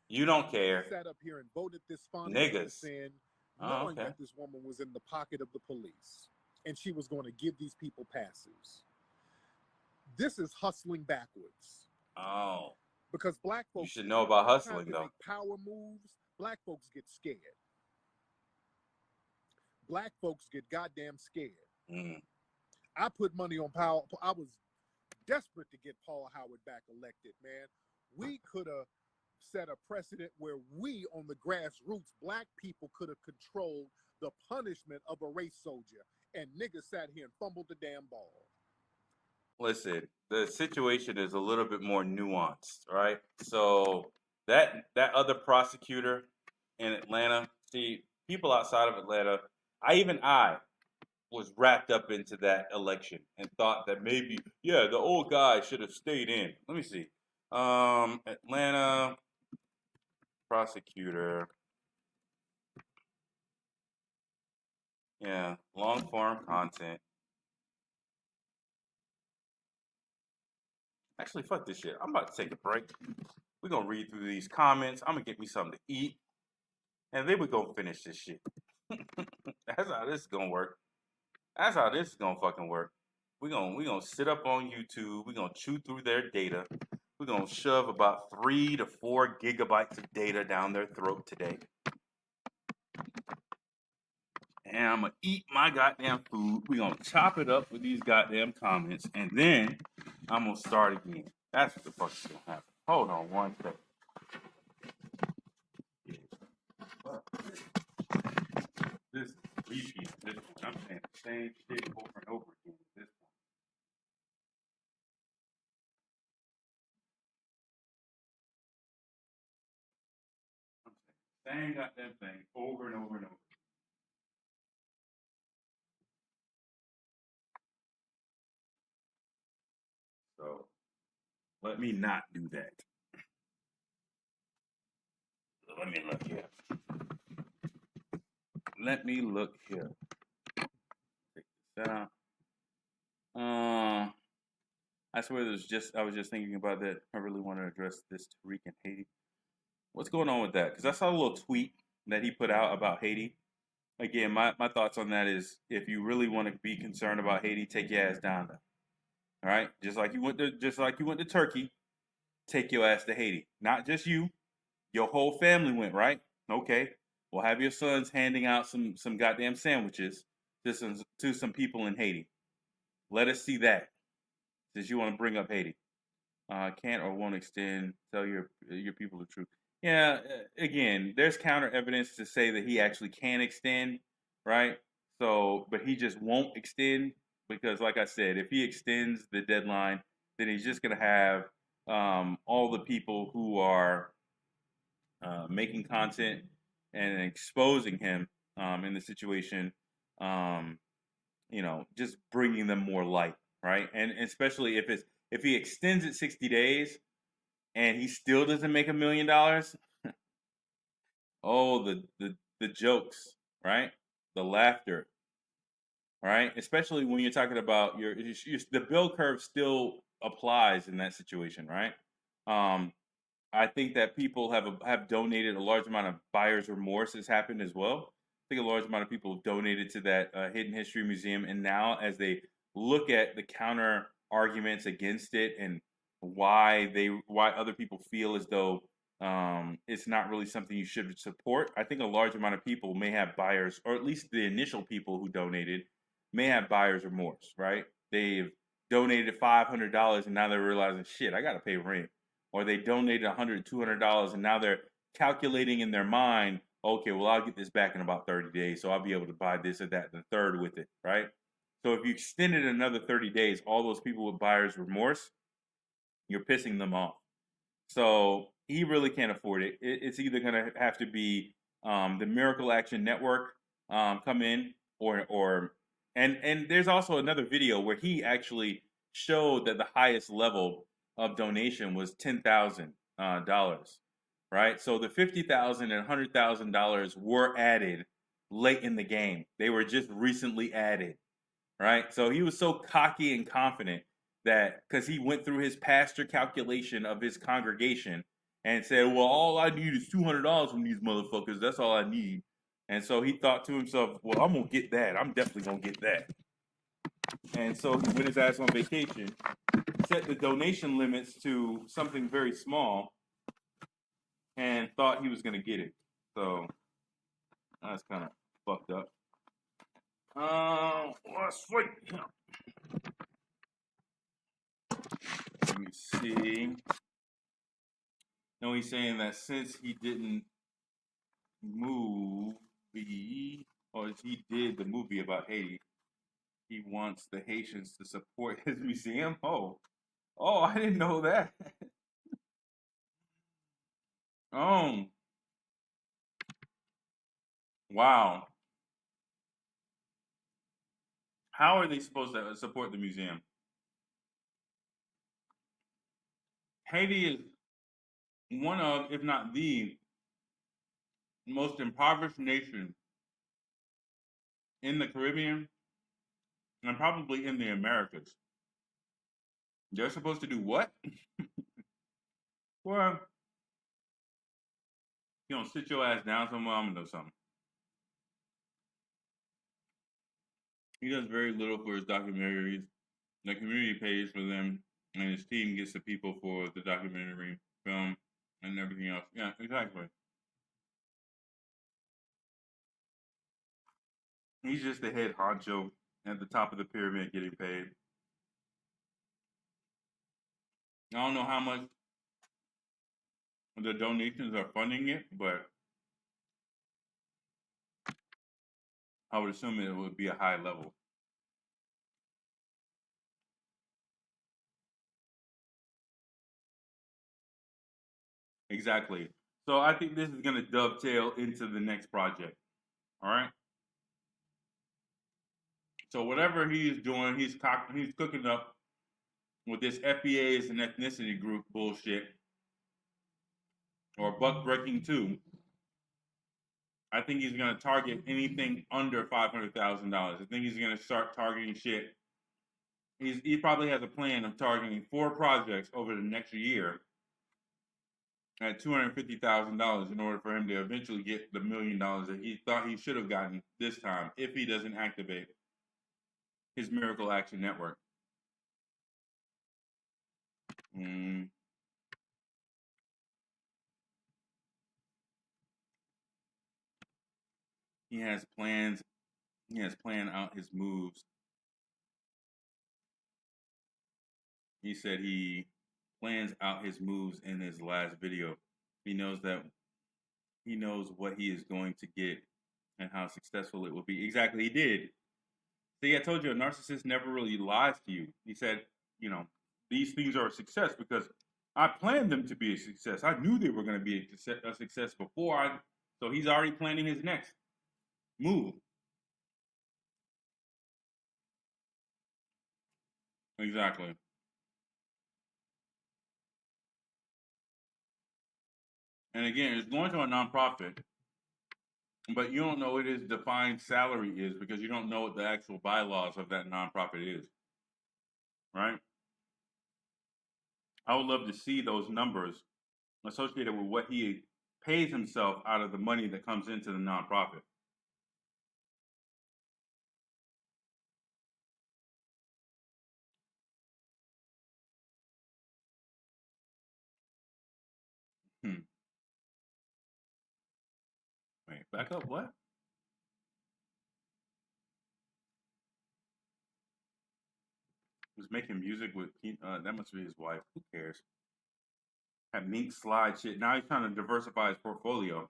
You don't care. He sat up here and voted this Fonnie Niggas. in, Oh, knowing okay. that this woman was in the pocket of the police and she was going to give these people passes. This is hustling backwards. Oh. Because black folks, You should know about hustling, they though. make power moves, black folks get scared. Black folks get goddamn scared. I put money on power. I was desperate to get Paul Howard back elected, man. We could have set a precedent where we, on the grassroots, black people could have controlled the punishment of a race soldier. And niggas sat here and fumbled the damn ball. Listen, the situation is a little bit more nuanced, right? So that other prosecutor in Atlanta, see, people outside of Atlanta, I was wrapped up into that election and thought that maybe, yeah, the old guy should have stayed in. Let me see. Atlanta prosecutor. Yeah, long form content. Actually, fuck this shit. I'm about to take a break. We're gonna read through these comments. I'm gonna get me something to eat. And then we're gonna finish this shit. That's how this is gonna work. That's how this is gonna fucking work. We're gonna sit up on YouTube. We're gonna chew through their data. We're gonna shove about 3 to 4 gigabytes of data down their throat today. And I'm gonna eat my goddamn food. We're gonna chop it up with these goddamn comments, and then I'm gonna start again. That's what the fuck is gonna happen. Hold on one second. This is repeat. This one. I'm saying the same shit over and over again. This one. I'm saying the same goddamn thing over and over and over. So let me not do that. Let me look here. Let me look here. Check this out. I swear I was just thinking about that. I really want to address this Tariq and Haiti. What's going on with that? Because I saw a little tweet that he put out about Haiti. Again, my thoughts on that is if you really want to be concerned about Haiti, take your ass down there. All right? Just like you went to Turkey, take your ass to Haiti. Not just you. Your whole family went, right? Okay. Well, have your sons handing out some goddamn sandwiches to some people in Haiti. Let us see that. Since you want to bring up Haiti. Can't or won't extend. Tell your people the truth. Yeah. Again, there's counter evidence to say that he actually can extend, right? So, but he just won't extend because, like I said, if he extends the deadline, then he's just gonna have all the people who are making content and exposing him in the situation. Um, just bringing them more light, right? And especially if he extends it 60 days and he still doesn't make $1 million, oh, the jokes, right? The laughter, right? Especially when you're talking about the bill curve still applies in that situation, right? Um, I think that people have donated a large amount of buyer's remorse has happened as well. I think a large amount of people have donated to that Hidden History Museum, and now as they look at the counter arguments against it and why other people feel as though it's not really something you should support, I think a large amount of people may have buyers, or at least the initial people who donated, may have buyer's remorse. Right? They've donated $500 and now they're realizing, shit, I got to pay rent, or they donated $100, $200, and now they're calculating in their mind, okay, well, I'll get this back in about 30 days, so I'll be able to buy this or that, the third with it, right? So if you extended another 30 days, all those people with buyer's remorse, you're pissing them off. So he really can't afford it. It's either going to have to be the Miracle Action Network come in, or and there's also another video where he actually showed that the highest level of donation was $10,000, right? So the $50,000 and $100,000 were added late in the game. They were just recently added, right? So he was so cocky and confident that because he went through his pastor calculation of his congregation and said, well, all I need is $200 from these motherfuckers. That's all I need. And so he thought to himself, well, I'm going to get that. I'm definitely going to get that. And so he went his ass on vacation, set the donation limits to something very small, and thought he was going to get it. So that's kind of fucked up. Let's wait. Let me see. No, he's saying that since he didn't or he did the movie about Haiti, he wants the Haitians to support his museum. Oh, I didn't know that. Oh, wow. How are they supposed to support the museum? Haiti is one of, if not the most impoverished nation in the Caribbean and probably in the Americas. They're supposed to do what? Well, sit your ass down somewhere. I'm gonna do something. He does very little for his documentaries. The community pays for them, and his team gets the people for the documentary film and everything else. Yeah, exactly. He's just the head honcho at the top of the pyramid getting paid. I don't know how much the donations are funding it, but I would assume it would be a high level. Exactly. So I think this is going to dovetail into the next project. All right. So whatever he is doing, he's cooking up with this FBA is an ethnicity group bullshit, or buck breaking too. I think he's going to target anything under $500,000. I think he's going to start targeting shit. He probably has a plan of targeting 4 projects over the next year at $250,000 in order for him to eventually get the $1 million that he thought he should have gotten this time if he doesn't activate his Miracle Action Network. He has plans. He has planned out his moves. He said he plans out his moves in his last video. He knows what he is going to get and how successful it will be. Exactly, he did. See, I told you, a narcissist never really lies to you. He said, these things are a success because I planned them to be a success. I knew they were going to be a success before I. So he's already planning his next move. Exactly. And again, it's going to a nonprofit, but you don't know what his defined salary is because you don't know what the actual bylaws of that nonprofit is, right? I would love to see those numbers associated with what he pays himself out of the money that comes into the nonprofit. Hmm. Wait, back up. What? He's making music with that must be his wife. Who cares? Had mink slide shit. Now he's trying to diversify his portfolio.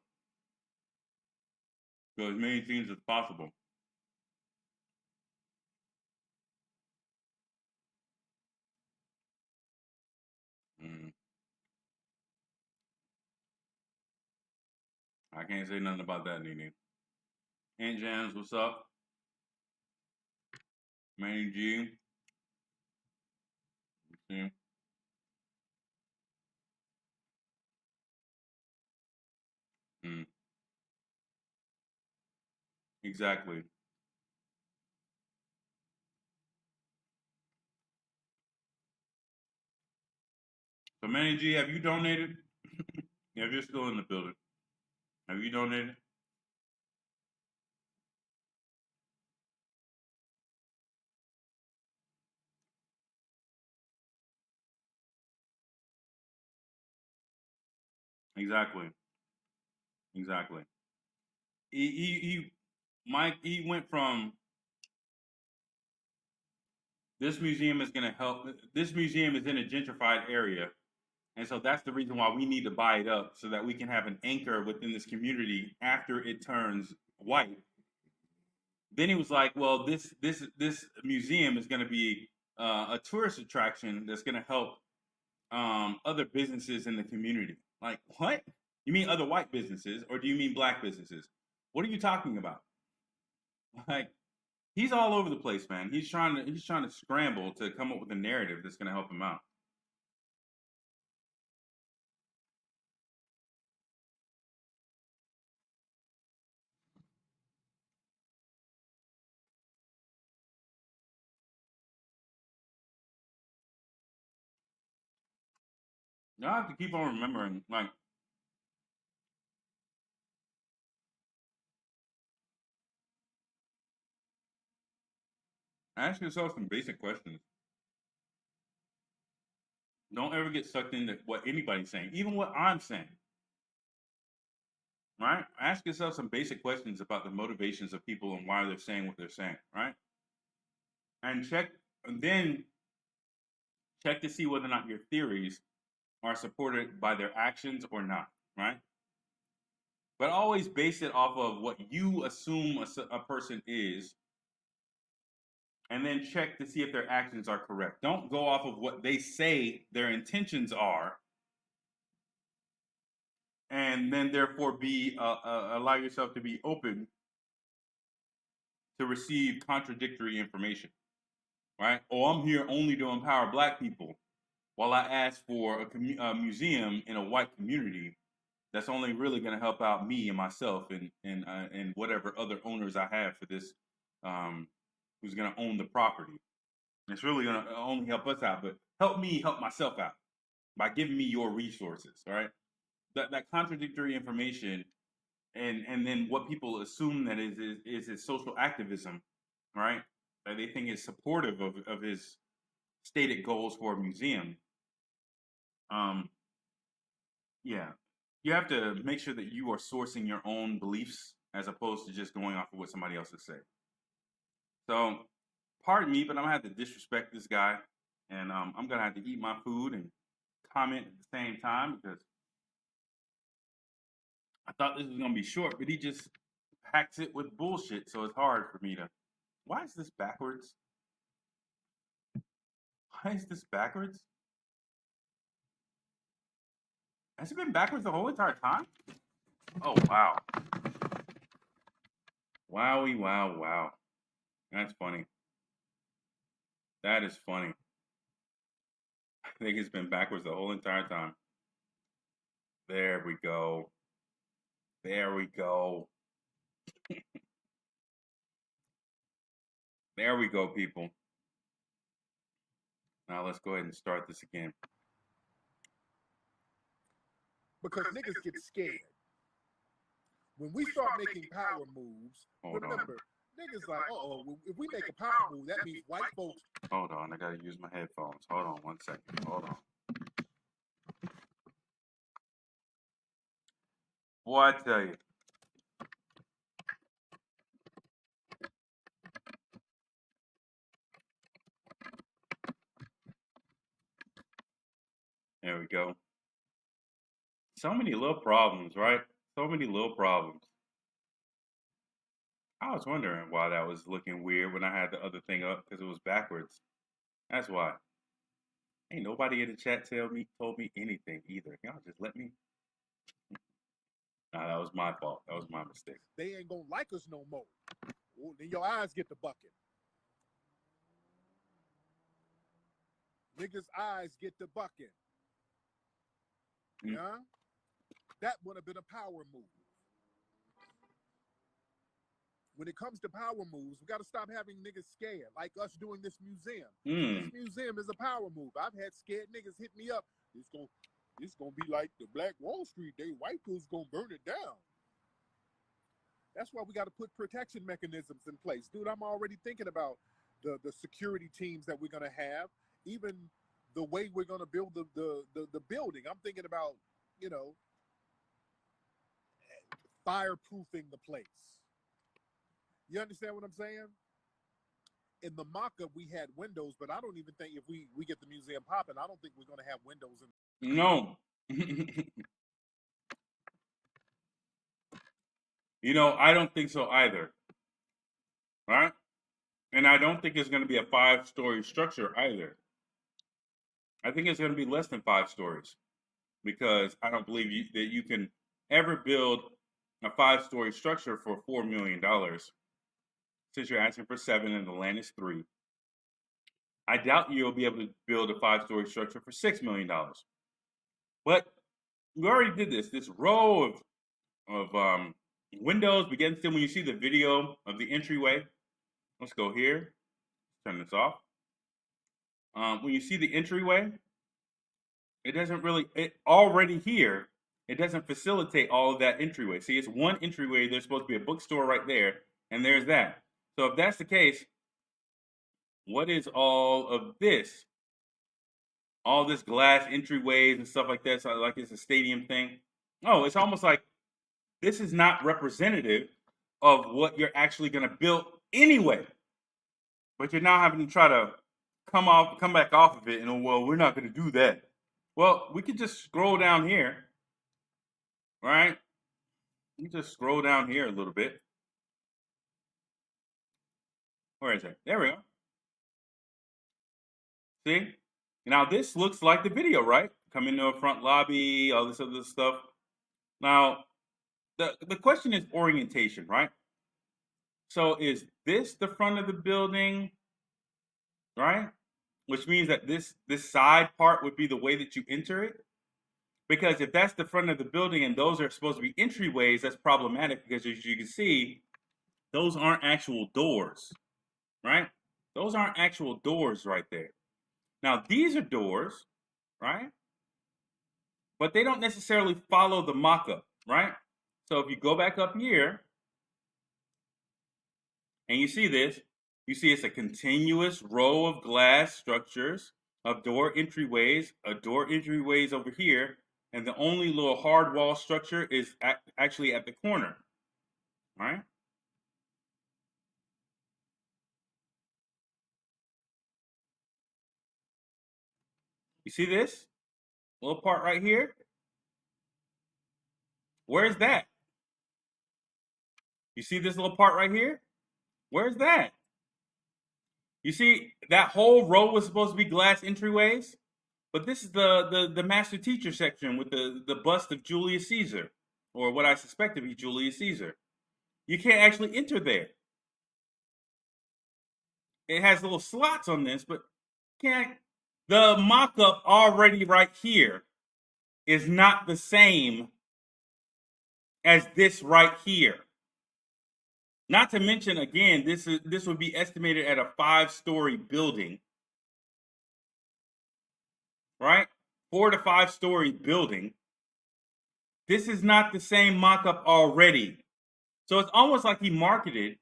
So as many things as possible. Mm. I can't say nothing about that, Nene. Aunt Jans, what's up? Manny G. Yeah. Mm. Exactly. So Manny G, have you donated? Yeah, if you're still in the building, have you donated? Exactly. Exactly. Mike, he went from this museum is going to help. This museum is in a gentrified area. And so that's the reason why we need to buy it up so that we can have an anchor within this community after it turns white. Then he was like, well, this museum is going to be a tourist attraction that's going to help other businesses in the community. Like, what? You mean other white businesses or do you mean black businesses? What are you talking about? Like, he's all over the place, man. He's trying to scramble to come up with a narrative that's going to help him out. Y'all have to keep on remembering, like, ask yourself some basic questions. Don't ever get sucked into what anybody's saying, even what I'm saying. Right? Ask yourself some basic questions about the motivations of people and why they're saying what they're saying. Right? And then check to see whether or not your theories are supported by their actions or not. Right? But always base it off of what you assume a person is, and then check to see if their actions are correct. Don't go off of what they say their intentions are, and then therefore allow yourself to be open to receive contradictory information, right? Oh, I'm here only to empower black people, while I ask for a museum in a white community that's only really going to help out me and myself and whatever other owners I have for this, who's going to own the property. It's really going to only help us out, but help me help myself out by giving me your resources, all right? That contradictory information and then what people assume that is his social activism, right? That they think is supportive of his stated goals for a museum. Um, yeah, you have to make sure that you are sourcing your own beliefs as opposed to just going off of what somebody else has said. So, pardon me, but I'm gonna have to disrespect this guy, and I'm gonna have to eat my food and comment at the same time because I thought this was gonna be short, but he just packs it with bullshit, so it's hard for me to. Why is this backwards? Why is this backwards? Has it been backwards the whole entire time? Oh, wow. Wowie, wow, wow. That's funny. That is funny. I think it's been backwards the whole entire time. There we go. There we go. There we go, people. Now let's go ahead and start this again. Because niggas get scared. When we start making power moves, remember, niggas like, if we make a power move, that means white folks. Hold on, I gotta use my headphones. Hold on 1 second. Hold on. Boy, I tell you. There we go. So many little problems, right? So many little problems. I was wondering why that was looking weird when I had the other thing up because it was backwards. That's why. Ain't nobody in the chat told me anything either. Y'all just let me. Nah, that was my fault. That was my mistake. They ain't gonna like us no more. Well, then your eyes get the bucket. Niggas' eyes get the bucket. Yeah? That would have been a power move. When it comes to power moves, we got to stop having niggas scared, like us doing this museum. This museum is a power move. I've had scared niggas hit me up. It's gonna be like the Black Wall Street. They white people's gonna burn it down. That's why we got to put protection mechanisms in place. Dude, I'm already thinking about the security teams that we're gonna have, even the way we're gonna build the building. I'm thinking about, you know, fireproofing the place. You understand what I'm saying? In the mock-up, we had windows, but I don't even think if we get the museum popping, I don't think we're going to have windows. No. You know, I don't think so either. Right? And I don't think it's going to be a 5-story structure either. I think it's going to be less than 5 stories because I don't believe that you can ever build a 5-story structure for $4 million. Since you're asking for 7 and the land is 3, I doubt you'll be able to build a 5-story structure for $6 million. But we already did this row of windows begins to when you see the video of the entryway. Let's go here. Turn this off. When you see the entryway, it doesn't really. Already here, it doesn't facilitate all of that entryway. See, it's one entryway. There's supposed to be a bookstore right there, and there's that. So if that's the case, what is all of this? All this glass entryways and stuff like that, so like it's a stadium thing. Oh, it's almost like this is not representative of what you're actually going to build anyway. But you're now having to try to come back off of it, and well, we're not going to do that. Well, we could just scroll down here, right? You just scroll down here a little bit. Where is it? There we go. See? Now this looks like the video, right? Come into a front lobby, all this other stuff. Now, the question is orientation, right? So is this the front of the building, right? Which means that this side part would be the way that you enter it. Because if that's the front of the building and those are supposed to be entryways, that's problematic because as you can see, those aren't actual doors, right? Those aren't actual doors right there. Now, these are doors, right? But they don't necessarily follow the mock-up, right? So if you go back up here and you see this, you see it's a continuous row of glass structures of door entryways, a door entryways over here, and the only little hard wall structure is actually at the corner, right? You see this little part right here? Where's that? You see this little part right here? Where's that? You see that whole row was supposed to be glass entryways? But this is the master teacher section with the bust of Julius Caesar, or what I suspect to be Julius Caesar. You can't actually enter there. It has little slots on this, but can't. The mock-up already right here is not the same as this right here. Not to mention, again, this would be estimated at a 5-story building, right? 4 to 5-story building. This is not the same mock-up already. So it's almost like he marketed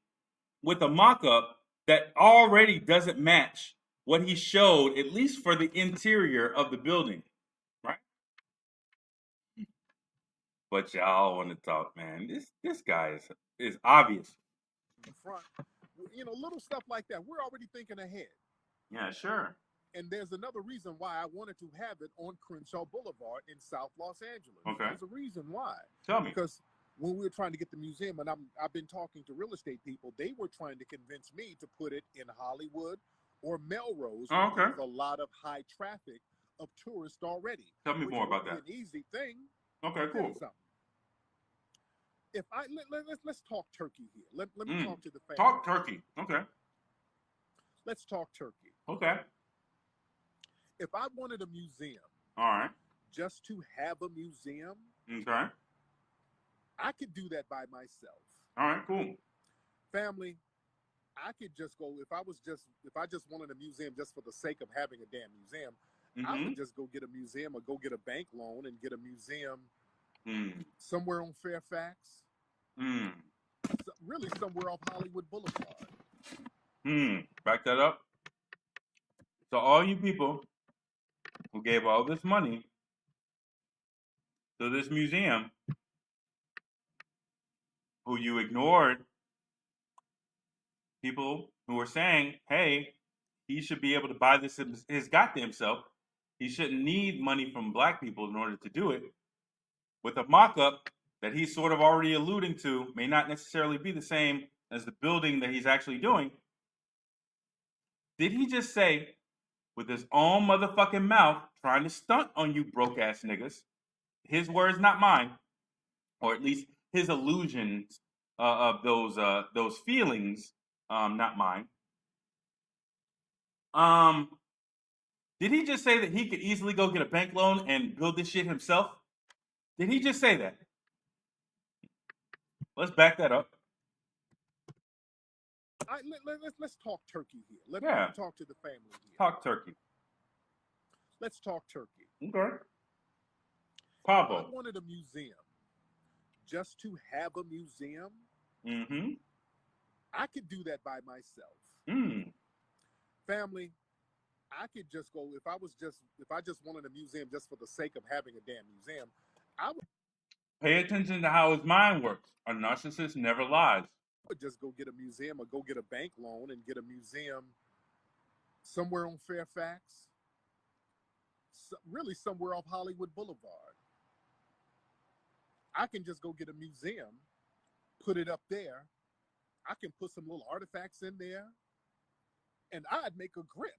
with a mock-up that already doesn't match what he showed, at least for the interior of the building, right? But y'all want to talk, man. This guy is obvious. in the front. You know, little stuff like that. We're already thinking ahead. Yeah, sure. And there's another reason why I wanted to have it on Crenshaw Boulevard in South Los Angeles. Okay. There's a reason why. Tell me. Because when we were trying to get the museum, and I've been talking to real estate people, they were trying to convince me to put it in Hollywood or Melrose, Oh, where okay. there's a lot of high traffic of tourists already. Tell me which more would about be that. An easy thing. Okay, Tell cool. you something. If let's talk turkey here. Let me talk to the family. Talk turkey. Okay. Let's talk turkey. Okay. If I wanted a museum, All right. just to have a museum, Okay. I could do that by myself. All right, cool. Family, I could just go if I just wanted a museum just for the sake of having a damn museum, I would just go get a museum or go get a bank loan and get a museum somewhere on Fairfax. Really somewhere off Hollywood Boulevard. Back that up. So all you people who gave all this money to this museum, who you ignored people who were saying, hey, he should be able to buy this his goddamn self. He shouldn't need money from black people in order to do it. With a mock-up that he's sort of already alluding to, may not necessarily be the same as the building that he's actually doing. Did he just say, with his own motherfucking mouth, trying to stunt on you broke ass niggas, his words, not mine, or at least his illusions of those feelings, not mine. Did he just say that he could easily go get a bank loan and build this shit himself? Did he just say that? Let's back that up. Let's talk turkey here. Let me talk to the family here. Talk turkey. Let's talk turkey. Okay. If Pablo. I wanted a museum, just to have a museum, I could do that by myself. Family, I could just go if I just wanted a museum just for the sake of having a damn museum, I would Pay attention to how his mind works. A narcissist never lies. just go get a museum or go get a bank loan and get a museum somewhere on Fairfax. Really somewhere off Hollywood Boulevard. I can just go get a museum, put it up there. I can put some little artifacts in there, and I'd make a grip.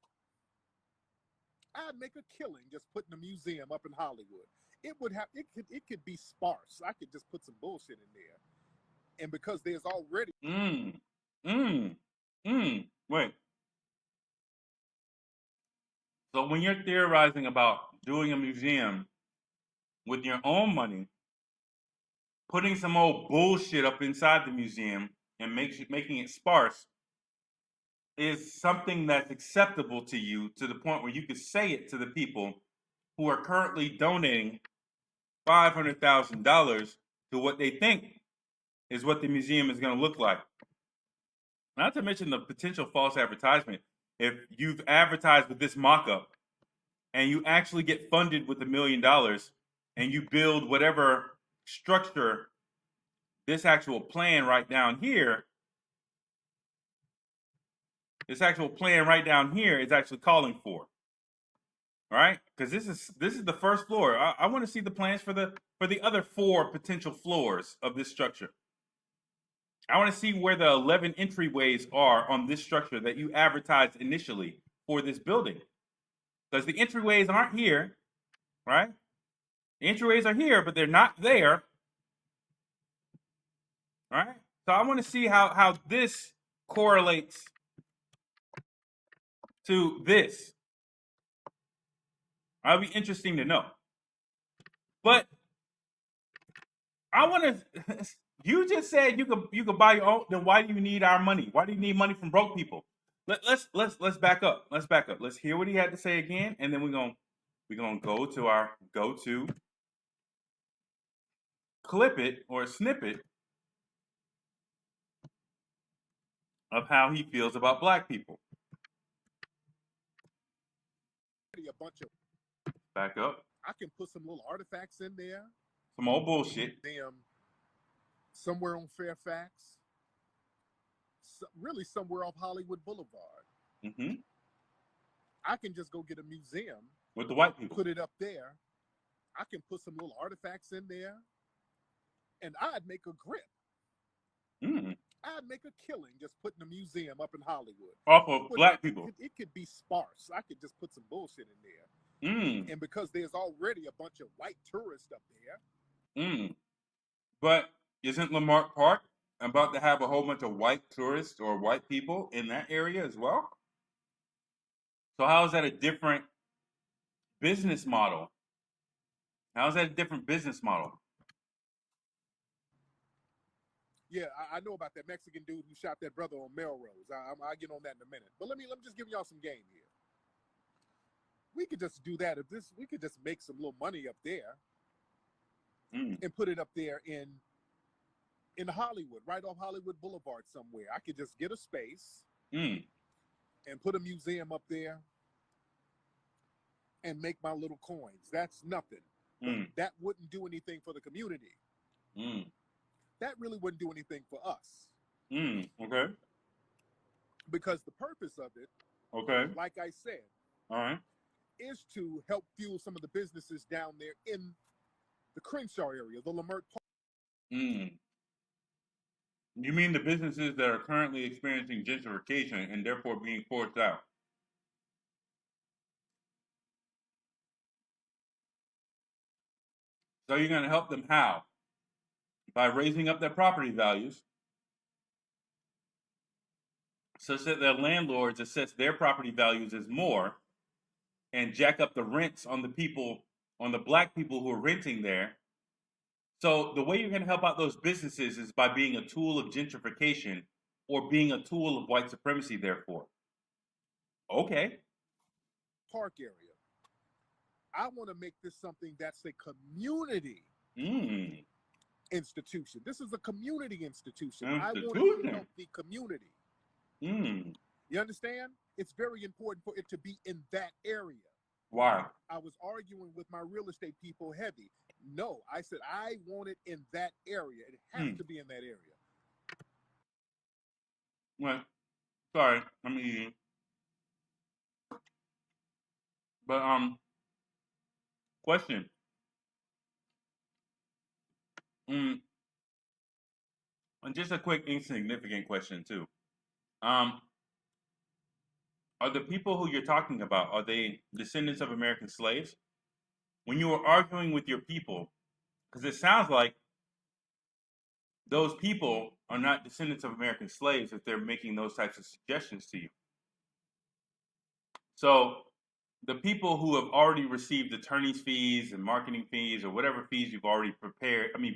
I'd make a killing just putting a museum up in Hollywood. It could be sparse. I could just put some bullshit in there. And because there's already Wait. So when you're theorizing about doing a museum with your own money, putting some old bullshit up inside the museum and making it sparse is something that's acceptable to you to the point where you could say it to the people who are currently donating $500,000 to what they think is what the museum is going to look like. Not to mention the potential false advertisement. If you've advertised with this mock-up and you actually get funded with $1 million and you build whatever structure this actual plan right down here is actually calling for. All right? Because this is the first floor. I want to see the plans for the other 4 potential floors of this structure. I want to see where the 11 entryways are on this structure that you advertised initially for this building. because the entryways aren't here, right? The entryways are here, but they're not there, right? So I want to see how this correlates to this. That'll be interesting to know. But I want to. You just said you could buy your own. Then why do you need our money? Why do you need money from broke people? Let's back up. Let's back up. Let's hear what he had to say again, and then we're gonna go to our go-to clip it or a snippet of how he feels about black people. A bunch of Back up. I can put some little artifacts in there. Some old bullshit. Damn. Somewhere on Fairfax. Really somewhere off Hollywood Boulevard. Mm-hmm. I can just go get a museum. With the white people. Put it up there. I can put some little artifacts in there. And I'd make a grip. Mm. I'd make a killing just putting a museum up in Hollywood. Off of black people. It could be sparse. I could just put some bullshit in there. Mm. And because there's already a bunch of white tourists up there. Mm. But isn't Lamarck Park about to have a whole bunch of white tourists or white people in that area as well? So how is that a different business model? How is that a different business model? Yeah, I know about that Mexican dude who shot that brother on Melrose. I'll get on that in a minute. But let me just give y'all some game here. We could just do that. We could just make some little money up there and put it up there in Hollywood, right off Hollywood Boulevard somewhere. I could just get a space and put a museum up there and make my little coins. That's nothing. But that wouldn't do anything for the community. That really wouldn't do anything for us. Okay. Because the purpose of it, okay, like I said, all right, is to help fuel some of the businesses down there in the Crenshaw area, the Lamarck Park. You mean the businesses that are currently experiencing gentrification and therefore being forced out? So you're going to help them how? By raising up their property values such that their landlords assess their property values as more and jack up the rents on the people, on the black people who are renting there. So the way you're going to help out those businesses is by being a tool of gentrification or being a tool of white supremacy, therefore. Okay. Park area. I want to make this something that's a community institution. This is a community institution. I want to help the community. You understand? It's very important for it to be in that area. Why? I was arguing with my real estate people heavy. No, I said I want it in that area. It has to be in that area. Well, sorry, I'm eating. But question. And just a quick insignificant question too. Are the people who you're talking about, are they descendants of American slaves? When you were arguing with your people, because it sounds like those people are not descendants of American slaves if they're making those types of suggestions to you. So the people who have already received attorney's fees and marketing fees or whatever fees you've already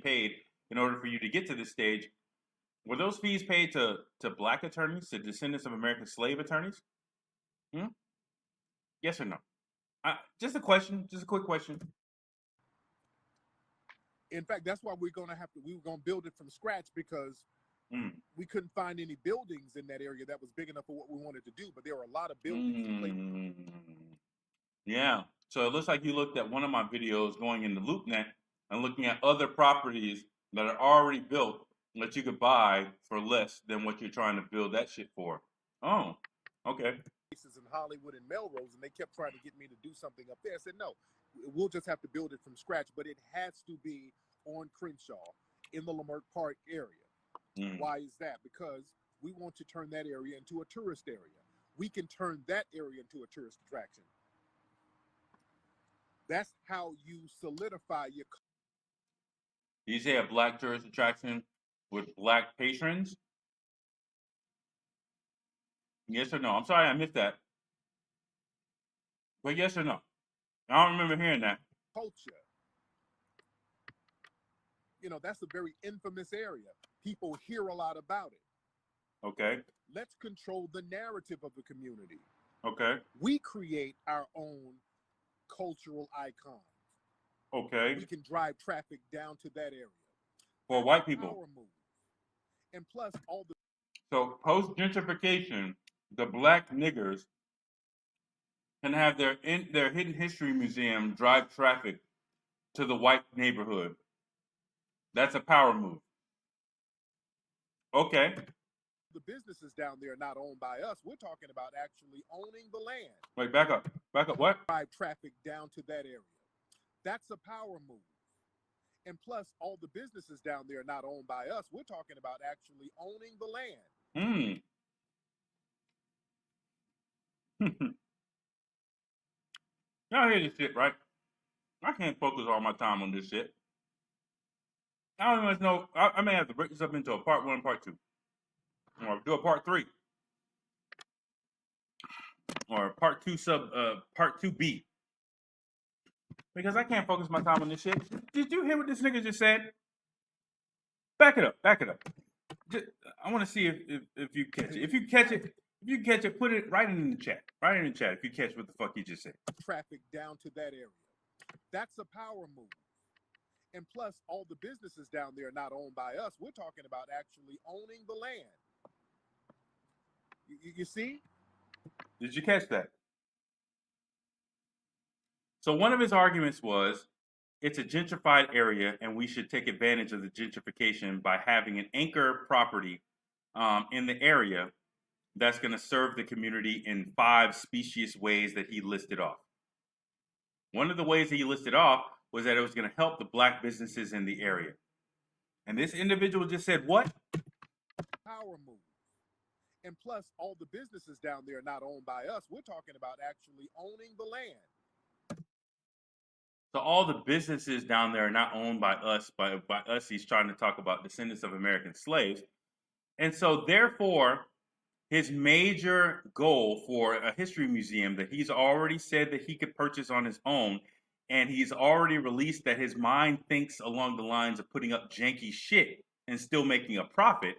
paid in order for you to get to this stage, were those fees paid to black attorneys, to descendants of American slave attorneys? Yes or no? Just a question, just a quick question. In fact, that's why we were going to build it from scratch because we couldn't find any buildings in that area that was big enough for what we wanted to do, but there were a lot of buildings. Yeah, so it looks like you looked at one of my videos going into LoopNet and looking at other properties that are already built that you could buy for less than what you're trying to build that shit for. Oh, okay. In Hollywood and Melrose, and they kept trying to get me to do something up there. I said, no, we'll just have to build it from scratch, but it has to be on Crenshaw in the Lamarck Park area. Why is that? Because we want to turn that area into a tourist area. We can turn that area into a tourist attraction. That's how you solidify your. Did you say a black tourist attraction with black patrons? Yes or no? I'm sorry I missed that. But yes or no? I don't remember hearing that. Culture. That's a very infamous area. People hear a lot about it. Okay. Let's control the narrative of the community. Okay. We create our own cultural icons. Okay. We can drive traffic down to that area. For white people. Power move. And plus all the. So post gentrification, the black niggers can have their hidden history museum drive traffic to the white neighborhood. That's a power move. Okay. The businesses down there are not owned by us. We're talking about actually owning the land. Wait, back up. Back up. What? Drive traffic down to that area. That's a power move. And plus, all the businesses down there are not owned by us. We're talking about actually owning the land. Y'all hear this shit, right? I can't focus all my time on this shit. I don't even know. I may have to break this up into a part 1 and part 2. Or do a part 3. Or part 2B. Because I can't focus my time on this shit. Did you hear what this nigga just said? Back it up. Back it up. I want to see if you catch it. If you catch it, put it right in the chat. Right in the chat if you catch what the fuck he just said. Traffic down to that area. That's a power move. And plus, all the businesses down there are not owned by us. We're talking about actually owning the land. You see? Did you catch that? So one of his arguments was, it's a gentrified area and we should take advantage of the gentrification by having an anchor property in the area that's going to serve the community in 5 specious ways that he listed off. One of the ways that he listed off was that it was going to help the black businesses in the area. And this individual just said, what? Power move. And plus, all the businesses down there are not owned by us. We're talking about actually owning the land. So all the businesses down there are not owned by us. By us, he's trying to talk about descendants of American slaves. And so therefore, his major goal for a history museum that he's already said that he could purchase on his own, and he's already released that his mind thinks along the lines of putting up janky shit and still making a profit,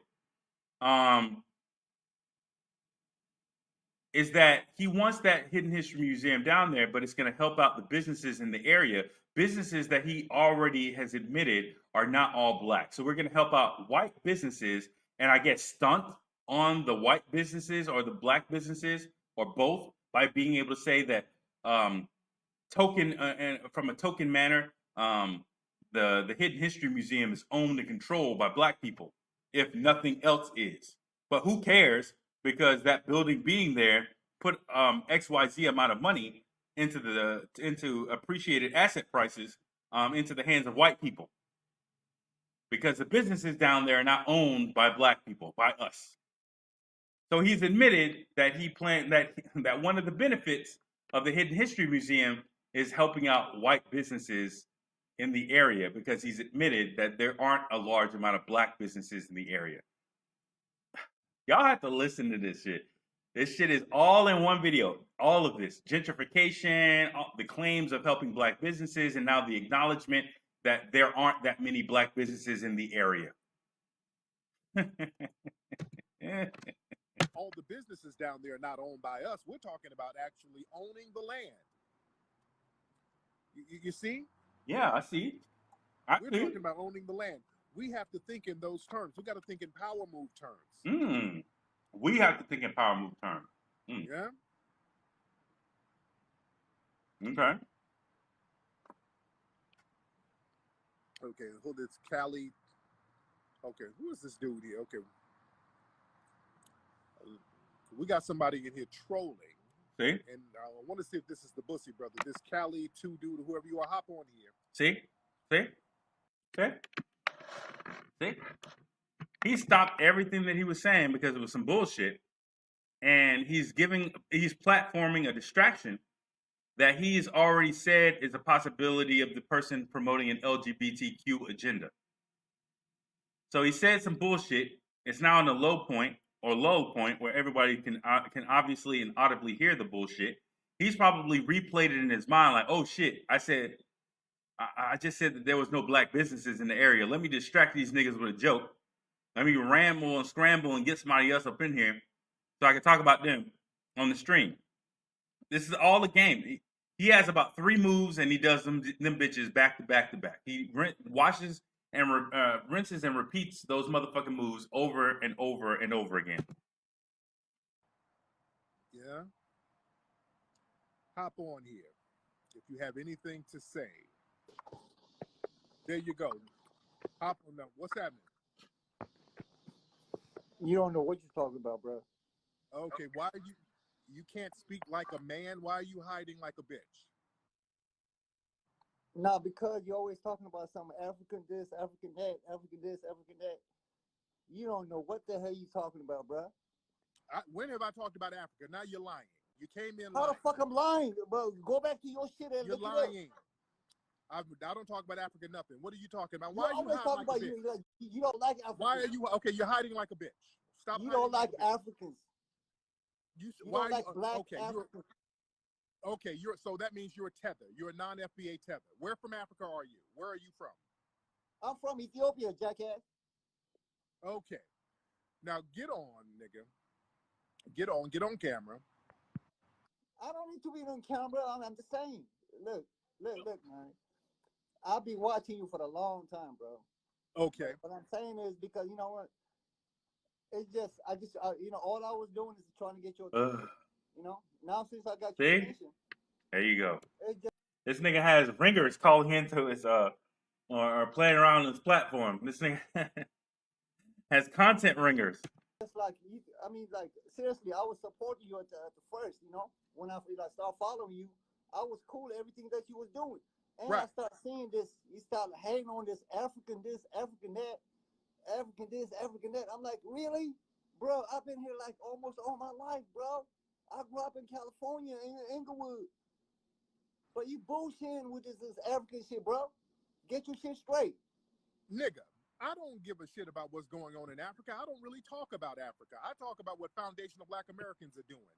is that he wants that hidden history museum down there, but it's going to help out the businesses in the area, businesses that he already has admitted are not all black. So we're going to help out white businesses, and I guess stunt on the white businesses or the black businesses or both by being able to say that token and from a token manner, the hidden history museum is owned and controlled by black people, if nothing else is. But who cares? Because that building being there put XYZ amount of money into appreciated asset prices into the hands of white people. Because the businesses down there are not owned by black people, by us. So he's admitted that he planned that one of the benefits of the Hidden History Museum is helping out white businesses in the area, because he's admitted that there aren't a large amount of black businesses in the area. Y'all have to listen to this shit. This shit is all in one video. All of this. Gentrification, the claims of helping black businesses, and now the acknowledgement that there aren't that many black businesses in the area. All the businesses down there are not owned by us. We're talking about actually owning the land. You see? Yeah, I see. We're talking about owning the land. We have to think in those terms. We got to think in power move terms. We have to think in power move terms. Yeah. Okay. Okay. Who is Cali? Okay. Who is this dude here? Okay. We got somebody in here trolling. See? And I want to see if this is the Bussy brother. This Cali 2 dude, whoever you are, hop on here. See? See? See? See? He stopped everything that he was saying because it was some bullshit. And he's platforming a distraction that he's already said is a possibility of the person promoting an LGBTQ agenda. So he said some bullshit. It's now on the low point or lull point where everybody can obviously and audibly hear the bullshit. He's probably replayed it in his mind like, oh shit, I just said that there was no black businesses in the area. Let me distract these niggas with a joke. Let me ramble and scramble and get somebody else up in here so I can talk about them on the stream. This is all a game. He has about 3 moves and he does them bitches back to back to back. He washes and rinses and repeats those motherfucking moves over and over and over again. Yeah. Hop on here if you have anything to say. There you go. Hop on now. What's happening? You don't know what you're talking about, bro. Okay, why are you can't speak like a man? Why are you hiding like a bitch? Nah, because you're always talking about some African this, African that, African this, African that. You don't know what the hell you talking about, bro. When have I talked about Africa? Now you're lying. You came in How lying. the fuck I'm lying, bro? Go back to your shit and You're look lying. it up. I don't talk about Africa nothing. What are you talking about? You Why are you always hiding talking like a about bitch? you don't like Africans. Why are you okay? You're hiding like a bitch. Stop. You don't like a bitch. Africans. You why don't like you, black okay, Africans. Okay, so that means you're a tether. You're a non-FBA tether. Where from Africa are you? Where are you from? I'm from Ethiopia, jackass. Okay. Now get on, nigga. Get on camera. I don't need to be on camera. I'm just saying. Look, man. I'll be watching you for a long time, bro. Okay. What I'm saying is because you know what? It's just all I was doing is trying to get your attention. You know, now since I got your See? attention, There you go. it's just This nigga has ringers calling into his or playing around on his platform. This nigga has content ringers. like like seriously, I was supporting you at the first. You know, when I started following you, I was cool with everything that you was doing, and Right. I started seeing this. You start hating on this, African that, African this, African that. I'm like, really, bro? I've been here like almost all my life, bro. I grew up in California, in Inglewood. But you bullshitting with this African shit, bro. Get your shit straight. Nigga, I don't give a shit about what's going on in Africa. I don't really talk about Africa. I talk about what foundational black Americans are doing.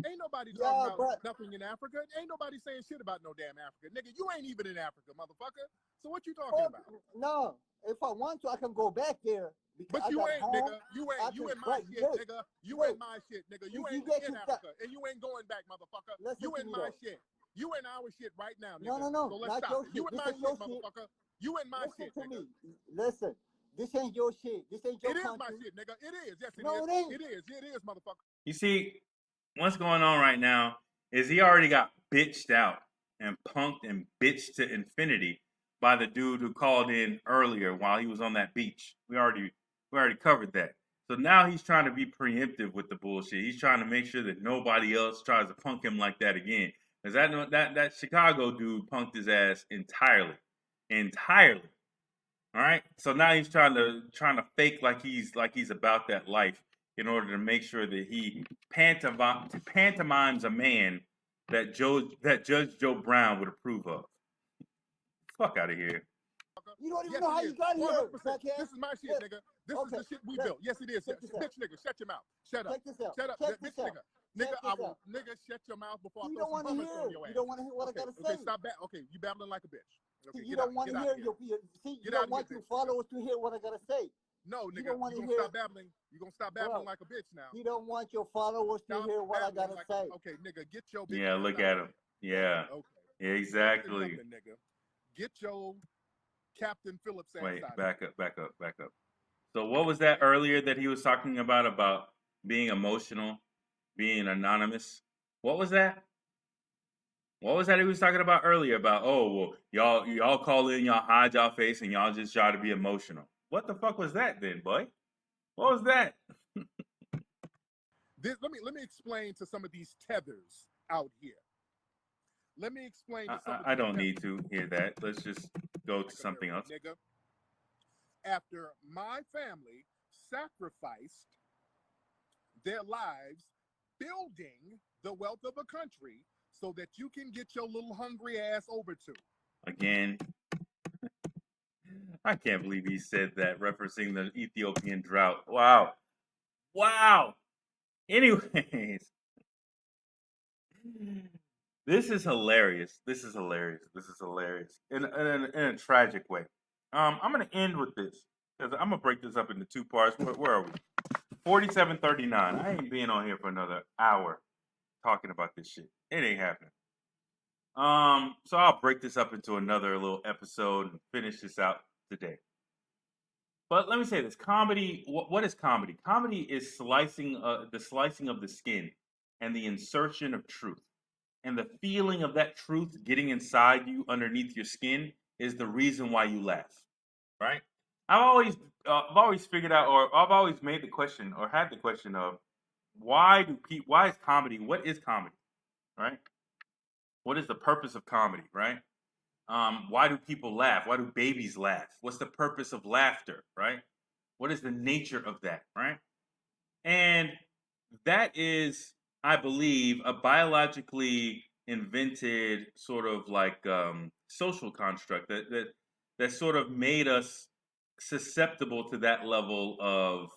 Ain't nobody talking about nothing in Africa. Ain't nobody saying shit about no damn Africa. Nigga, you ain't even in Africa, motherfucker. So what you talking about? No. If I want to, I can go back there. But you ain't, nigga. You ain't. You in my shit, nigga. You in my shit, nigga. You ain't in Africa. And you ain't going back, motherfucker. You in my shit. You in our shit right now, nigga. No. So let's stop it. You in my shit, motherfucker. You in my shit, nigga. Me. Listen, this ain't your shit. This ain't your country. It is my shit, nigga. It is. Yes, it is. No, it ain't. It is. It is, motherfucker. You see, what's going on right now is he already got bitched out and punked and bitched to infinity by the dude who called in earlier while he was on that beach. We already covered that. So now he's trying to be preemptive with the bullshit. He's trying to make sure that nobody else tries to punk him like that again. Because that Chicago dude punked his ass entirely. All right. So now he's trying to fake like he's about that life in order to make sure that he pantomimes a man that Judge Joe Brown would approve of. Fuck out of here. You don't even know how you got here. This is my shit, nigga. This is the shit we built. Yes, it is. Bitch, nigga, shut your mouth. Shut up. Shut up, bitch, nigga. Nigga, shut your mouth before I throw some hummus on your ass. You don't want to hear what I gotta say. Okay, stop that. Okay, you babbling like a bitch. Okay, you don't want to hear. You don't want your followers to hear what I gotta say. No, nigga, you're gonna stop babbling. You're gonna stop babbling like a bitch now. You don't want your followers to hear what I gotta say. Okay, nigga, get your bitch. Yeah, look at him. Yeah. Okay. Exactly. Nothing, nigga. Get your Captain Phillips. Wait, back up. So what was that earlier that he was talking about being emotional, being anonymous? What was that? What was that he was talking about earlier about, oh, well, y'all call in, y'all hide y'all face, and y'all just try to be emotional. What the fuck was that then, boy? What was that? Let me explain to some of these tethers out here. Let me explain to some of I don't need to hear that. Let's just go to something else. Nigga. After my family sacrificed their lives building the wealth of a country so that you can get your little hungry ass over to. Again, I can't believe he said that, referencing the Ethiopian drought. Wow. Wow. Anyways, this is hilarious. This is hilarious. This is hilarious in a tragic way. I'm gonna end with this because I'm gonna break this up into two parts. Where are we? 47:39. I ain't being on here for another hour talking about this shit. It ain't happening. So I'll break this up into another little episode and finish this out today. But let me say this: comedy. What is comedy? Comedy is the slicing of the skin, and the insertion of truth. And the feeling of that truth getting inside you, underneath your skin, is the reason why you laugh, right? I've always figured out, or I've always made the question, or had the question of, why is comedy? What is comedy, right? What is the purpose of comedy, right? Why do people laugh? Why do babies laugh? What's the purpose of laughter, right? What is the nature of that, right? And that is, I believe, a biologically invented sort of like social construct that sort of made us susceptible to that level of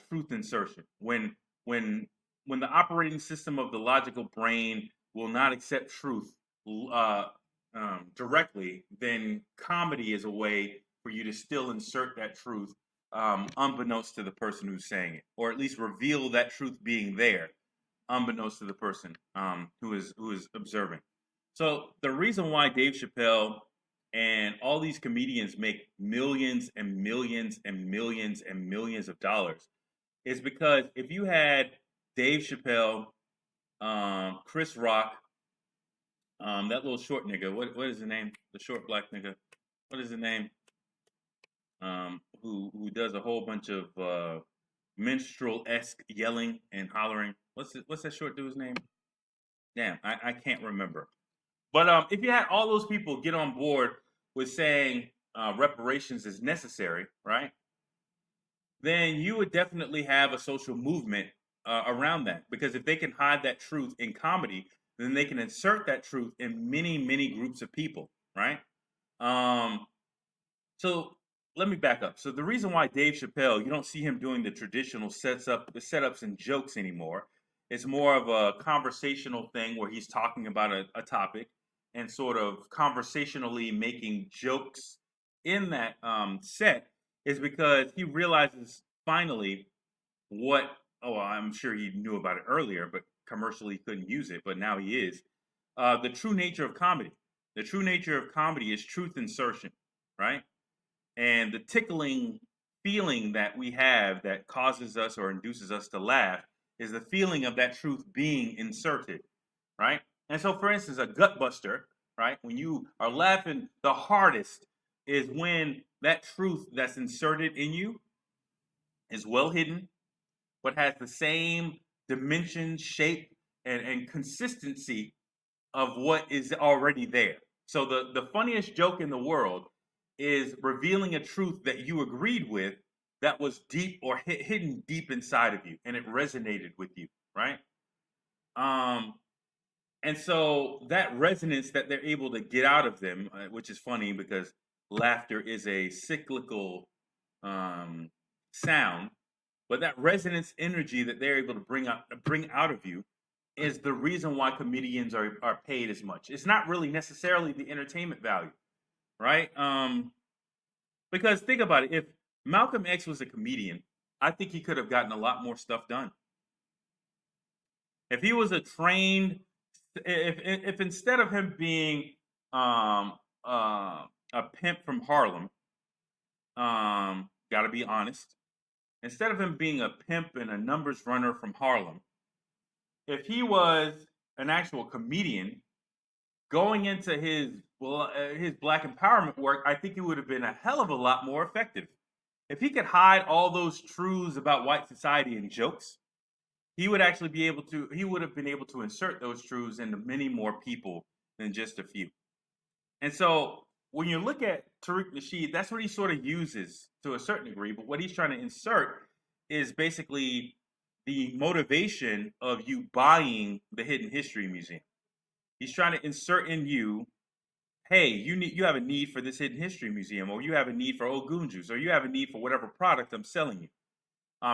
truth insertion. When the operating system of the logical brain will not accept truth uh, directly, then comedy is a way for you to still insert that truth, unbeknownst to the person who's saying it, or at least reveal that truth being there, unbeknownst to the person who is observing. So the reason why Dave Chappelle and all these comedians make millions and millions and millions and millions of dollars is because if you had Dave Chappelle, Chris Rock, that little short nigga, what is the name? The short black nigga, what is the name? Who does a whole bunch of minstrel-esque yelling and hollering. What's that short dude's name? Damn, I can't remember. But if you had all those people get on board with saying reparations is necessary, right? Then you would definitely have a social movement around that. Because if they can hide that truth in comedy, then they can insert that truth in many, many groups of people, right? So let me back up. So the reason why Dave Chappelle, you don't see him doing the traditional setups and jokes anymore. It's more of a conversational thing where he's talking about a topic and sort of conversationally making jokes in that set is because he realizes finally what, oh, I'm sure he knew about it earlier, but commercially couldn't use it, but now he is. The true nature of comedy. The true nature of comedy is truth insertion, right? And the tickling feeling that we have that causes us or induces us to laugh is the feeling of that truth being inserted, right? And so, for instance, a gut buster, right? When you are laughing the hardest is when that truth that's inserted in you is well hidden, but has the same dimension, shape, and consistency of what is already there. So the funniest joke in the world is revealing a truth that you agreed with that was deep or hidden deep inside of you, and it resonated with you, right? Um, and so that resonance that they're able to get out of them, which is funny because laughter is a cyclical sound, but that resonance energy that they're able to bring out of you is the reason why comedians are paid as much. It's not really necessarily the entertainment value, right? Because think about it, if Malcolm X was a comedian, I think he could have gotten a lot more stuff done. If he was if instead of him being a pimp from Harlem, got to be honest, instead of him being a pimp and a numbers runner from Harlem, if he was an actual comedian going into his black empowerment work, I think it would have been a hell of a lot more effective. If he could hide all those truths about white society in jokes, he would actually he would have been able to insert those truths into many more people than just a few. And so when you look at Tariq Nasheed, that's what he sort of uses to a certain degree, but what he's trying to insert is basically the motivation of you buying the Hidden History Museum. He's trying to insert in you, hey, you have a need for this Hidden History Museum, or you have a need for Ogun juice, or you have a need for whatever product I'm selling you.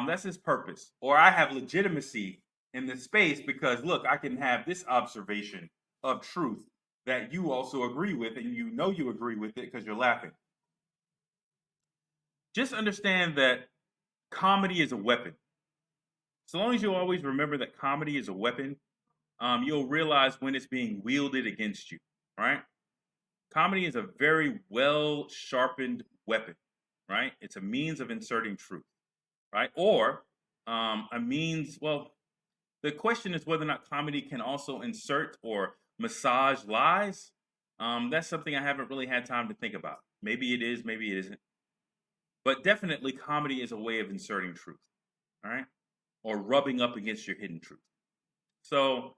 That's his purpose. Or I have legitimacy in this space because look, I can have this observation of truth that you also agree with, and you know you agree with it because you're laughing. Just understand that comedy is a weapon. So long as you always remember that comedy is a weapon, you'll realize when it's being wielded against you, right? Comedy is a very well sharpened weapon, right? It's a means of inserting truth, right? Or a means, well, the question is whether or not comedy can also insert or massage lies. That's something I haven't really had time to think about. Maybe it is, maybe it isn't. But definitely, comedy is a way of inserting truth, all right? Or rubbing up against your hidden truth. So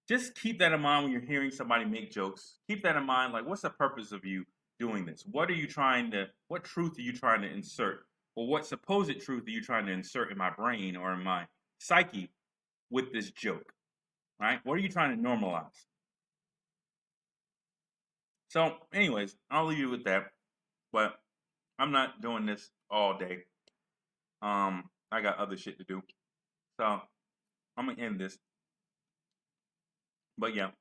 just keep that in mind when you're hearing somebody make jokes. Keep that in mind. Like, what's the purpose of you doing this? What truth are you trying to insert? Or what supposed truth are you trying to insert in my brain or in my psyche with this joke? Right? What are you trying to normalize? So, anyways, I'll leave you with that. But I'm not doing this all day. I got other shit to do. So I'm gonna end this. But yeah,